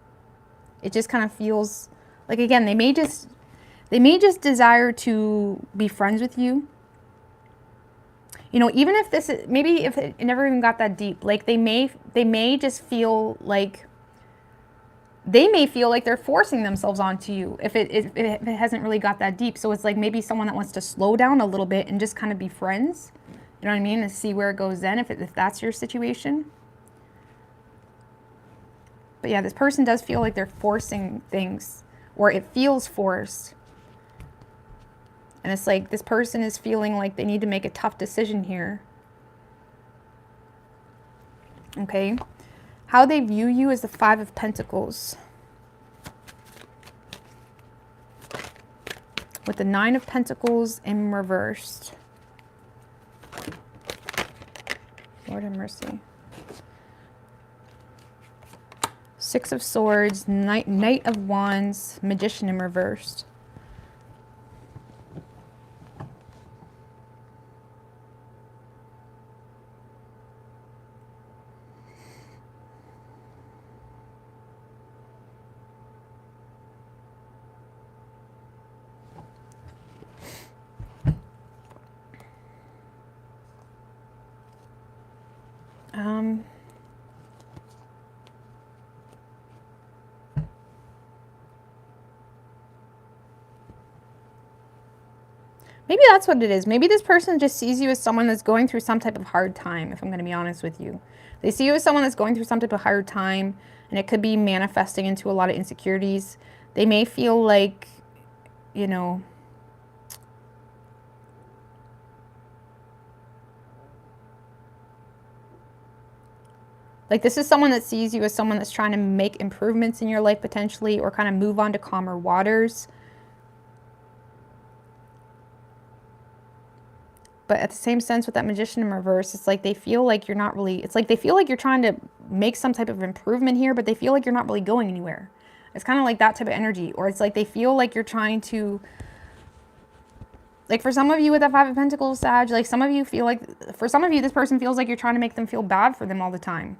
it just kind of feels like, again, they may just desire to be friends with you. You know, even if this is, maybe if it never even got that deep, like they may just feel like, they may feel like they're forcing themselves onto you if it hasn't really got that deep. So it's like maybe someone that wants to slow down a little bit and just kind of be friends. You know what I mean? And see where it goes then, if that's your situation. But yeah, this person does feel like they're forcing things, or it feels forced. And it's like this person is feeling like they need to make a tough decision here. Okay. How they view you is the Five of Pentacles. With the Nine of Pentacles in reversed. Lord have mercy. Six of Swords, Knight of Wands, Magician in reversed. Maybe that's what it is. Maybe this person just sees you as someone that's going through some type of hard time, if I'm going to be honest with you. They see you as someone that's going through some type of hard time, and it could be manifesting into a lot of insecurities. They may feel like, you know, like this is someone that sees you as someone that's trying to make improvements in your life potentially, or kind of move on to calmer waters. But at the same sense with that Magician in reverse, it's like they feel like you're not really, it's like they feel like you're trying to make some type of improvement here, but they feel like you're not really going anywhere. It's kind of like that type of energy. Or it's like they feel like you're trying to, like for some of you with that Five of Pentacles, Sag, like some of you feel like, for some of you, this person feels like you're trying to make them feel bad for them all the time.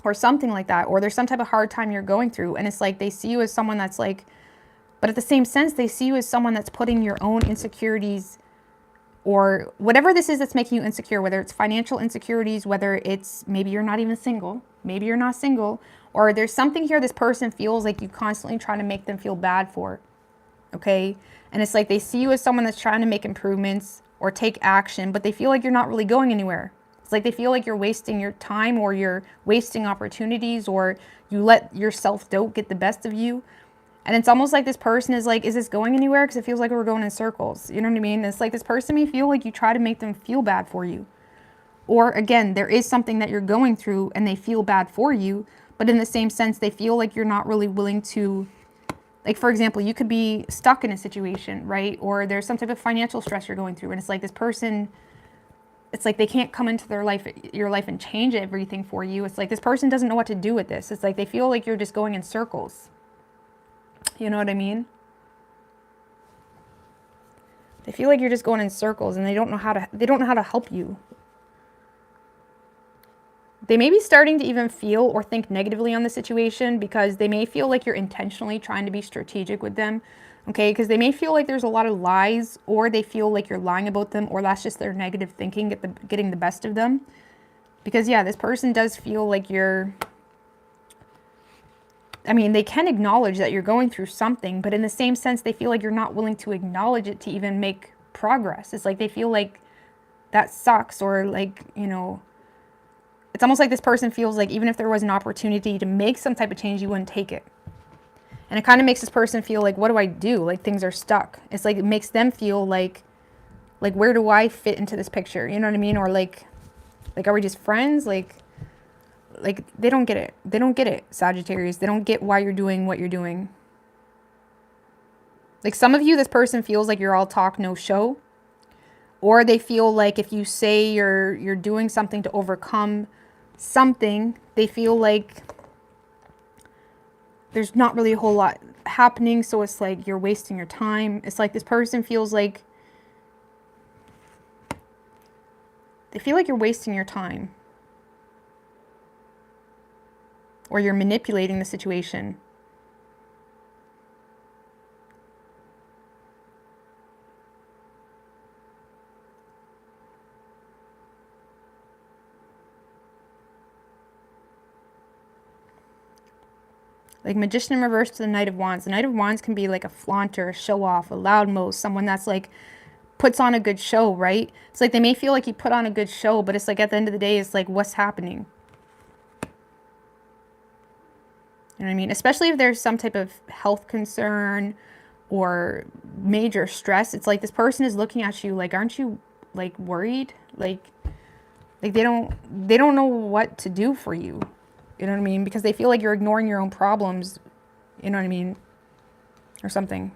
Or something like that. Or there's some type of hard time you're going through. And it's like they see you as someone that's like, but at the same sense, they see you as someone that's putting your own insecurities, or whatever this is that's making you insecure, whether it's financial insecurities, whether it's maybe you're not even single, maybe you're not single, or there's something here this person feels like you constantly try to make them feel bad for, okay? And it's like they see you as someone that's trying to make improvements or take action, but they feel like you're not really going anywhere. It's like they feel like you're wasting your time, or you're wasting opportunities, or you let your self-doubt get the best of you. And it's almost like this person is like, is this going anywhere? Because it feels like we're going in circles. You know what I mean? It's like this person may feel like you try to make them feel bad for you. Or again, there is something that you're going through and they feel bad for you. But in the same sense, they feel like you're not really willing to, like, for example, you could be stuck in a situation, right? Or there's some type of financial stress you're going through. And it's like this person, it's like they can't come into your life and change everything for you. It's like this person doesn't know what to do with this. It's like they feel like you're just going in circles. You know what I mean? They feel like you're just going in circles and they don't know how to help you. They may be starting to even feel or think negatively on the situation, because they may feel like you're intentionally trying to be strategic with them. Okay, because they may feel like there's a lot of lies, or they feel like you're lying about them, or that's just their negative thinking getting the best of them. Because yeah, this person does feel like you're, I mean, they can acknowledge that you're going through something, but in the same sense, they feel like you're not willing to acknowledge it to even make progress. It's like they feel like that sucks, or like, you know, it's almost like this person feels like even if there was an opportunity to make some type of change, you wouldn't take it. And it kind of makes this person feel like, what do I do? Like things are stuck. It's like it makes them feel like where do I fit into this picture? You know what I mean? Or like are we just friends? Like they don't get it. They don't get it, Sagittarius. They don't get why you're doing what you're doing. Like some of you, this person feels like you're all talk, no show. Or they feel like if you say you're doing something to overcome something, they feel like there's not really a whole lot happening. So it's like you're wasting your time. It's like this person feels like They feel like you're wasting your time. Or you're manipulating the situation. Like Magician in reverse to the Knight of Wands. The Knight of Wands can be like a flaunter, a show-off, a loudmouth, someone that's like puts on a good show, right? It's like they may feel like you put on a good show, but it's like at the end of the day, it's like, what's happening? You know what I mean? Especially if there's some type of health concern or major stress. It's like this person is looking at you like, aren't you like worried? Like they don't know what to do for you. You know what I mean? Because they feel like you're ignoring your own problems. You know what I mean? Or something.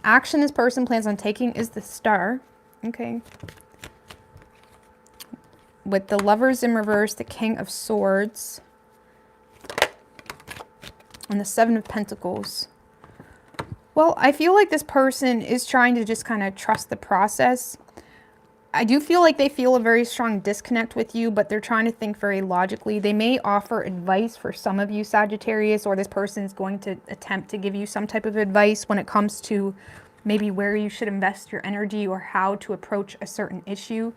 Action this person plans on taking is the Star. Okay. With the Lovers in reverse, the King of Swords, and the Seven of Pentacles. Well, I feel like this person is trying to just kind of trust the process. I do feel like they feel a very strong disconnect with you, but they're trying to think very logically. They may offer advice for some of you, Sagittarius, or this person is going to attempt to give you some type of advice when it comes to maybe where you should invest your energy or how to approach a certain issue.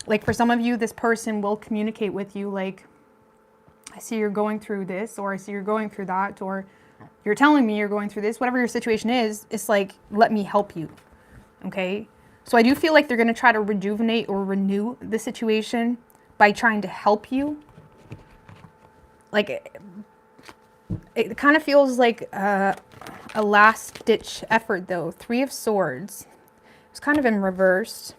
Like for some of you, this person will communicate with you like, I see you're going through this, or I see you're going through that, or you're telling me you're going through this. Whatever your situation is, it's like, let me help you. Okay? So I do feel like they're going to try to rejuvenate or renew the situation by trying to help you. Like, it kind of feels like a last-ditch effort, though. Three of Swords. It's kind of in reverse.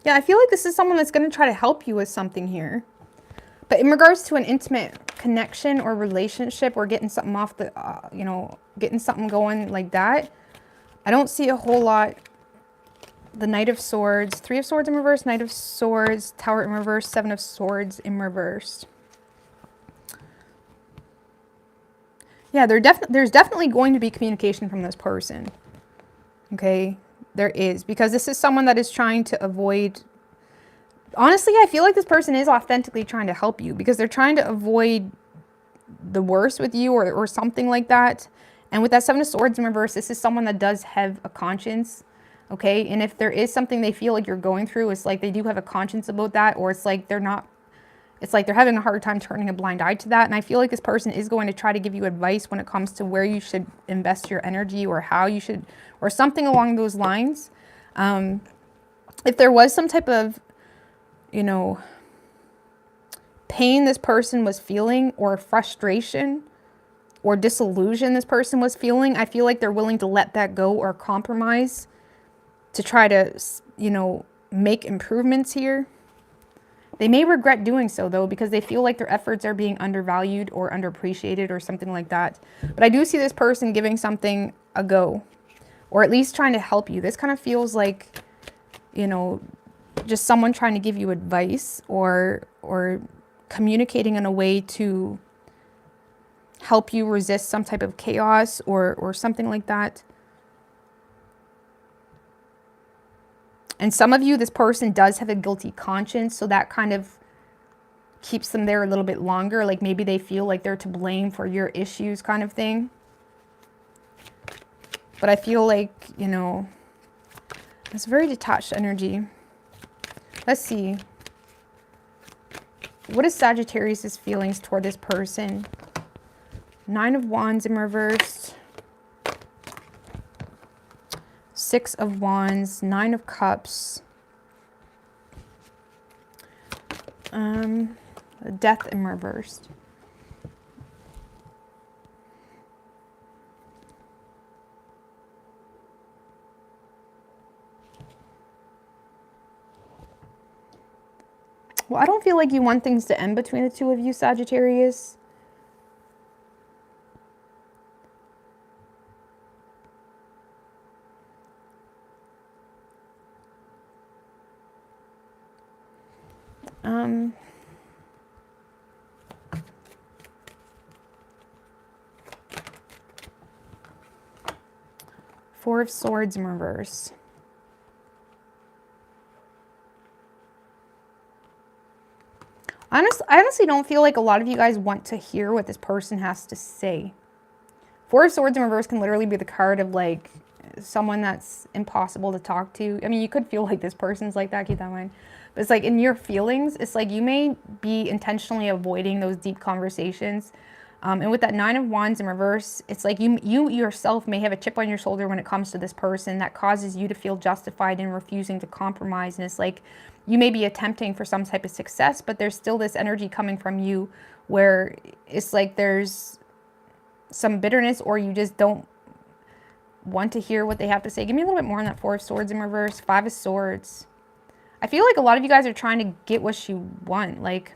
Yeah, I feel like this is someone that's going to try to help you with something here. But in regards to an intimate connection or relationship or getting something off the, you know, getting something going like that, I don't see a whole lot. The Knight of Swords, Three of Swords in reverse, Knight of Swords, Tower in reverse, Seven of Swords in reverse. Yeah, there's definitely going to be communication from this person. Okay? There is, because this is someone that is trying to avoid, honestly, I feel like this person is authentically trying to help you because they're trying to avoid the worst with you or something like that. And with that Seven of Swords in reverse, this is someone that does have a conscience, okay? And if there is something they feel like you're going through, it's like they do have a conscience about that, or it's like they're not, it's like they're having a hard time turning a blind eye to that. And I feel like this person is going to try to give you advice when it comes to where you should invest your energy or how you should, or something along those lines. If there was some type of, you know, pain this person was feeling, or frustration or disillusion this person was feeling, I feel like they're willing to let that go or compromise to try to, you know, make improvements here. They may regret doing so, though, because they feel like their efforts are being undervalued or underappreciated or something like that. But I do see this person giving something a go, or at least trying to help you. This kind of feels like, you know, just someone trying to give you advice or communicating in a way to help you resist some type of chaos or something like that. And some of you, this person does have a guilty conscience, so that kind of keeps them there a little bit longer. Like maybe they feel like they're to blame for your issues kind of thing. But I feel like, you know, it's very detached energy. Let's see. What is Sagittarius' feelings toward this person? Nine of Wands in reverse. Six of Wands, Nine of Cups, Death in reverse. Well, I don't feel like you want things to end between the two of you, Sagittarius. Four of Swords in reverse. I honestly don't feel like a lot of you guys want to hear what this person has to say. Four of Swords in reverse can literally be the card of like someone that's impossible to talk to. I mean, you could feel like this person's like that, keep that in mind. But it's like in your feelings, it's like you may be intentionally avoiding those deep conversations. And with that Nine of Wands in reverse, it's like you yourself may have a chip on your shoulder when it comes to this person that causes you to feel justified in refusing to compromise. And it's like you may be attempting for some type of success, but there's still this energy coming from you where it's like there's some bitterness, or you just don't want to hear what they have to say. Give me a little bit more on that Four of Swords in reverse. Five of Swords. I feel like a lot of you guys are trying to get what you want, like,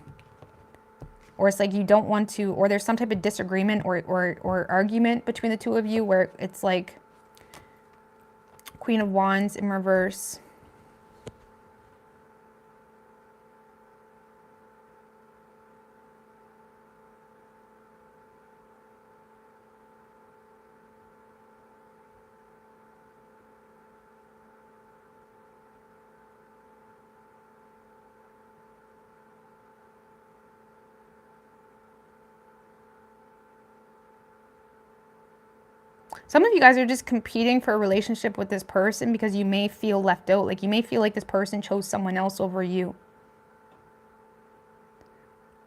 or it's like you don't want to, or there's some type of disagreement or argument between the two of you where it's like Queen of Wands in reverse. Some of you guys are just competing for a relationship with this person because you may feel left out. Like you may feel like this person chose someone else over you.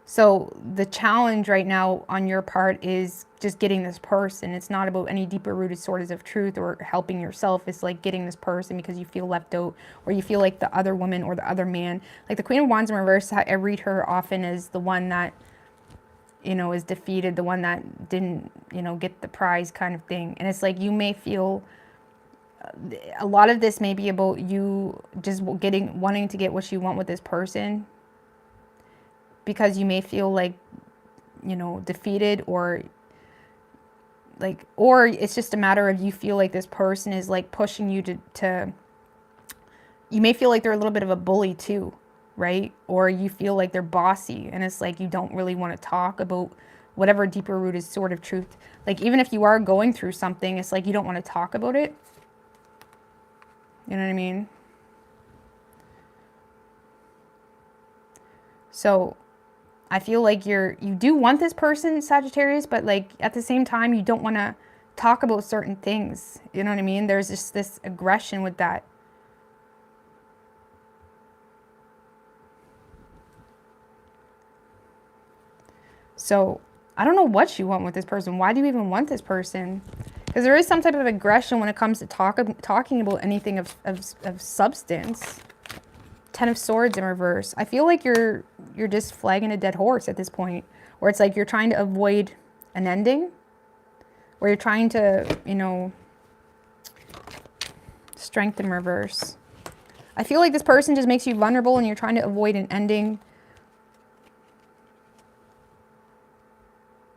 So the challenge right now on your part is just getting this person. It's not about any deeper rooted sources of truth or helping yourself. It's like getting this person because you feel left out, or you feel like the other woman or the other man. Like the Queen of Wands in reverse, I read her often as the one that, you know, is defeated, the one that didn't, you know, get the prize kind of thing. And it's like you may feel a lot of this may be about you just wanting to get what you want with this person, because you may feel like, you know, defeated, or like, or it's just a matter of you feel like this person is like pushing you to you may feel like they're a little bit of a bully too, right? Or you feel like they're bossy, and it's like you don't really want to talk about whatever deeper rooted sort of truth. Like even if you are going through something, it's like you don't want to talk about it. You know what I mean? So I feel like you do want this person, Sagittarius, but like at the same time, you don't want to talk about certain things. You know what I mean? There's just this aggression with that. So I don't know what you want with this person. Why do you even want this person? Because there is some type of aggression when it comes to talking about anything of substance. Ten of Swords in reverse. I feel like you're just flagging a dead horse at this point, where it's like you're trying to avoid an ending, where you're trying to, you know, Strength in reverse. I feel like this person just makes you vulnerable and you're trying to avoid an ending.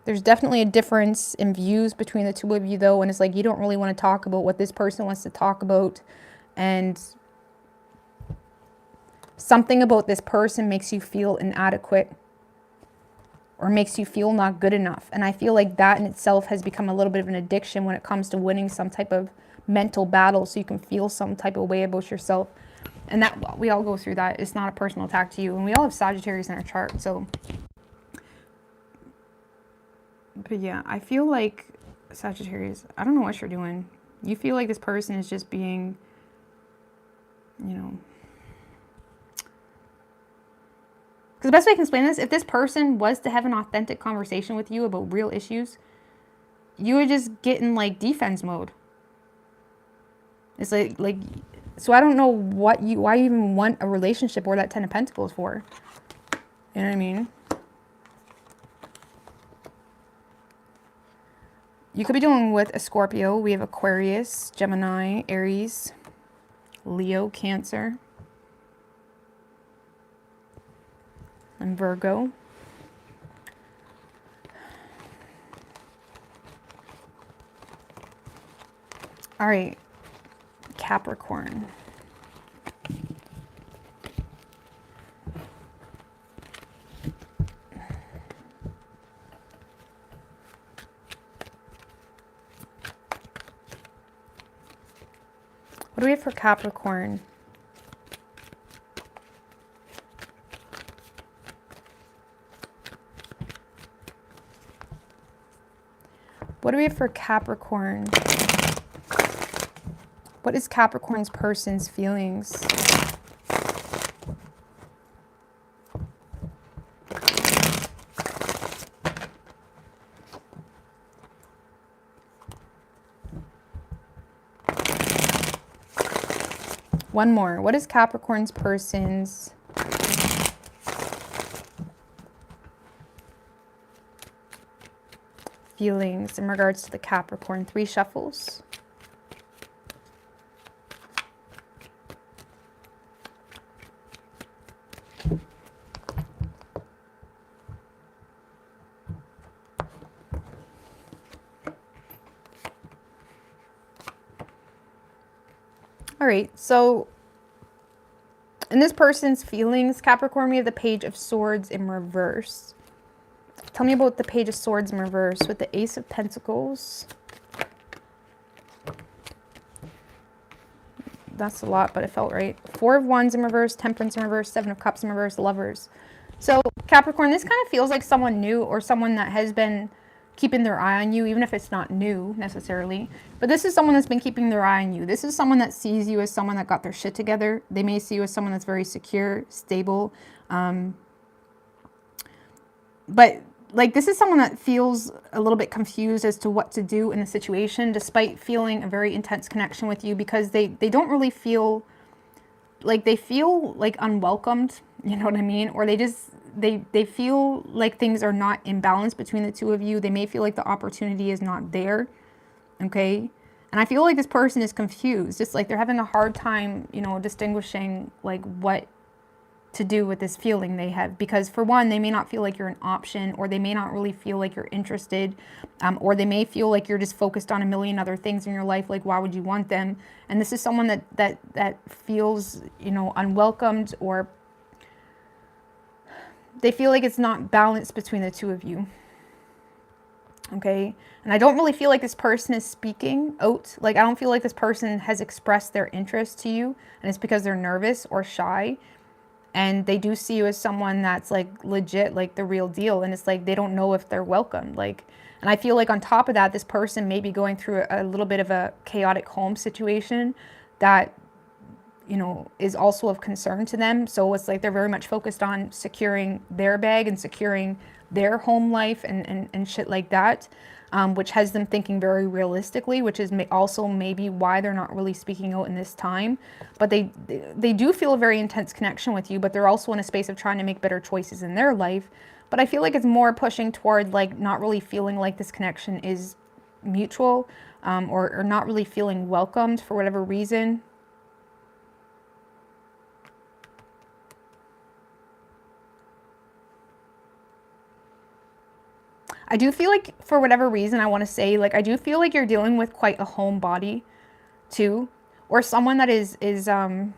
There's definitely a difference in views between the two of you though, and it's like you don't really want to talk about what this person wants to talk about, and something about this person makes you feel inadequate or makes you feel not good enough. And I feel like that in itself has become a little bit of an addiction when it comes to winning some type of mental battle so you can feel some type of way about yourself. And that we all go through that. It's not a personal attack to you. And we all have Sagittarius in our chart. So, but yeah, I feel like Sagittarius, I don't know what you're doing. You feel like this person is just being, you know, because the best way I can explain this, if this person was to have an authentic conversation with you about real issues, you would just get in like defense mode. It's like, so I don't know why you even want a relationship or that Ten of Pentacles for. You know what I mean? You could be dealing with a Scorpio. We have Aquarius, Gemini, Aries, Leo, Cancer, and Virgo. All right, Capricorn. What do we have for Capricorn? What do we have for Capricorn? What is Capricorn's person's feelings? One more. What is Capricorn's person's feelings in regards to the Capricorn? 3 shuffles. All right, so in this person's feelings, Capricorn, we have the Page of Swords in reverse. Tell me about the Page of Swords in reverse with the Ace of Pentacles. That's a lot, but it felt right. 4 of Wands in reverse, Temperance in reverse, 7 of Cups in reverse, Lovers. So Capricorn, this kind of feels like someone new or someone that has been keeping their eye on you, even if it's not new necessarily. But this is someone that's been keeping their eye on you. This is someone that sees you as someone that got their shit together. They may see you as someone that's very secure, stable. But like, this is someone that feels a little bit confused as to what to do in the situation, despite feeling a very intense connection with you, because they don't really feel like, they feel like unwelcomed, you know what I mean? Or they feel like things are not in balance between the two of you. They may feel like the opportunity is not there, okay? And I feel like this person is confused. Just like they're having a hard time, you know, distinguishing like what to do with this feeling they have. Because for one, they may not feel like you're an option, or they may not really feel like you're interested, or they may feel like you're just focused on a million other things in your life. Like, why would you want them? And this is someone that feels, you know, unwelcomed, or they feel like it's not balanced between the two of you. Okay. And I don't really feel like this person is speaking out. Like, I don't feel like this person has expressed their interest to you, and it's because they're nervous or shy. And they do see you as someone that's like legit, like the real deal. And it's like, they don't know if they're welcome. Like, and I feel like on top of that, this person may be going through a little bit of a chaotic home situation that, you know, is also of concern to them. So it's like they're very much focused on securing their bag and securing their home life and shit like that, which has them thinking very realistically, which is also maybe why they're not really speaking out in this time. But they do feel a very intense connection with you, but they're also in a space of trying to make better choices in their life. But I feel like it's more pushing toward like not really feeling like this connection is mutual, or not really feeling welcomed for whatever reason. I do feel like, for whatever reason, I want to say, like, I do feel like you're dealing with quite a homebody too, or someone that is 4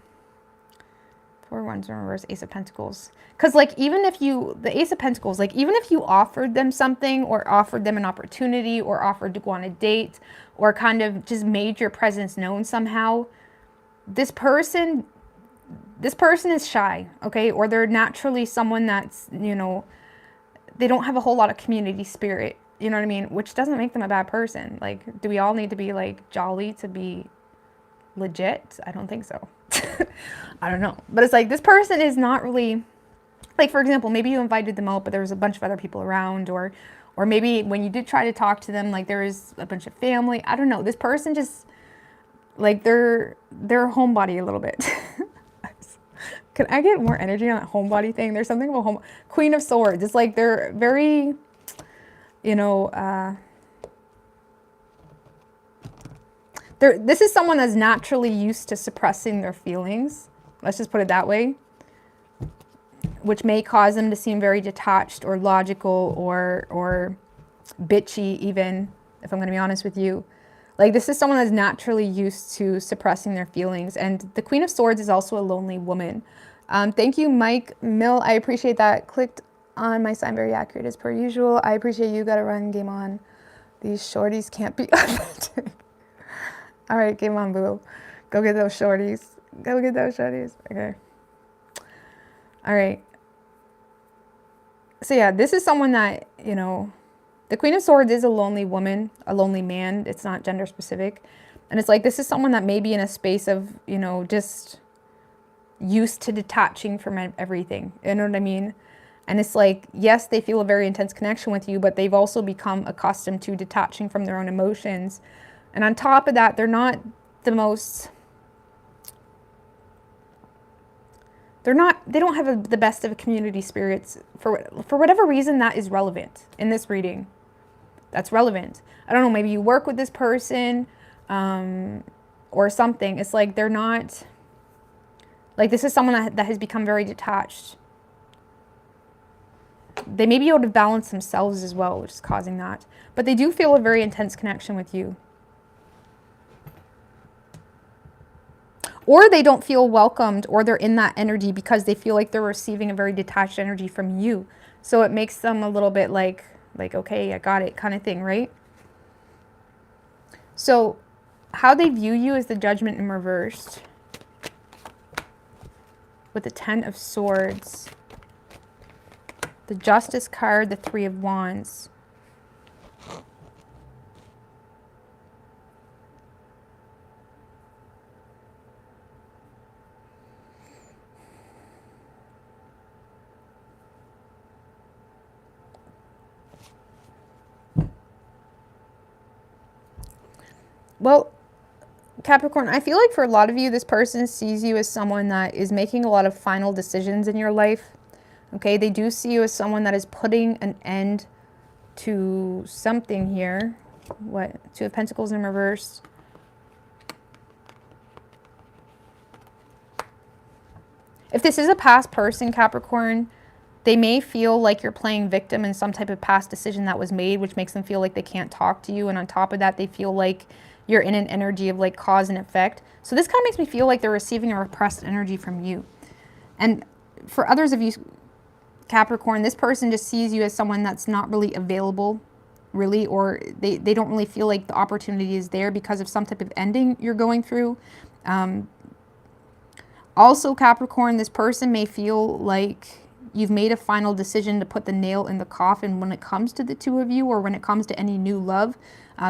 Wands in reverse, Ace of Pentacles. Because like, even if you, the Ace of Pentacles, like even if you offered them something, or offered them an opportunity, or offered to go on a date, or kind of just made your presence known somehow, this person is shy, okay? Or they're naturally someone that's, you know, they don't have a whole lot of community spirit, you know what I mean? Which doesn't make them a bad person. Like, do we all need to be like jolly to be legit? I don't think so. I don't know. But it's like, this person is not really, like, for example, maybe you invited them out, but there was a bunch of other people around, or maybe when you did try to talk to them, like there is a bunch of family. I don't know. This person just, like, they're homebody a little bit. Can I get more energy on that homebody thing? There's something about Queen of Swords. It's like they're very, you know, this is someone that's naturally used to suppressing their feelings. Let's just put it that way. Which may cause them to seem very detached or logical or bitchy, even, if I'm going to be honest with you. Like, this is someone that's naturally used to suppressing their feelings. And the Queen of Swords is also a lonely woman. Thank you, Mike Mill. I appreciate that. Clicked on my sign, very accurate as per usual. I appreciate you. Got to run. Game on. These shorties can't be. All right, game on, boo. Go get those shorties. Go get those shorties. Okay. All right. So yeah, this is someone that, you know, the Queen of Swords is a lonely woman, a lonely man. It's not gender specific. And it's like, this is someone that may be in a space of, you know, just used to detaching from everything. You know what I mean? And it's like, yes, they feel a very intense connection with you, but they've also become accustomed to detaching from their own emotions. And on top of that, they're not the most... they don't have the best of community spirits. For whatever reason, that is relevant in this reading. That's relevant. I don't know, maybe you work with this person or something. It's like they're not, like this is someone that has become very detached. They may be able to balance themselves as well, which is causing that. But they do feel a very intense connection with you. Or they don't feel welcomed, or they're in that energy because they feel like they're receiving a very detached energy from you. So it makes them a little bit like, okay, I got it kind of thing, right? So how they view you is the Judgment in reverse. With the 10 of Swords. The Justice card, the 3 of Wands. Well, Capricorn, I feel like for a lot of you, this person sees you as someone that is making a lot of final decisions in your life. Okay, they do see you as someone that is putting an end to something here. What? 2 of Pentacles in reverse. If this is a past person, Capricorn, they may feel like you're playing victim in some type of past decision that was made, which makes them feel like they can't talk to you. And on top of that, they feel like you're in an energy of like cause and effect. So this kind of makes me feel like they're receiving a repressed energy from you. And for others of you, Capricorn, this person just sees you as someone that's not really available, really, or they don't really feel like the opportunity is there because of some type of ending you're going through. Also, Capricorn, this person may feel like you've made a final decision to put the nail in the coffin when it comes to the two of you, or when it comes to any new love,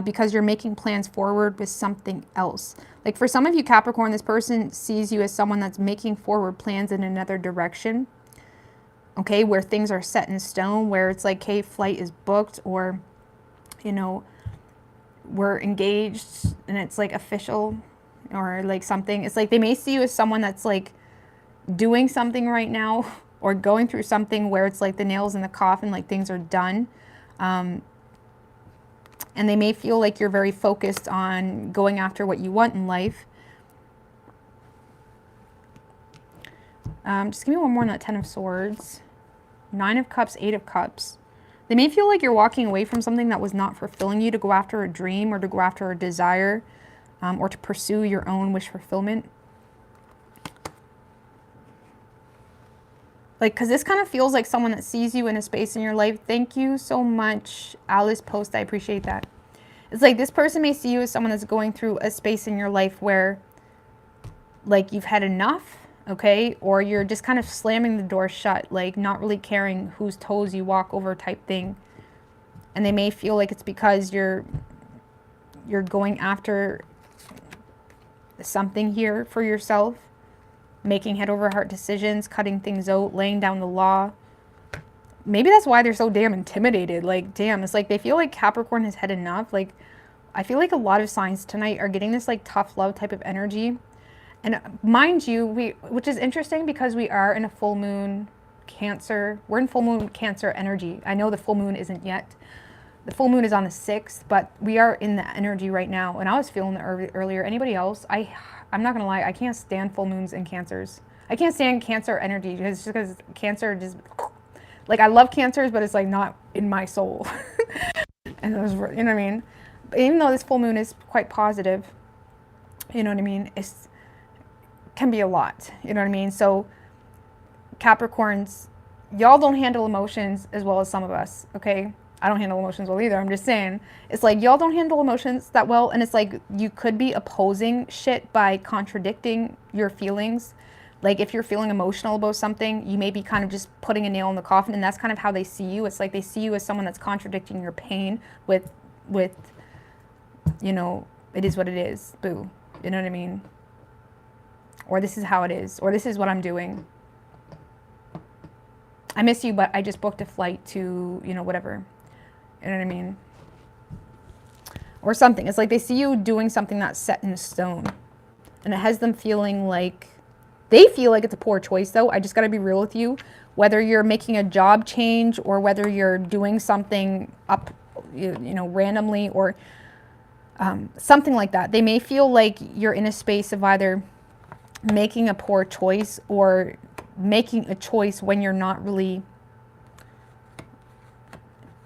because you're making plans forward with something else. Like for some of you, Capricorn, this person sees you as someone that's making forward plans in another direction. Okay, where things are set in stone, where it's like, hey, flight is booked, or, you know, we're engaged and it's like official, or like something. It's like they may see you as someone that's like doing something right now, or going through something where it's like the nails in the coffin, like things are done. And they may feel like you're very focused on going after what you want in life. Just give me one more on that 10 of Swords. 9 of Cups, 8 of Cups. They may feel like you're walking away from something that was not fulfilling you to go after a dream, or to go after a desire, or to pursue your own wish fulfillment. Like, because this kind of feels like someone that sees you in a space in your life. Thank you so much, Alice Post. I appreciate that. It's like this person may see you as someone that's going through a space in your life where, like, you've had enough, okay? Or you're just kind of slamming the door shut, like not really caring whose toes you walk over type thing. And they may feel like it's because you're going after something here for yourself. Making head over heart decisions, cutting things out, laying down the law. Maybe that's why they're so damn intimidated. Like, damn, it's like they feel like Capricorn has had enough. Like, I feel like a lot of signs tonight are getting this like tough love type of energy. And mind you, which is interesting because we are in a full moon Cancer. We're in full moon Cancer energy. I know the full moon isn't yet. The full moon is on the 6th, but we are in the energy right now. And I was feeling it earlier. Anybody else? I'm not gonna lie, I can't stand full moons and Cancers. I can't stand Cancer energy just because Cancer just, like, I love Cancers, but it's like not in my soul. And those, you know what I mean? But even though this full moon is quite positive, you know what I mean? It's can be a lot, you know what I mean? So Capricorns, y'all don't handle emotions as well as some of us, okay? I don't handle emotions well either. I'm just saying. It's like y'all don't handle emotions that well. And it's like you could be opposing shit by contradicting your feelings. Like if you're feeling emotional about something, you may be kind of just putting a nail in the coffin. And that's kind of how they see you. It's like they see you as someone that's contradicting your pain with, you know, it is what it is. Boo. You know what I mean? Or this is how it is. Or this is what I'm doing. I miss you, but I just booked a flight to, you know, whatever. You know what I mean? Or something. It's like they see you doing something that's set in stone. And it has them feeling like, they feel like it's a poor choice though. I just got to be real with you. Whether you're making a job change or whether you're doing something up, you know, randomly or something like that. They may feel like you're in a space of either making a poor choice or making a choice when you're not really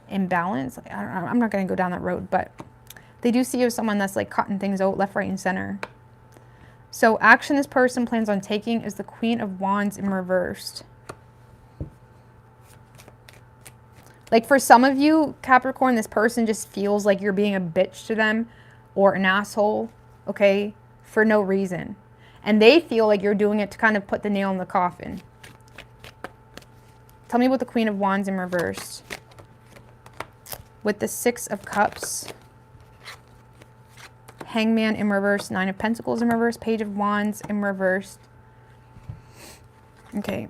in balance. I'm not going to go down that road, but they do see you as someone that's like cutting things out left, right, and center. So action this person plans on taking is the Queen of Wands in reversed. Like for some of you, Capricorn, this person just feels like you're being a bitch to them or an asshole, okay, for no reason. And they feel like you're doing it to kind of put the nail in the coffin. Tell me about the Queen of Wands in reverse. With the Six of Cups. Hangman in reverse. Nine of Pentacles in reverse. Page of Wands in reverse. Okay.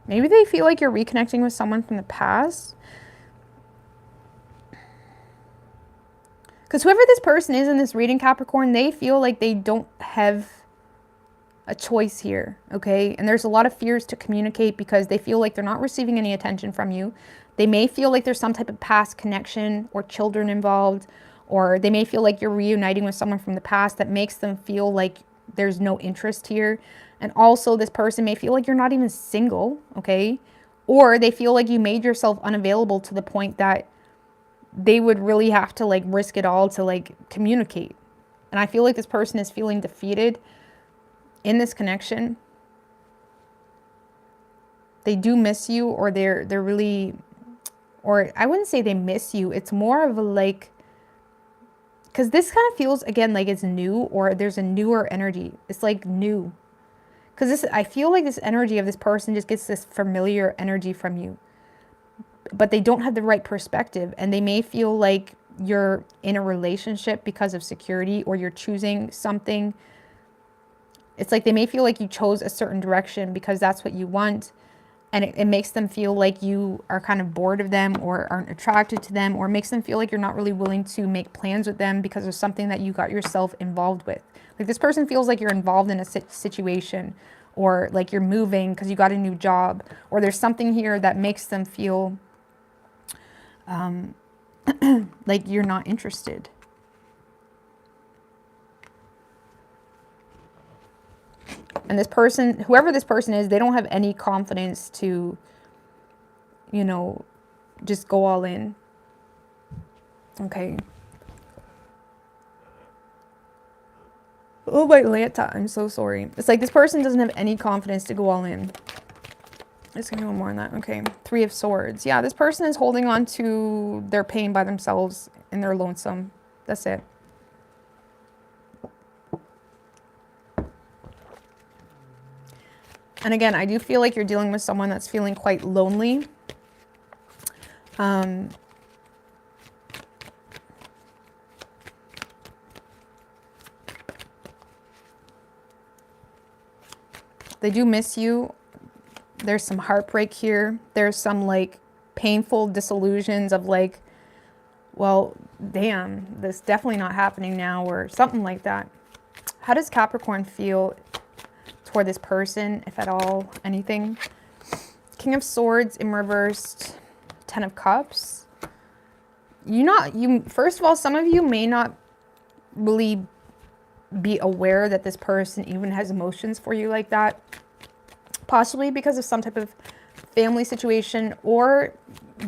Maybe they feel like you're reconnecting with someone from the past. Because whoever this person is in this reading, Capricorn, they feel like they don't have a choice here, okay? And there's a lot of fears to communicate because they feel like they're not receiving any attention from you. They may feel like there's some type of past connection or children involved, or they may feel like you're reuniting with someone from the past that makes them feel like there's no interest here. And also this person may feel like you're not even single, okay? Or they feel like you made yourself unavailable to the point that they would really have to like risk it all to like communicate. And I feel like this person is feeling defeated in this connection. They do miss you, or they're really, or I wouldn't say they miss you. It's more of a like, because this kind of feels again like it's new, or there's a newer energy. It's like new. Because this, I feel like this energy of this person just gets this familiar energy from you. But they don't have the right perspective. And they may feel like you're in a relationship because of security, or you're choosing something. It's like they may feel like you chose a certain direction because that's what you want. And it makes them feel like you are kind of bored of them or aren't attracted to them, or makes them feel like you're not really willing to make plans with them because of something that you got yourself involved with. Like this person feels like you're involved in a situation, or like you're moving because you got a new job, or there's something here that makes them feel like you're not interested. And this person, whoever this person is, they don't have any confidence to, you know, just go all in. Okay. Oh, my Lanta, I'm so sorry. It's like this person doesn't have any confidence to go all in. It's going to go more on that. Okay. Three of Swords. Yeah, this person is holding on to their pain by themselves and they're lonesome. That's it. And again, I do feel like you're dealing with someone that's feeling quite lonely. They do miss you. There's some heartbreak here. There's some like painful disillusions of like, well, damn, this is definitely not happening now, or something like that. How does Capricorn feel toward this person, if at all, anything? King of Swords in reversed, Ten of Cups. First of all, some of you may not really be aware that this person even has emotions for you like that. Possibly because of some type of family situation, or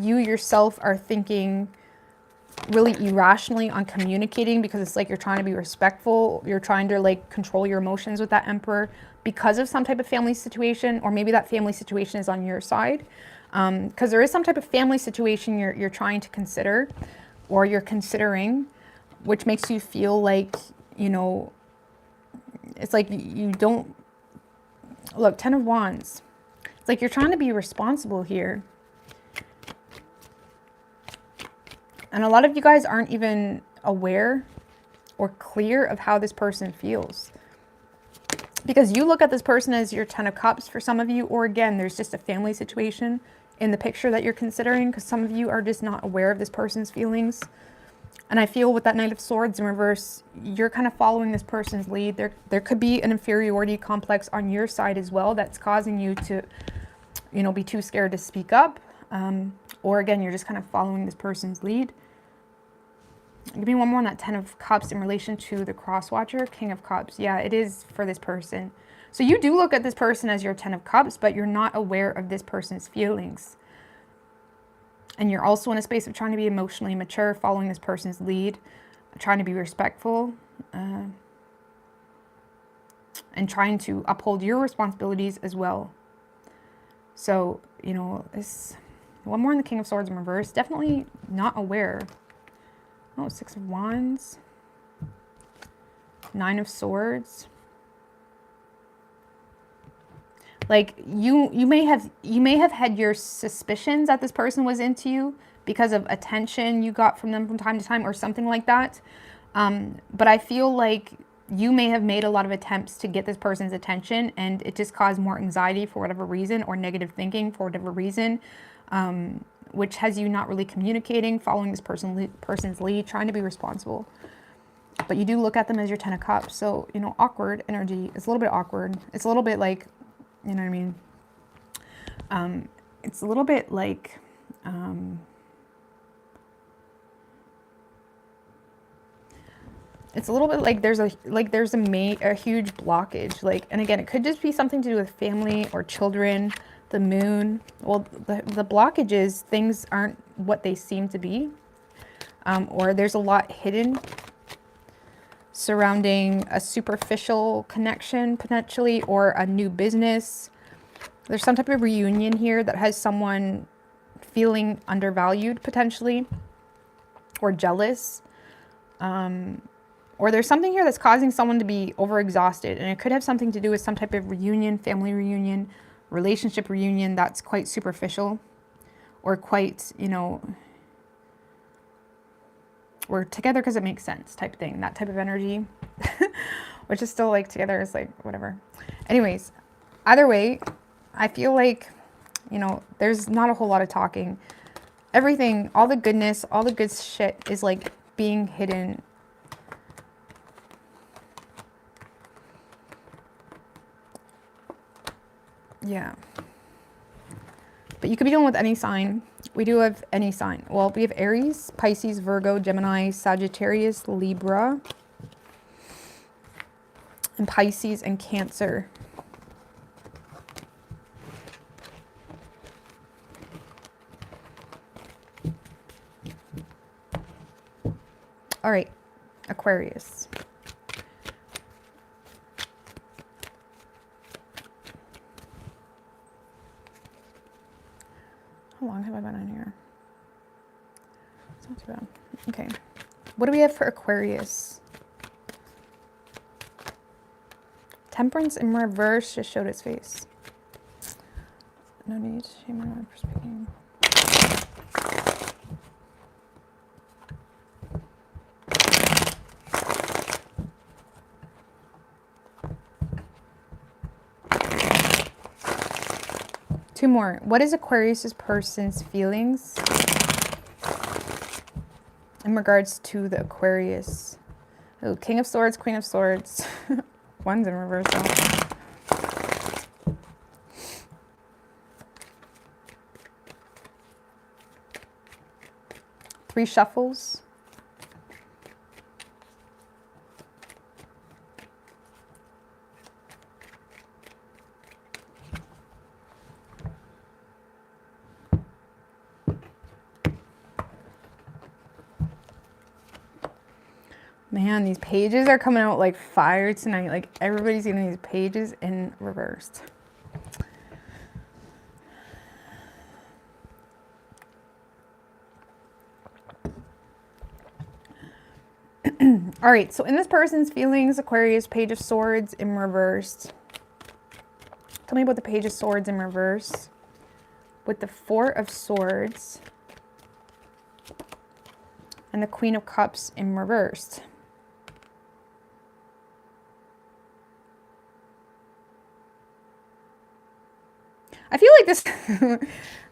you yourself are thinking really irrationally on communicating, because it's like you're trying to be respectful. You're trying to like control your emotions with that Emperor because of some type of family situation, or maybe that family situation is on your side. Because there is some type of family situation you're trying to consider, or you're considering, which makes you feel like, you know, it's like you don't, look, Ten of Wands. It's like you're trying to be responsible here. And a lot of you guys aren't even aware or clear of how this person feels. Because you look at this person as your Ten of Cups for some of you, or again, there's just a family situation in the picture that you're considering, because some of you are just not aware of this person's feelings. And I feel with that Knight of Swords in reverse, you're kind of following this person's lead. There could be an inferiority complex on your side as well that's causing you to, you know, be too scared to speak up. Or again, you're just kind of following this person's lead. Give me one more on that Ten of Cups in relation to the Cross Watcher, King of Cups. Yeah, it is for this person. So you do look at this person as your Ten of Cups, but you're not aware of this person's feelings. And you're also in a space of trying to be emotionally mature, following this person's lead, trying to be respectful, and trying to uphold your responsibilities as well. So, you know, this one more in the King of Swords in reverse, definitely not aware. Oh, Six of Wands, Nine of Swords. Like you may have had your suspicions that this person was into you because of attention you got from them from time to time or something like that. But I feel like you may have made a lot of attempts to get this person's attention, and it just caused more anxiety for whatever reason, or negative thinking for whatever reason, which has you not really communicating, following this person's lead, trying to be responsible. But you do look at them as your Ten of Cups. So, you know, awkward energy. It's a little bit awkward. It's a little bit like, you know what I mean? It's a little bit like, it's a little bit like there's a huge blockage. Like, and again, it could just be something to do with family or children, the moon. Well, the blockage is things aren't what they seem to be, or there's a lot hidden surrounding a superficial connection potentially, or a new business. There's some type of reunion here that has someone feeling undervalued potentially, or jealous. Or there's something here that's causing someone to be overexhausted, and it could have something to do with some type of reunion, family reunion, relationship reunion that's quite superficial, or quite, you know, we're together because it makes sense type thing, that type of energy, which is still like together is like whatever. Anyways, either way, I feel like, you know, there's not a whole lot of talking. Everything, all the goodness, all the good shit is like being hidden. Yeah. But you could be dealing with any sign. We do have any sign. Well, we have Aries, Pisces, Virgo, Gemini, Sagittarius, Libra, and Pisces and Cancer. All right, Aquarius. How long have I been on here? It's not too bad. Okay. What do we have for Aquarius? Temperance in reverse just showed its face. No need to shame anyone for speaking. Two more. What is Aquarius's person's feelings in regards to the Aquarius? Oh, King of Swords, Queen of Swords. One's in reverse though. Three shuffles. Man, these pages are coming out like fire tonight. Like everybody's getting these pages in reversed. All right, so in this person's feelings, Aquarius, Page of Swords in reversed. Tell me about the Page of Swords in reverse with the Four of Swords and the Queen of Cups in reversed. I feel like this, do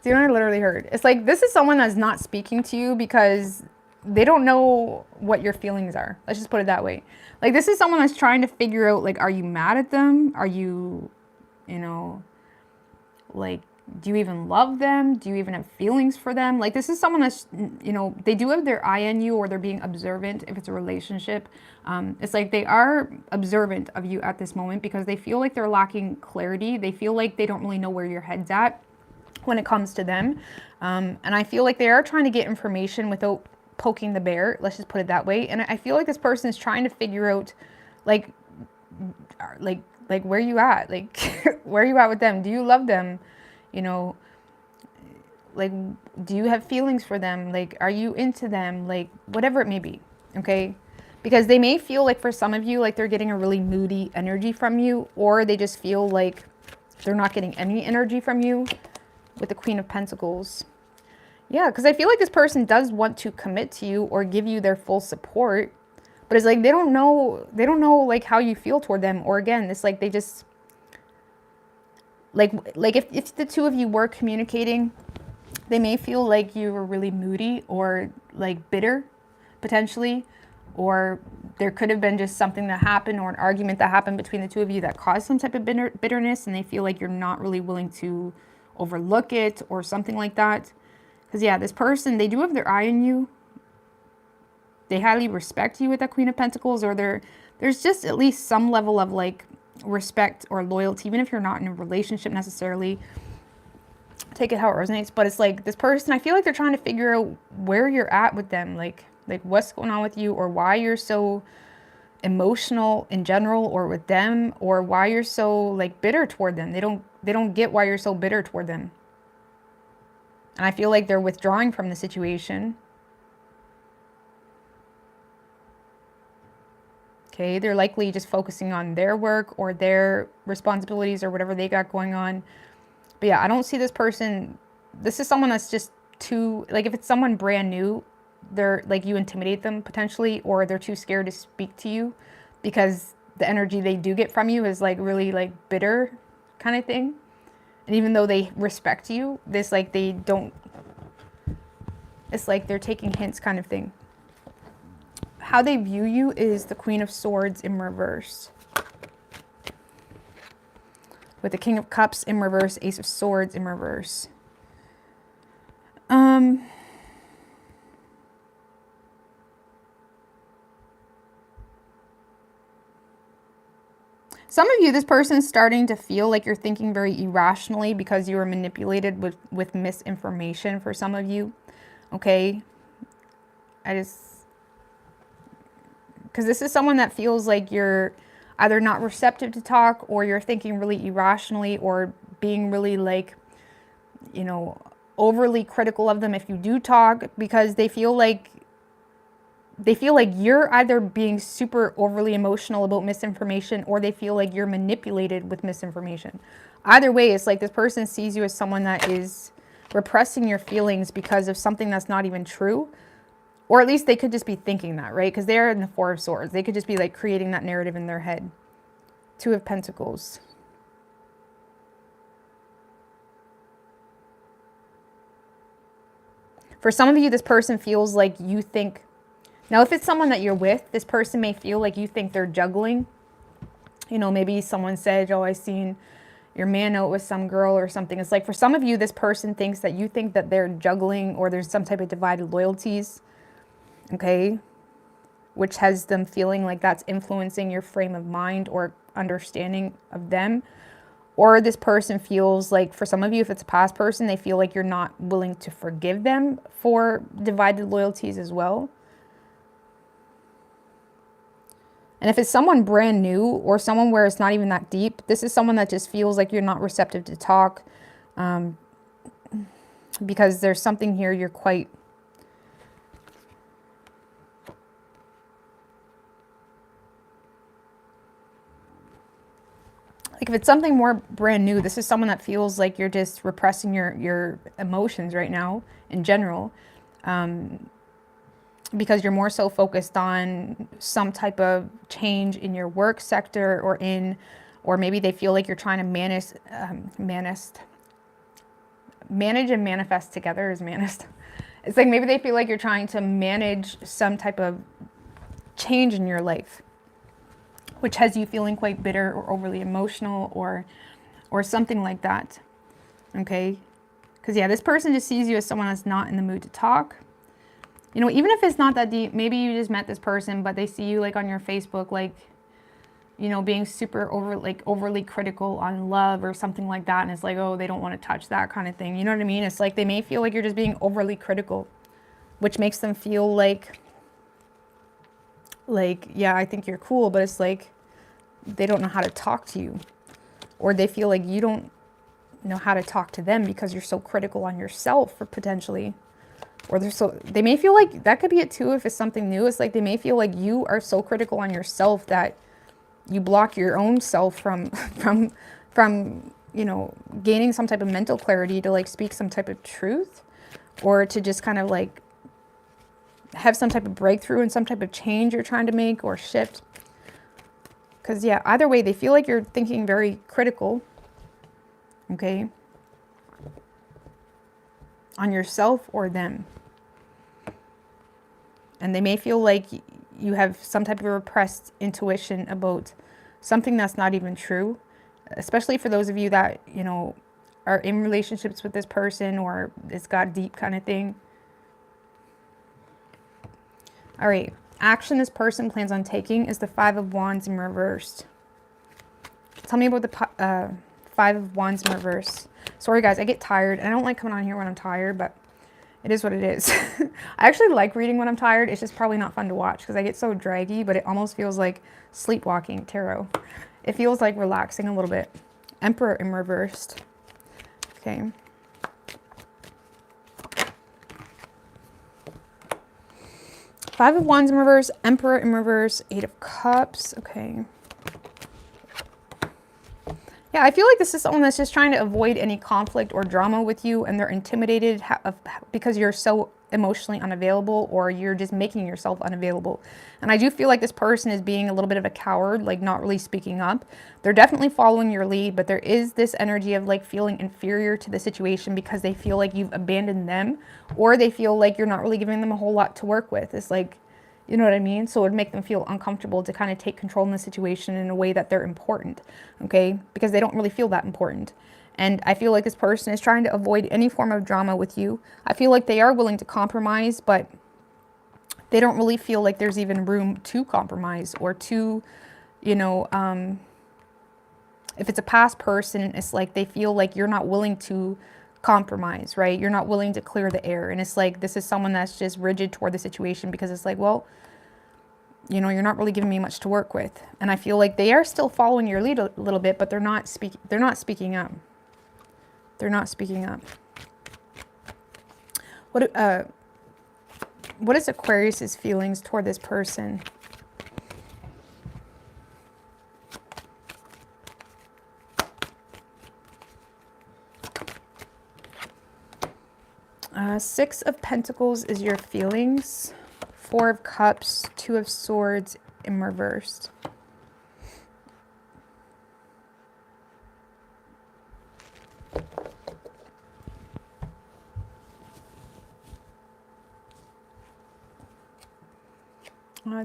you know what I literally heard? It's like, this is someone that's not speaking to you because they don't know what your feelings are. Let's just put it that way. Like, this is someone that's trying to figure out, like, are you mad at them? Are you, you know, like, do you even love them? Do you even have feelings for them? Like, this is someone that's, you know, they do have their eye on you, or they're being observant if it's a relationship. It's like they are observant of you at this moment because they feel like they're lacking clarity. They feel like they don't really know where your head's at when it comes to them. And I feel like they are trying to get information without poking the bear. Let's just put it that way. And I feel like this person is trying to figure out, like where you at? Like, where are you at with them? Do you love them? You know, like, do you have feelings for them? Like, are you into them? Like, whatever it may be, okay? Because they may feel like, for some of you, like they're getting a really moody energy from you, or they just feel like they're not getting any energy from you with the Queen of Pentacles. Yeah, because I feel like this person does want to commit to you or give you their full support, but it's like they don't know like how you feel toward them. Or again, it's like they just, like if the two of you were communicating, they may feel like you were really moody or like bitter, potentially, or there could have been just something that happened or an argument that happened between the two of you that caused some type of bitterness, and they feel like you're not really willing to overlook it or something like that. Because yeah, this person, they do have their eye on you. They highly respect you with that Queen of Pentacles, or there's just at least some level of like respect or loyalty, even if you're not in a relationship necessarily. Take it how it resonates. But it's like this person, I feel like they're trying to figure out where you're at with them, like what's going on with you, or why you're so emotional in general or with them, or why you're so like bitter toward them. They don't get why you're so bitter toward them. And I feel like they're withdrawing from the situation. Okay, they're likely just focusing on their work or their responsibilities or whatever they got going on. But yeah, I don't see this person. This is someone that's just too, like, if it's someone brand new, they're like, you intimidate them potentially, or they're too scared to speak to you because the energy they do get from you is like really like bitter kind of thing. And even though they respect you, this like they don't, it's like they're taking hints kind of thing. How they view you is the Queen of Swords in reverse. With the King of Cups in reverse, Ace of Swords in reverse. Some of you, this person's starting to feel like you're thinking very irrationally because you were manipulated with misinformation for some of you. Okay? Because this is someone that feels like you're either not receptive to talk, or you're thinking really irrationally, or being really like, you know, overly critical of them if you do talk, because they feel like you're either being super overly emotional about misinformation, or they feel like you're manipulated with misinformation. Either way, it's like this person sees you as someone that is repressing your feelings because of something that's not even true. Or at least they could just be thinking that, right? Because they're in the Four of Swords. They could just be like creating that narrative in their head. Two of Pentacles. For some of you, this person feels like you think... Now, if it's someone that you're with, this person may feel like you think they're juggling. You know, maybe someone said, oh, I seen your man out with some girl or something. It's like for some of you, this person thinks that you think that they're juggling, or there's some type of divided loyalties. Okay, which has them feeling like that's influencing your frame of mind or understanding of them. Or this person feels like, for some of you, if it's a past person, they feel like you're not willing to forgive them for divided loyalties as well. And if it's someone brand new or someone where it's not even that deep, this is someone that just feels like you're not receptive to talk, because there's something here you're quite... Like if it's something more brand new, this is someone that feels like you're just repressing your emotions right now in general, because you're more so focused on some type of change in your work sector or maybe they feel like you're trying to manage and manifest together is manifest. It's like maybe they feel like you're trying to manage some type of change in your life, which has you feeling quite bitter or overly emotional or something like that. Okay? Because yeah, this person just sees you as someone that's not in the mood to talk. You know, even if it's not that deep, maybe you just met this person, but they see you like on your Facebook, like, you know, being super overly critical on love or something like that. And it's like, oh, they don't want to touch that kind of thing. You know what I mean? It's like they may feel like you're just being overly critical, which makes them feel like, yeah, I think you're cool, but it's like they don't know how to talk to you, or they feel like you don't know how to talk to them because you're so critical on yourself, or potentially, or they may feel like that could be it too. If it's something new, it's like they may feel like you are so critical on yourself that you block your own self from you know, gaining some type of mental clarity to like speak some type of truth, or to just kind of like have some type of breakthrough and some type of change you're trying to make or shift. Because yeah, either way, they feel like you're thinking very critical, okay, on yourself or them. And they may feel like you have some type of repressed intuition about something that's not even true, especially for those of you that, you know, are in relationships with this person or it's got deep kind of thing. All right, action this person plans on taking is the Five of Wands in reversed. Tell me about the Five of Wands in reverse. Sorry guys, I get tired. I don't like coming on here when I'm tired, but it is what it is. I actually like reading when I'm tired. It's just probably not fun to watch because I get so draggy, but it almost feels like sleepwalking tarot. It feels like relaxing a little bit. Emperor in reversed. Okay. Five of Wands in reverse, Emperor in reverse, Eight of Cups. Okay. Yeah, I feel like this is someone that's just trying to avoid any conflict or drama with you, and they're intimidated because you're so emotionally unavailable, or you're just making yourself unavailable. And I do feel like this person is being a little bit of a coward, like not really speaking up. They're definitely following your lead, but there is this energy of like feeling inferior to the situation because they feel like you've abandoned them, or they feel like you're not really giving them a whole lot to work with. It's like, you know what I mean? So it would make them feel uncomfortable to kind of take control in the situation in a way that they're important, okay? Because they don't really feel that important. And I feel like this person is trying to avoid any form of drama with you. I feel like they are willing to compromise, but they don't really feel like there's even room to compromise or to, you know, if it's a past person, it's like they feel like you're not willing to compromise, right? You're not willing to clear the air. And it's like, this is someone that's just rigid toward the situation because it's like, well, you know, you're not really giving me much to work with. And I feel like they are still following your lead a little bit, but they're not speaking up. They're not speaking up. What is Aquarius's feelings toward this person? Six of Pentacles is your feelings. Four of Cups, Two of Swords in reversed.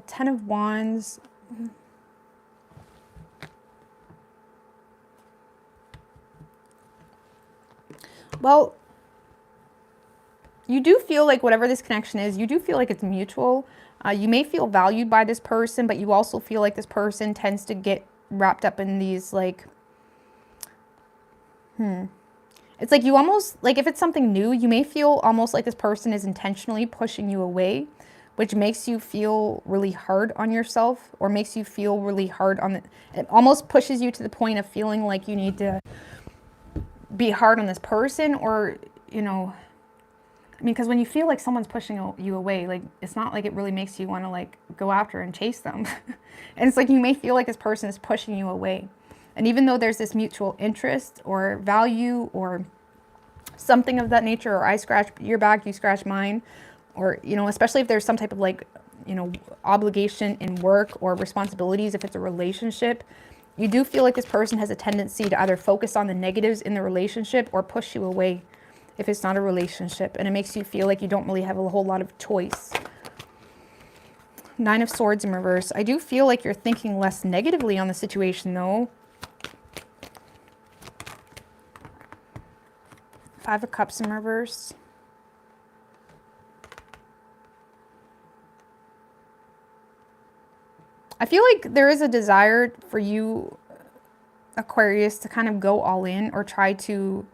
Ten of Wands. Well, you do feel like whatever this connection is, you do feel like it's mutual. You may feel valued by this person, but you also feel like this person tends to get wrapped up in these like, it's like you almost, like if it's something new, you may feel almost like this person is intentionally pushing you away, which makes you feel really hard on yourself, or makes you feel really hard on it almost pushes you to the point of feeling like you need to be hard on this person, or, you know, I mean, because when you feel like someone's pushing you away, like, it's not like it really makes you want to, like, go after and chase them. And it's like you may feel like this person is pushing you away. And even though there's this mutual interest or value or something of that nature, or I scratch your back, you scratch mine, or, you know, especially if there's some type of, like, you know, obligation in work or responsibilities, if it's a relationship, you do feel like this person has a tendency to either focus on the negatives in the relationship or push you away if it's not a relationship. And it makes you feel like you don't really have a whole lot of choice. Nine of Swords in reverse. I do feel like you're thinking less negatively on the situation, though. Five of Cups in reverse. I feel like there is a desire for you, Aquarius, to kind of go all in, or try to,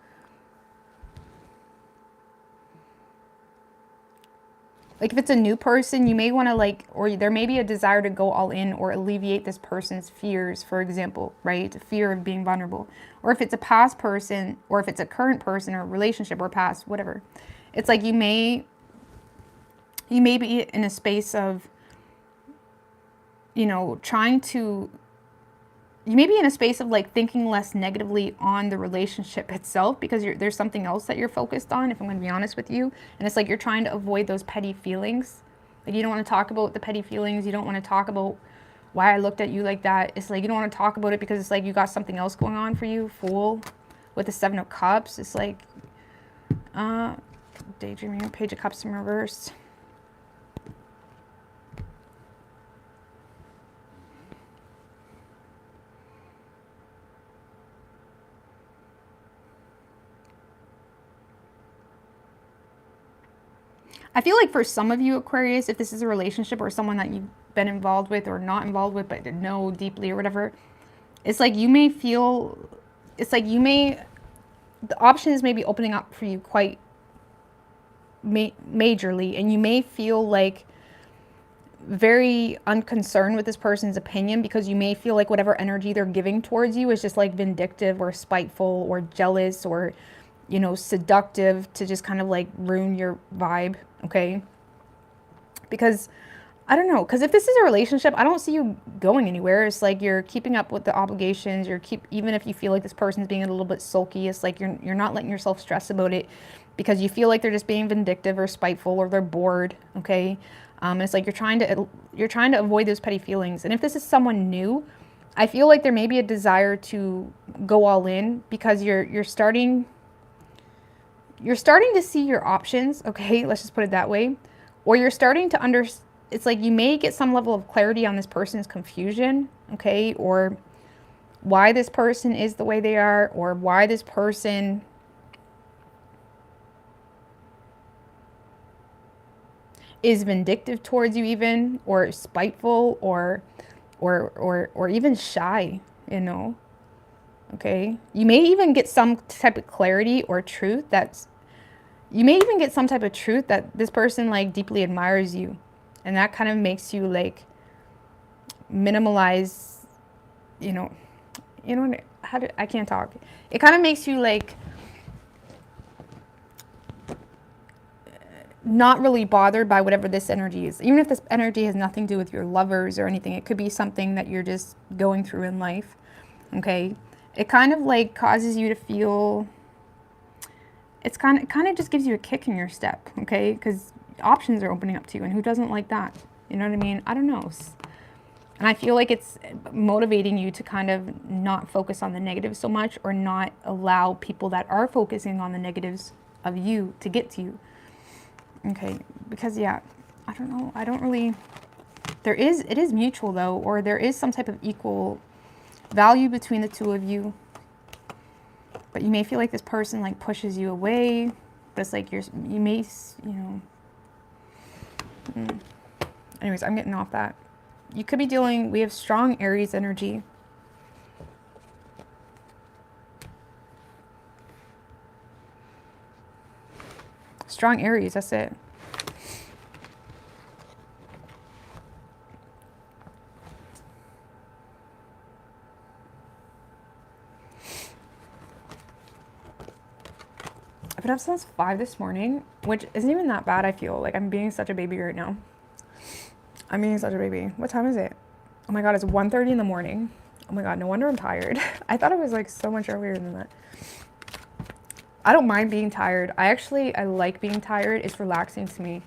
like, if it's a new person, you may want to, like, or there may be a desire to go all in or alleviate this person's fears, for example, right? Fear of being vulnerable. Or if it's a past person, or if it's a current person or relationship or past, whatever. It's like you may be in a space of, you know, you may be in a space of, like, thinking less negatively on the relationship itself, because there's something else that you're focused on, if I'm going to be honest with you. And it's like you're trying to avoid those petty feelings. Like, you don't want to talk about the petty feelings. You don't want to talk about why I looked at you like that. It's like you don't want to talk about it because it's like you got something else going on for you. Fool. With the Seven of Cups. It's like, daydreaming. Page of Cups in reverse. I feel like for some of you, Aquarius, if this is a relationship or someone that you've been involved with or not involved with but know deeply or whatever, it's like you may feel, it's like you may, the options may be opening up for you quite majorly, and you may feel like very unconcerned with this person's opinion, because you may feel like whatever energy they're giving towards you is just like vindictive or spiteful or jealous or, you know, seductive to just kind of like ruin your vibe, okay? Because, I don't know, because if this is a relationship, I don't see you going anywhere. It's like you're keeping up with the obligations, even if you feel like this person's being a little bit sulky, it's like you're not letting yourself stress about it because you feel like they're just being vindictive or spiteful or they're bored, okay? And it's like you're trying to avoid those petty feelings. And if this is someone new, I feel like there may be a desire to go all in because you're starting to see your options, okay? Let's just put it that way. Or you're starting to it's like you may get some level of clarity on this person's confusion, okay? Or why this person is the way they are, or why this person is vindictive towards you even, or spiteful, or even shy, you know? Okay? You may even get some type of clarity or truth you may even get some type of truth that this person like deeply admires you. And that kind of makes you like minimalize, I can't talk. It kind of makes you like not really bothered by whatever this energy is. Even if this energy has nothing to do with your lovers or anything, it could be something that you're just going through in life. Okay? It kind of like causes you to feel, it kind of just gives you a kick in your step, okay? Because options are opening up to you, and who doesn't like that? You know what I mean? I don't know. And I feel like it's motivating you to kind of not focus on the negatives so much, or not allow people that are focusing on the negatives of you to get to you. Okay, because yeah, I don't know. I don't really, it is mutual though, or there is some type of equal value between the two of you. But you may feel like this person like pushes you away, but it's like you may, Anyways, I'm getting off that. You could be we have strong Aries energy. Strong Aries, that's it. I've been up since 5 this morning, which isn't even that bad, I feel. Like, I'm being such a baby right now. I'm being such a baby. What time is it? Oh my God, it's 1:30 in the morning. Oh my God, no wonder I'm tired. I thought it was like so much earlier than that. I don't mind being tired. I like being tired. It's relaxing to me.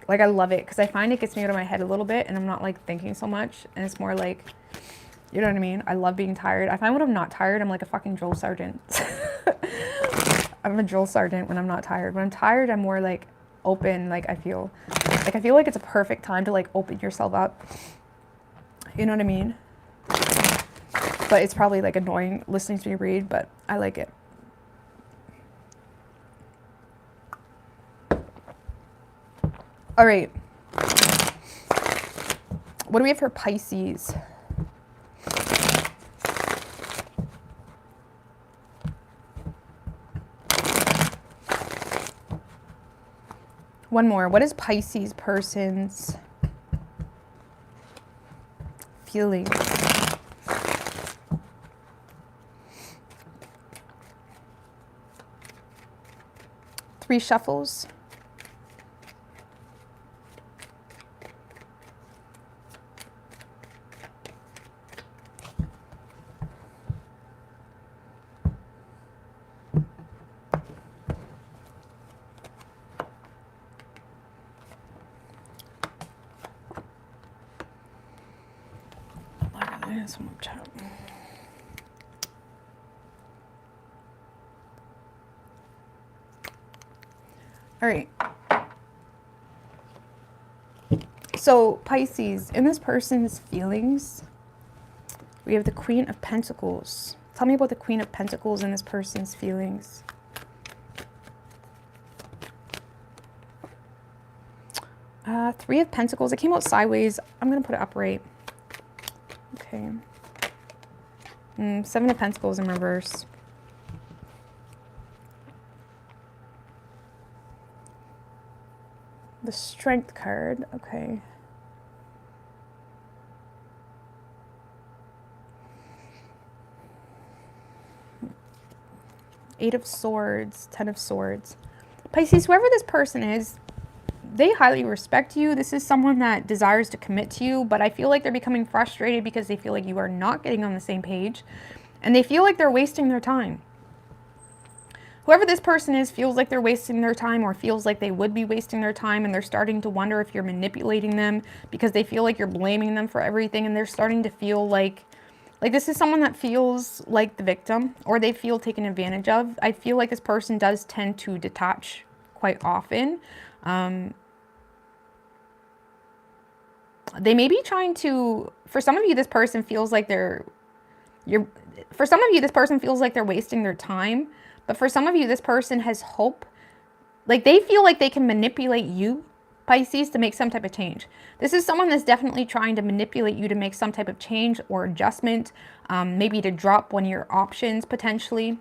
Like, I love it because I find it gets me out of my head a little bit and I'm not like thinking so much. And it's more like, you know what I mean? I love being tired. I find when I'm not tired, I'm like a fucking drill sergeant. I'm a drill sergeant when I'm not tired. When I'm tired, I'm more like open. Like I feel like it's a perfect time to like open yourself up. You know what I mean? But it's probably like annoying listening to me read, but I like it. All right. What do we have for Pisces? One more. What is Pisces person's feeling? Three shuffles. All right. So Pisces, in this person's feelings, we have the Queen of Pentacles. Tell me about the Queen of Pentacles in this person's feelings. Three of Pentacles. It came out sideways. I'm going to put it upright. Okay. Seven of Pentacles in reverse. The Strength card. Okay. Eight of Swords. 10 of Swords. Pisces, whoever this person is, they highly respect you. This is someone that desires to commit to you, but I feel like they're becoming frustrated because they feel like you are not getting on the same page, and they feel like they're wasting their time. Whoever this person is feels like they're wasting their time, or feels like they would be wasting their time, and they're starting to wonder if you're manipulating them because they feel like you're blaming them for everything, and they're starting to feel like this is someone that feels like the victim, or they feel taken advantage of. I feel like this person does tend to detach quite often. They may be trying to, for some of you, this person feels like for some of you, this person feels like they're wasting their time. But for some of you, this person has hope. Like, they feel like they can manipulate you, Pisces, to make some type of change. This is someone that's definitely trying to manipulate you to make some type of change or adjustment, maybe to drop one of your options potentially.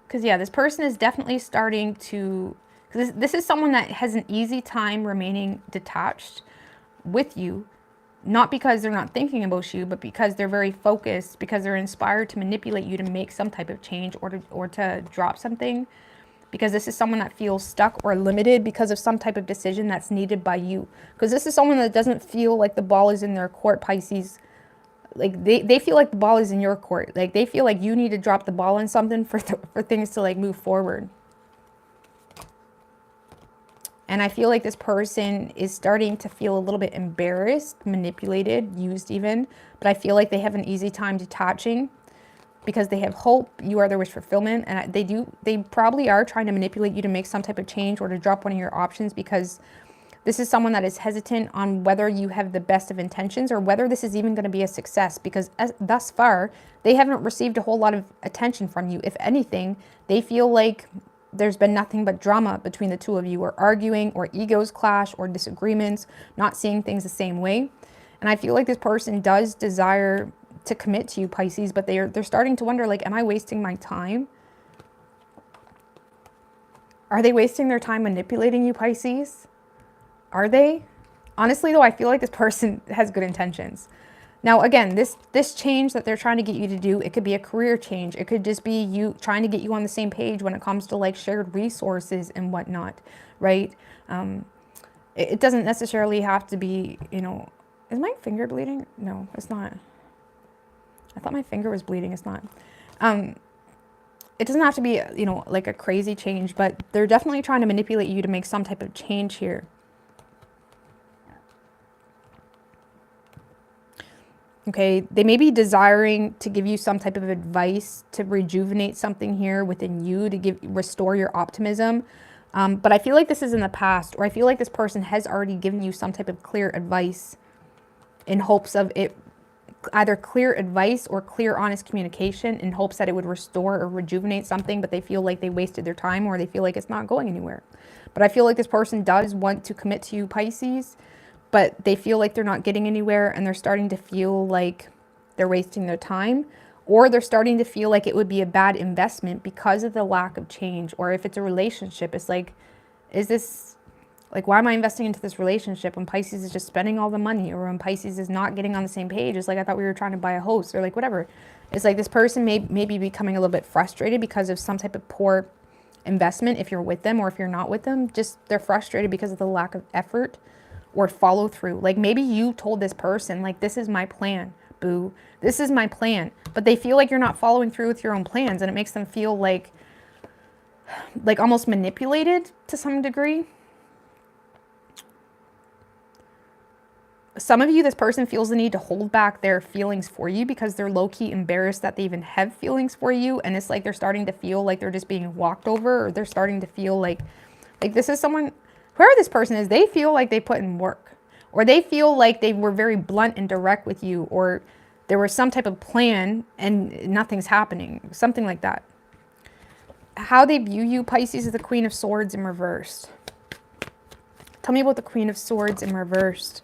Because, yeah, this person is definitely starting to... This is someone that has an easy time remaining detached with you. Not because they're not thinking about you, but because they're very focused, because they're inspired to manipulate you to make some type of change or to drop something. Because this is someone that feels stuck or limited because of some type of decision that's needed by you. Because this is someone that doesn't feel like the ball is in their court, Pisces. Like, they feel like the ball is in your court. Like, they feel like you need to drop the ball on something for things to, like, move forward. And I feel like this person is starting to feel a little bit embarrassed, manipulated, used even. But I feel like they have an easy time detaching because they have hope. You are their wish fulfillment. And they probably are trying to manipulate you to make some type of change or to drop one of your options, because this is someone that is hesitant on whether you have the best of intentions or whether this is even going to be a success, because thus far, they haven't received a whole lot of attention from you. If anything, they feel like there's been nothing but drama between the two of you, or arguing, or egos clash, or disagreements, not seeing things the same way. And I feel like this person does desire to commit to you, Pisces, but they're starting to wonder, like, am I wasting my time? Are they wasting their time manipulating you, Pisces? Are they? Honestly, though, I feel like this person has good intentions. Now, again, this change that they're trying to get you to do, it could be a career change. It could just be you trying to get you on the same page when it comes to like shared resources and whatnot, right? It doesn't necessarily have to be, you know, is my finger bleeding? No, it's not. I thought my finger was bleeding. It's not. It doesn't have to be, you know, like a crazy change, but they're definitely trying to manipulate you to make some type of change here. Okay, they may be desiring to give you some type of advice to rejuvenate something here within you, to restore your optimism. But I feel like this is in the past, or I feel like this person has already given you some type of clear advice in hopes of it, either clear advice or clear, honest communication in hopes that it would restore or rejuvenate something, but they feel like they wasted their time, or they feel like it's not going anywhere. But I feel like this person does want to commit to you, Pisces, but they feel like they're not getting anywhere, and they're starting to feel like they're wasting their time, or they're starting to feel like it would be a bad investment because of the lack of change. Or if it's a relationship, it's like, is this, like, why am I investing into this relationship when Pisces is just spending all the money, or when Pisces is not getting on the same page? It's like, I thought we were trying to buy a house, or like whatever. It's like this person may be becoming a little bit frustrated because of some type of poor investment if you're with them, or if you're not with them, just they're frustrated because of the lack of effort or follow through. Like maybe you told this person, like, this is my plan, boo. This is my plan. But they feel like you're not following through with your own plans, and it makes them feel like almost manipulated to some degree. Some of you, this person feels the need to hold back their feelings for you because they're low-key embarrassed that they even have feelings for you. And it's like they're starting to feel like they're just being walked over, or they're starting to feel like this is someone, whoever this person is, they feel like they put in work, or they feel like they were very blunt and direct with you, or there was some type of plan and nothing's happening, something like that. How they view you, Pisces, is the Queen of Swords in reversed. Tell me about the Queen of Swords in reversed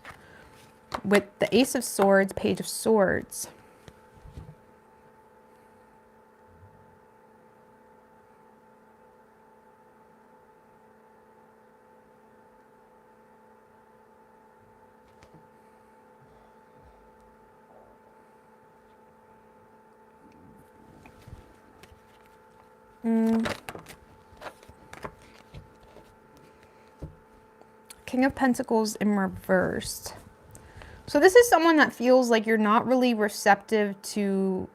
with the Ace of Swords, Page of Swords. King of Pentacles in reversed. So this is someone that feels like you're not really receptive to,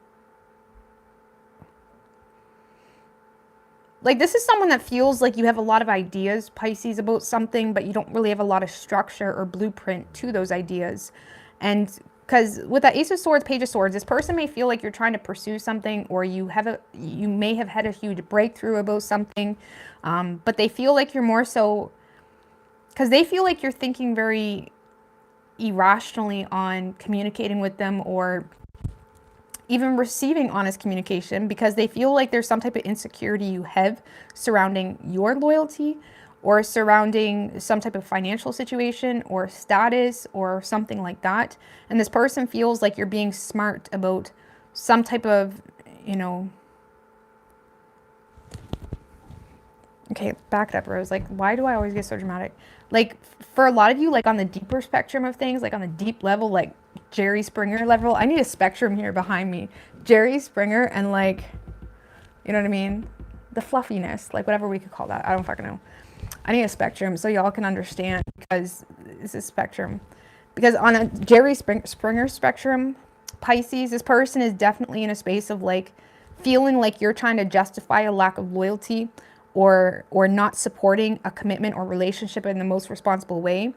like, this is someone that feels like you have a lot of ideas, Pisces, about something, but you don't really have a lot of structure or blueprint to those ideas. And because with that Ace of Swords, Page of Swords, this person may feel like you're trying to pursue something, or you may have had a huge breakthrough about something, but they feel like you're more so, because they feel like you're thinking very irrationally on communicating with them, or even receiving honest communication, because they feel like there's some type of insecurity you have surrounding your loyalty, or surrounding some type of financial situation or status or something like that. And this person feels like you're being smart about some type of, you know, okay, back it up, Rose. Like, why do I always get so dramatic? Like, for a lot of you, like on the deeper spectrum of things, like on the deep level, like Jerry Springer level, I need a spectrum here behind me. Jerry Springer and, like, you know what I mean? The fluffiness, like whatever we could call that. I don't fucking know. I need a spectrum so y'all can understand, because this is spectrum. Because on a Jerry Springer spectrum, Pisces, this person is definitely in a space of like feeling like you're trying to justify a lack of loyalty, or not supporting a commitment or relationship in the most responsible way.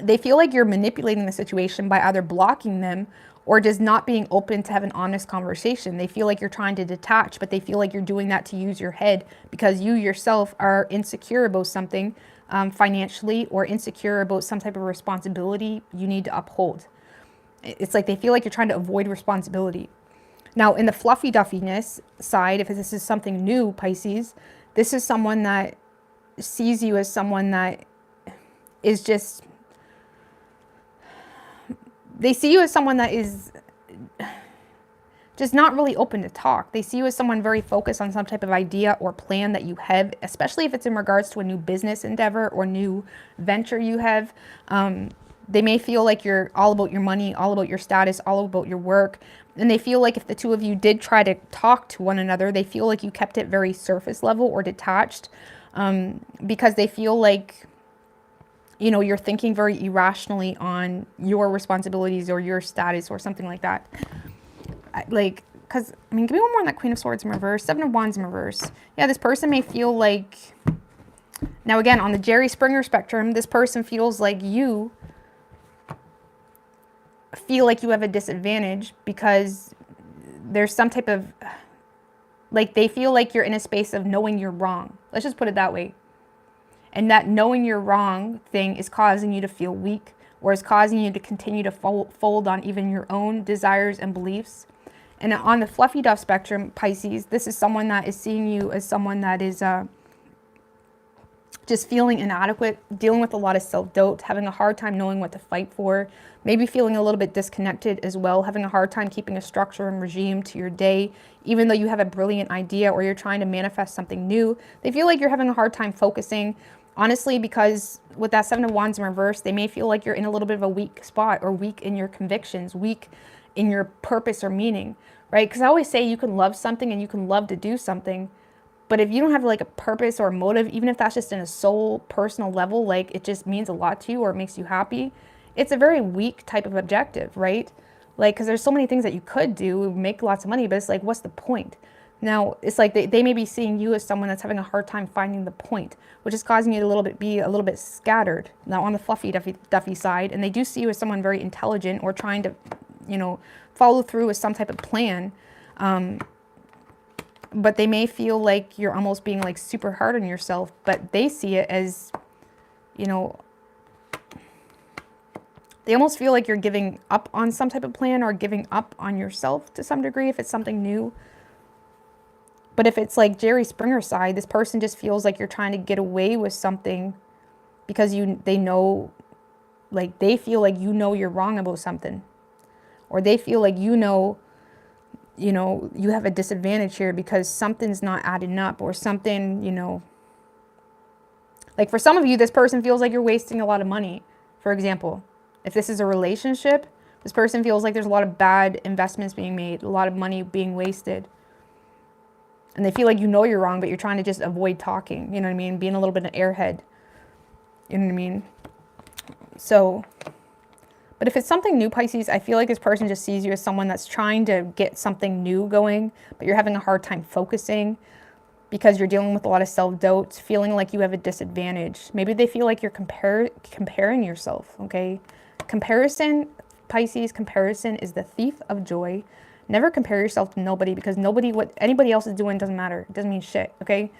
They feel like you're manipulating the situation by either blocking them or just not being open to have an honest conversation. They feel like you're trying to detach, but they feel like you're doing that to use your head because you yourself are insecure about something financially, or insecure about some type of responsibility you need to uphold. It's like they feel like you're trying to avoid responsibility. Now, in the fluffy duffiness side, if this is something new, Pisces, this is someone that sees you as someone that is just, they see you as someone that is just not really open to talk. They see you as someone very focused on some type of idea or plan that you have, especially if it's in regards to a new business endeavor or new venture you have. They may feel like you're all about your money, all about your status, all about your work. And they feel like if the two of you did try to talk to one another, they feel like you kept it very surface level or detached, because they feel like, you know, you're thinking very irrationally on your responsibilities or your status or something like that. Like, because, I mean, give me one more on that Queen of Swords in reverse, Seven of Wands in reverse. Yeah, this person may feel like, now again, on the Jerry Springer spectrum, this person feels like you feel like you have a disadvantage because there's some type of, like, they feel like you're in a space of knowing you're wrong. Let's just put it that way. And that knowing you're wrong thing is causing you to feel weak, or is causing you to continue to fold on even your own desires and beliefs. And on the fluffy duff spectrum, Pisces, this is someone that is seeing you as someone that is just feeling inadequate, dealing with a lot of self-doubt, having a hard time knowing what to fight for, maybe feeling a little bit disconnected as well, having a hard time keeping a structure and regime to your day, even though you have a brilliant idea or you're trying to manifest something new. They feel like you're having a hard time focusing, honestly, because with that Seven of Wands in reverse, they may feel like you're in a little bit of a weak spot, or weak in your convictions, weak in your purpose or meaning, right? Because I always say you can love something and you can love to do something, but if you don't have like a purpose or a motive, even if that's just in a soul personal level, like it just means a lot to you or it makes you happy, it's a very weak type of objective, right? Like, because there's so many things that you could do, make lots of money, but it's like, what's the point? Now, it's like they may be seeing you as someone that's having a hard time finding the point, which is causing you to be a little bit scattered. Now, on the fluffy duffy side, and they do see you as someone very intelligent or trying to, you know, follow through with some type of plan. But they may feel like you're almost being like super hard on yourself, but they see it as, you know, they almost feel like you're giving up on some type of plan or giving up on yourself to some degree if it's something new. But if it's like Jerry Springer side, this person just feels like you're trying to get away with something because they know, like they feel like you know you're wrong about something, or they feel like you know, you have a disadvantage here because something's not adding up, or something, you know, like for some of you, this person feels like you're wasting a lot of money. For example, if this is a relationship, this person feels like there's a lot of bad investments being made, a lot of money being wasted. And they feel like you know you're wrong, but you're trying to just avoid talking, you know what I mean? Being a little bit an airhead, you know what I mean? So, but if it's something new, Pisces, I feel like this person just sees you as someone that's trying to get something new going, but you're having a hard time focusing because you're dealing with a lot of self-doubt, feeling like you have a disadvantage. Maybe they feel like you're comparing yourself, okay? Comparison, Pisces, comparison is the thief of joy. Never compare yourself to nobody, because what anybody else is doing doesn't matter. It doesn't mean shit, okay?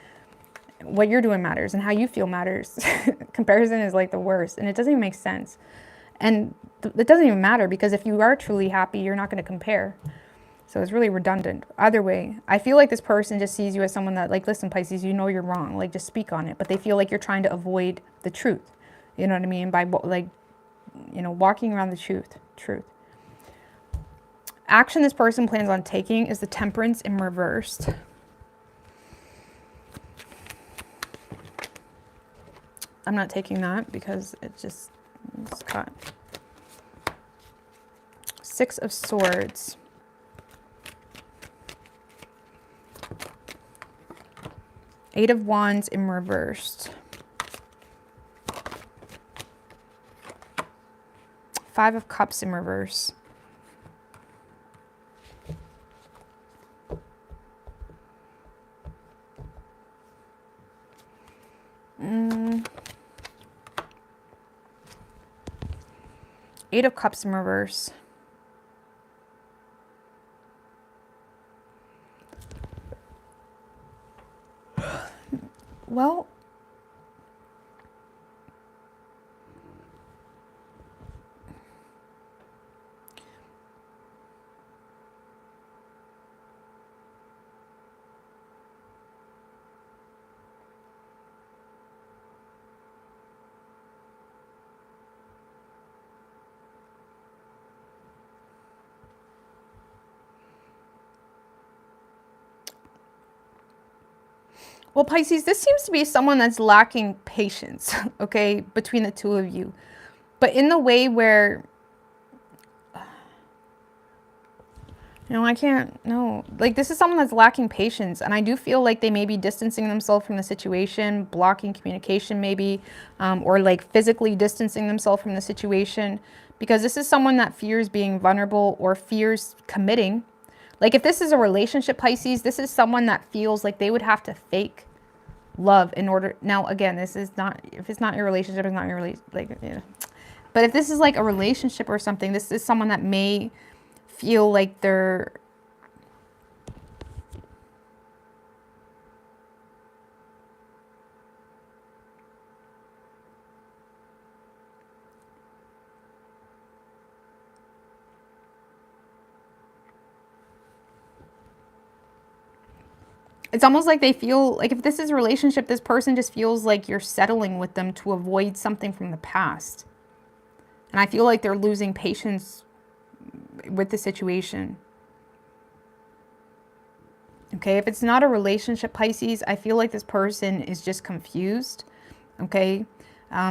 What you're doing matters, and how you feel matters. Comparison is like the worst, and it doesn't even make sense. And it doesn't even matter, because if you are truly happy, you're not going to compare. So it's really redundant. Either way, I feel like this person just sees you as someone that, like, listen, Pisces, you know you're wrong. Like, just speak on it. But they feel like you're trying to avoid the truth. You know what I mean? By, like, you know, walking around the truth. Action this person plans on taking is the Temperance in reversed. I'm not taking that because it's cut. Six of Swords. Eight of Wands in reversed. Five of Cups in reverse. Eight of Cups in reverse. Well, Pisces, this seems to be someone that's lacking patience, okay, between the two of you. but in the way where, I can't, no. Like, this is someone that's lacking patience. And I do feel like they may be distancing themselves from the situation, blocking communication maybe, or like physically distancing themselves from the situation. Because this is someone that fears being vulnerable or fears committing. Like, if this is a relationship, Pisces, this is someone that feels like they would have to fake love in order. Now, again, this is not, if it's not your relationship, it's not your relationship. Like, yeah. But if this is like a relationship or something, this is someone that may feel like they're it's almost like they feel like if this is a relationship, this person just feels like you're settling with them to avoid something from the past. And I feel like they're losing patience with the situation. Okay, if it's not a relationship, Pisces, I feel like this person is just confused. Okay,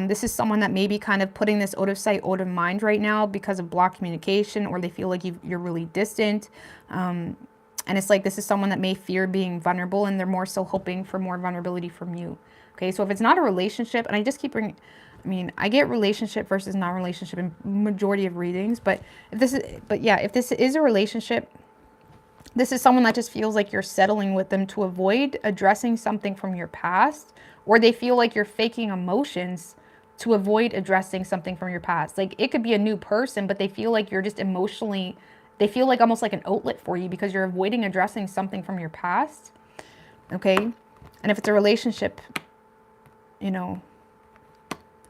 this is someone that may be kind of putting this out of sight, out of mind right now because of blocked communication, or they feel like you're really distant. And it's like this is someone that may fear being vulnerable, and they're more so hoping for more vulnerability from you. Okay, so if it's not a relationship, and I just keep bringing, I mean, I get relationship versus non-relationship in majority of readings, but if this is a relationship, this is someone that just feels like you're settling with them to avoid addressing something from your past, or they feel like you're faking emotions to avoid addressing something from your past. Like, it could be a new person, but they feel like you're just emotionally, they feel like almost like an outlet for you because you're avoiding addressing something from your past. Okay, and if it's a relationship, and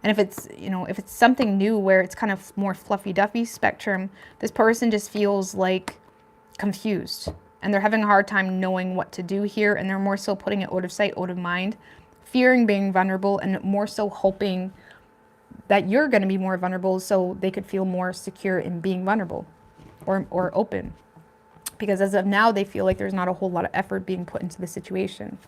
if it's, if it's something new where it's kind of more fluffy-duffy spectrum, this person just feels like confused. And they're having a hard time knowing what to do here. And they're more so putting it out of sight, out of mind, fearing being vulnerable, and more so hoping that you're going to be more vulnerable so they could feel more secure in being vulnerable or open. Because as of now, they feel like there's not a whole lot of effort being put into the situation.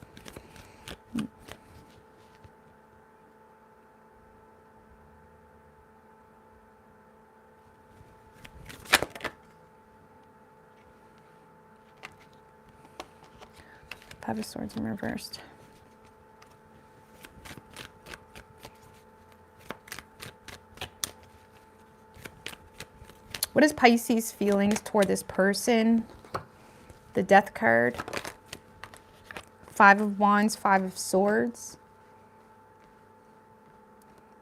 Five of Swords in reversed. What is Pisces' feelings toward this person? The Death card. Five of Wands, Five of Swords.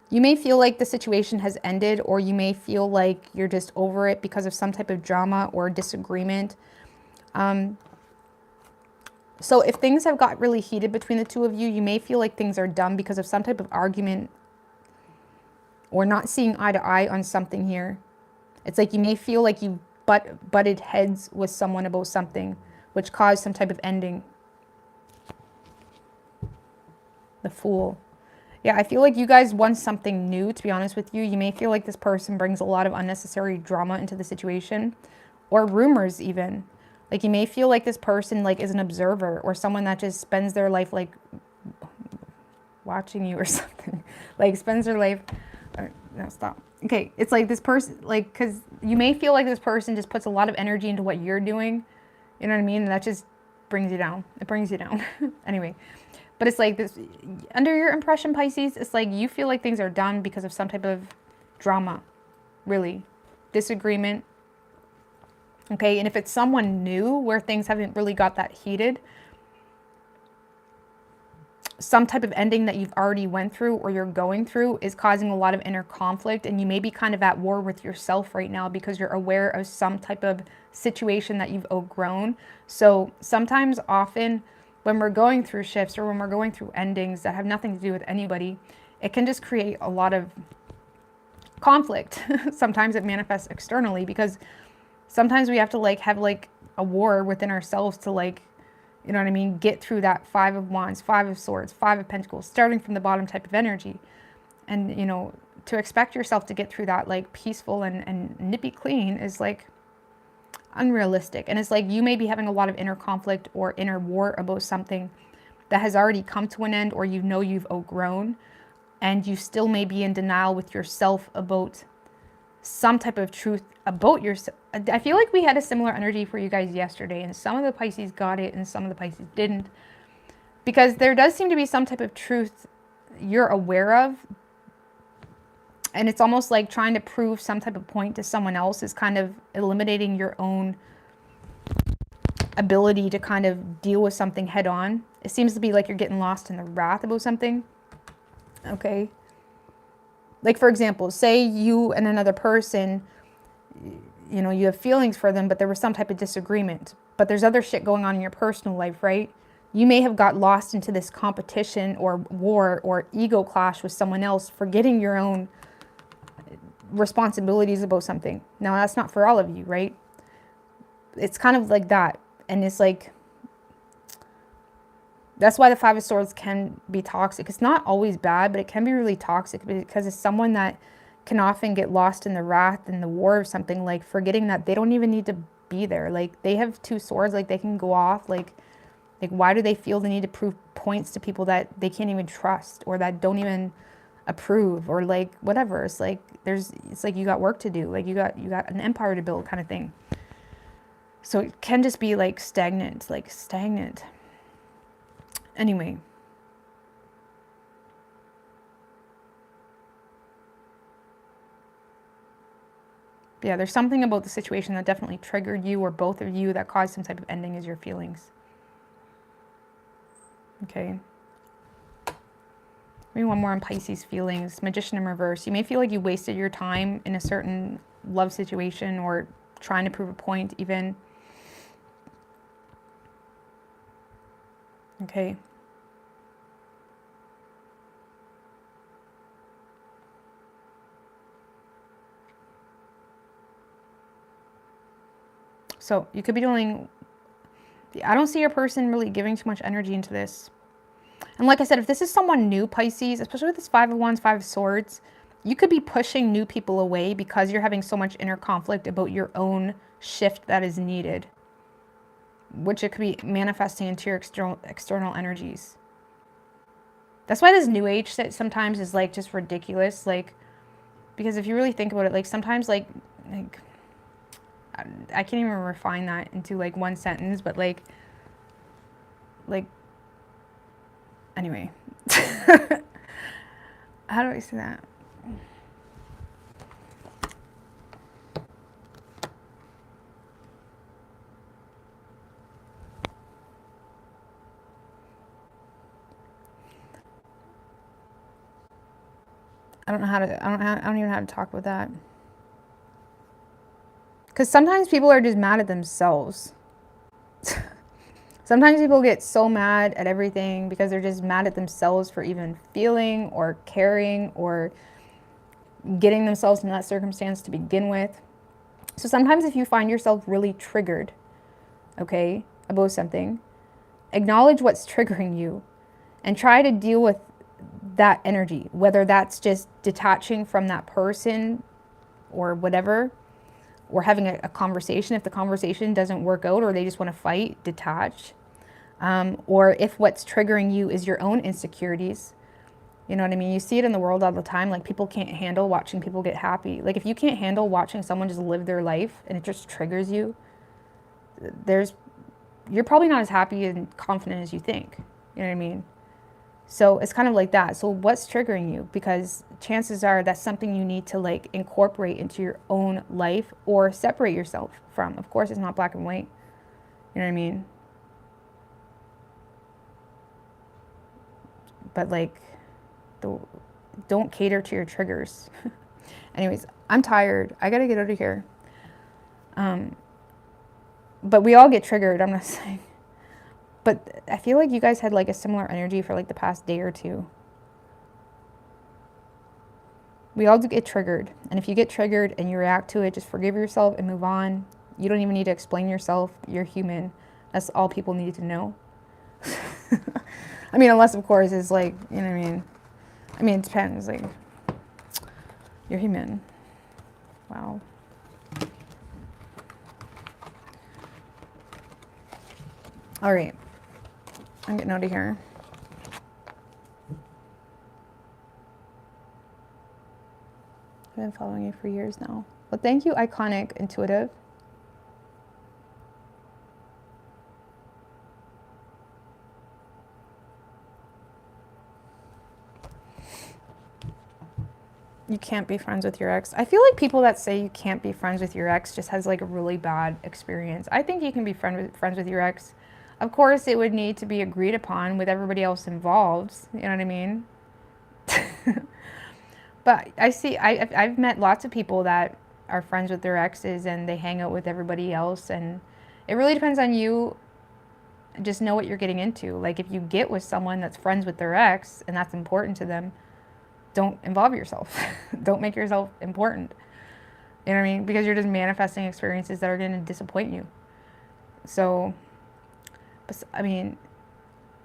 You may feel like the situation has ended, or you may feel like you're just over it because of some type of drama or disagreement. So if things have got really heated between the two of you, you may feel like things are done because of some type of argument or not seeing eye to eye on something here. It's like you may feel like you butted heads with someone about something, which caused some type of ending. The Fool. Yeah, I feel like you guys want something new, to be honest with you. You may feel like this person brings a lot of unnecessary drama into the situation, or rumors even. Like, you may feel like this person like is an observer, or someone that just spends their life like watching you or something. Like, spends their life, no, stop. Okay, it's like this person, like, because you may feel like this person just puts a lot of energy into what you're doing. You know what I mean? And that just brings you down. It brings you down. Anyway. But it's like this, under your impression, Pisces, it's like you feel like things are done because of some type of drama, really, disagreement. Okay, and if it's someone new where things haven't really got that heated, some type of ending that you've already went through or you're going through is causing a lot of inner conflict, and you may be kind of at war with yourself right now because you're aware of some type of situation that you've outgrown. So sometimes, often, when we're going through shifts or when we're going through endings that have nothing to do with anybody, it can just create a lot of conflict. Sometimes it manifests externally because sometimes we have to like have like a war within ourselves to like, you know what I mean, get through that Five of Wands, Five of Swords, Five of Pentacles, starting from the bottom type of energy. And, you know, to expect yourself to get through that like peaceful and nippy clean is like unrealistic. And it's like you may be having a lot of inner conflict or inner war about something that has already come to an end, or you know you've outgrown. and you still may be in denial with yourself about some type of truth about yourself. I feel like we had a similar energy for you guys yesterday, and some of the Pisces got it and some of the Pisces didn't, because there does seem to be some type of truth you're aware of, and it's almost like trying to prove some type of point to someone else is kind of eliminating your own ability to kind of deal with something head on. It seems to be like you're getting lost in the wrath about something. Okay. Like, for example, say you and another person, you know, you have feelings for them, but there was some type of disagreement, but there's other shit going on in your personal life, right? You may have got lost into this competition or war or ego clash with someone else, forgetting your own responsibilities about something. Now, that's not for all of you, right? It's kind of like that. And it's like, that's why the Five of Swords can be toxic. It's not always bad, but it can be really toxic because it's someone that can often get lost in the wrath and the war of something, like forgetting that they don't even need to be there. Like, they have two swords, like they can go off. Like why do they feel the need to prove points to people that they can't even trust or that don't even approve, or like whatever? It's like it's like you got work to do. Like you got an empire to build, kind of thing. So it can just be like stagnant. Anyway. Yeah, there's something about the situation that definitely triggered you or both of you that caused some type of ending as your feelings. Okay. Maybe one more on Pisces feelings. Magician in reverse. You may feel like you wasted your time in a certain love situation or trying to prove a point even. Okay. So you could be doing, I don't see your person really giving too much energy into this. And like I said, if this is someone new, Pisces, especially with this Five of Wands, Five of Swords, you could be pushing new people away because you're having so much inner conflict about your own shift that is needed, which it could be manifesting into your external energies. That's why this new age set sometimes is like just ridiculous. Like, because if you really think about it, like sometimes like I can't even refine that into like one sentence, but like anyway. How do I say that? I don't even know how to talk about that. Because sometimes people are just mad at themselves. Sometimes people get so mad at everything because they're just mad at themselves for even feeling or caring or getting themselves in that circumstance to begin with. So sometimes if you find yourself really triggered, okay, about something, acknowledge what's triggering you and try to deal with that energy, whether that's just detaching from that person or whatever, or having a conversation. If the conversation doesn't work out or they just want to fight, detach. Or if what's triggering you is your own insecurities, you know what I mean? You see it in the world all the time. Like, people can't handle watching people get happy. Like, if you can't handle watching someone just live their life and it just triggers you, you're probably not as happy and confident as you think. You know what I mean? So it's kind of like that. So what's triggering you? Because chances are that's something you need to like incorporate into your own life or separate yourself from. Of course, it's not black and white. You know what I mean? But like, don't cater to your triggers. Anyways, I'm tired. I gotta get out of here. But we all get triggered, I'm not saying. But I feel like you guys had like a similar energy for like the past day or two. We all do get triggered. And if you get triggered and you react to it, just forgive yourself and move on. You don't even need to explain yourself. You're human. That's all people need to know. I mean, unless of course it's like, you know what I mean? I mean, it depends. Like, you're human. Wow. All right. I'm getting out of here. I've been following you for years now. Well, thank you, Iconic Intuitive. You can't be friends with your ex. I feel like people that say you can't be friends with your ex just has like a really bad experience. I think you can be friends with your ex. Of course, it would need to be agreed upon with everybody else involved. You know what I mean? But I've met lots of people that are friends with their exes and they hang out with everybody else. And it really depends on you. Just know what you're getting into. Like if you get with someone that's friends with their ex and that's important to them, don't involve yourself. Don't make yourself important. You know what I mean? Because you're just manifesting experiences that are going to disappoint you. So, I mean,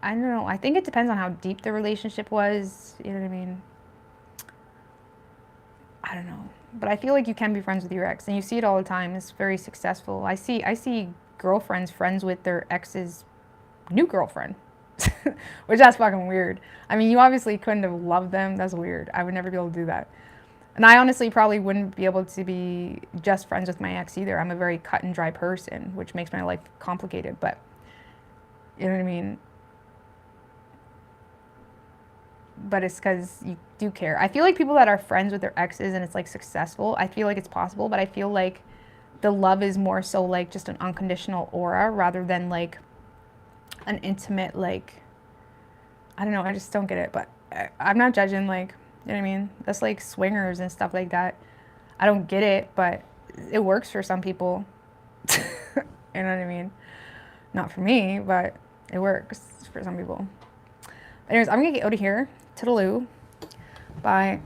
I don't know. I think it depends on how deep the relationship was. You know what I mean? I don't know. But I feel like you can be friends with your ex. And you see it all the time. It's very successful. I see girlfriends friends with their ex's new girlfriend. Which that's fucking weird. I mean, you obviously couldn't have loved them. That's weird. I would never be able to do that. And I honestly probably wouldn't be able to be just friends with my ex either. I'm a very cut and dry person, which makes my life complicated. But, you know what I mean? But it's because you do care. I feel like people that are friends with their exes and it's like successful, I feel like it's possible. But I feel like the love is more so like just an unconditional aura rather than like an intimate, like, I don't know, I just don't get it. But I'm not judging, like, you know what I mean? That's like swingers and stuff like that. I don't get it, but it works for some people. You know what I mean? Not for me, but it works for some people. Anyways, I'm gonna get out of here. Toodaloo. Bye.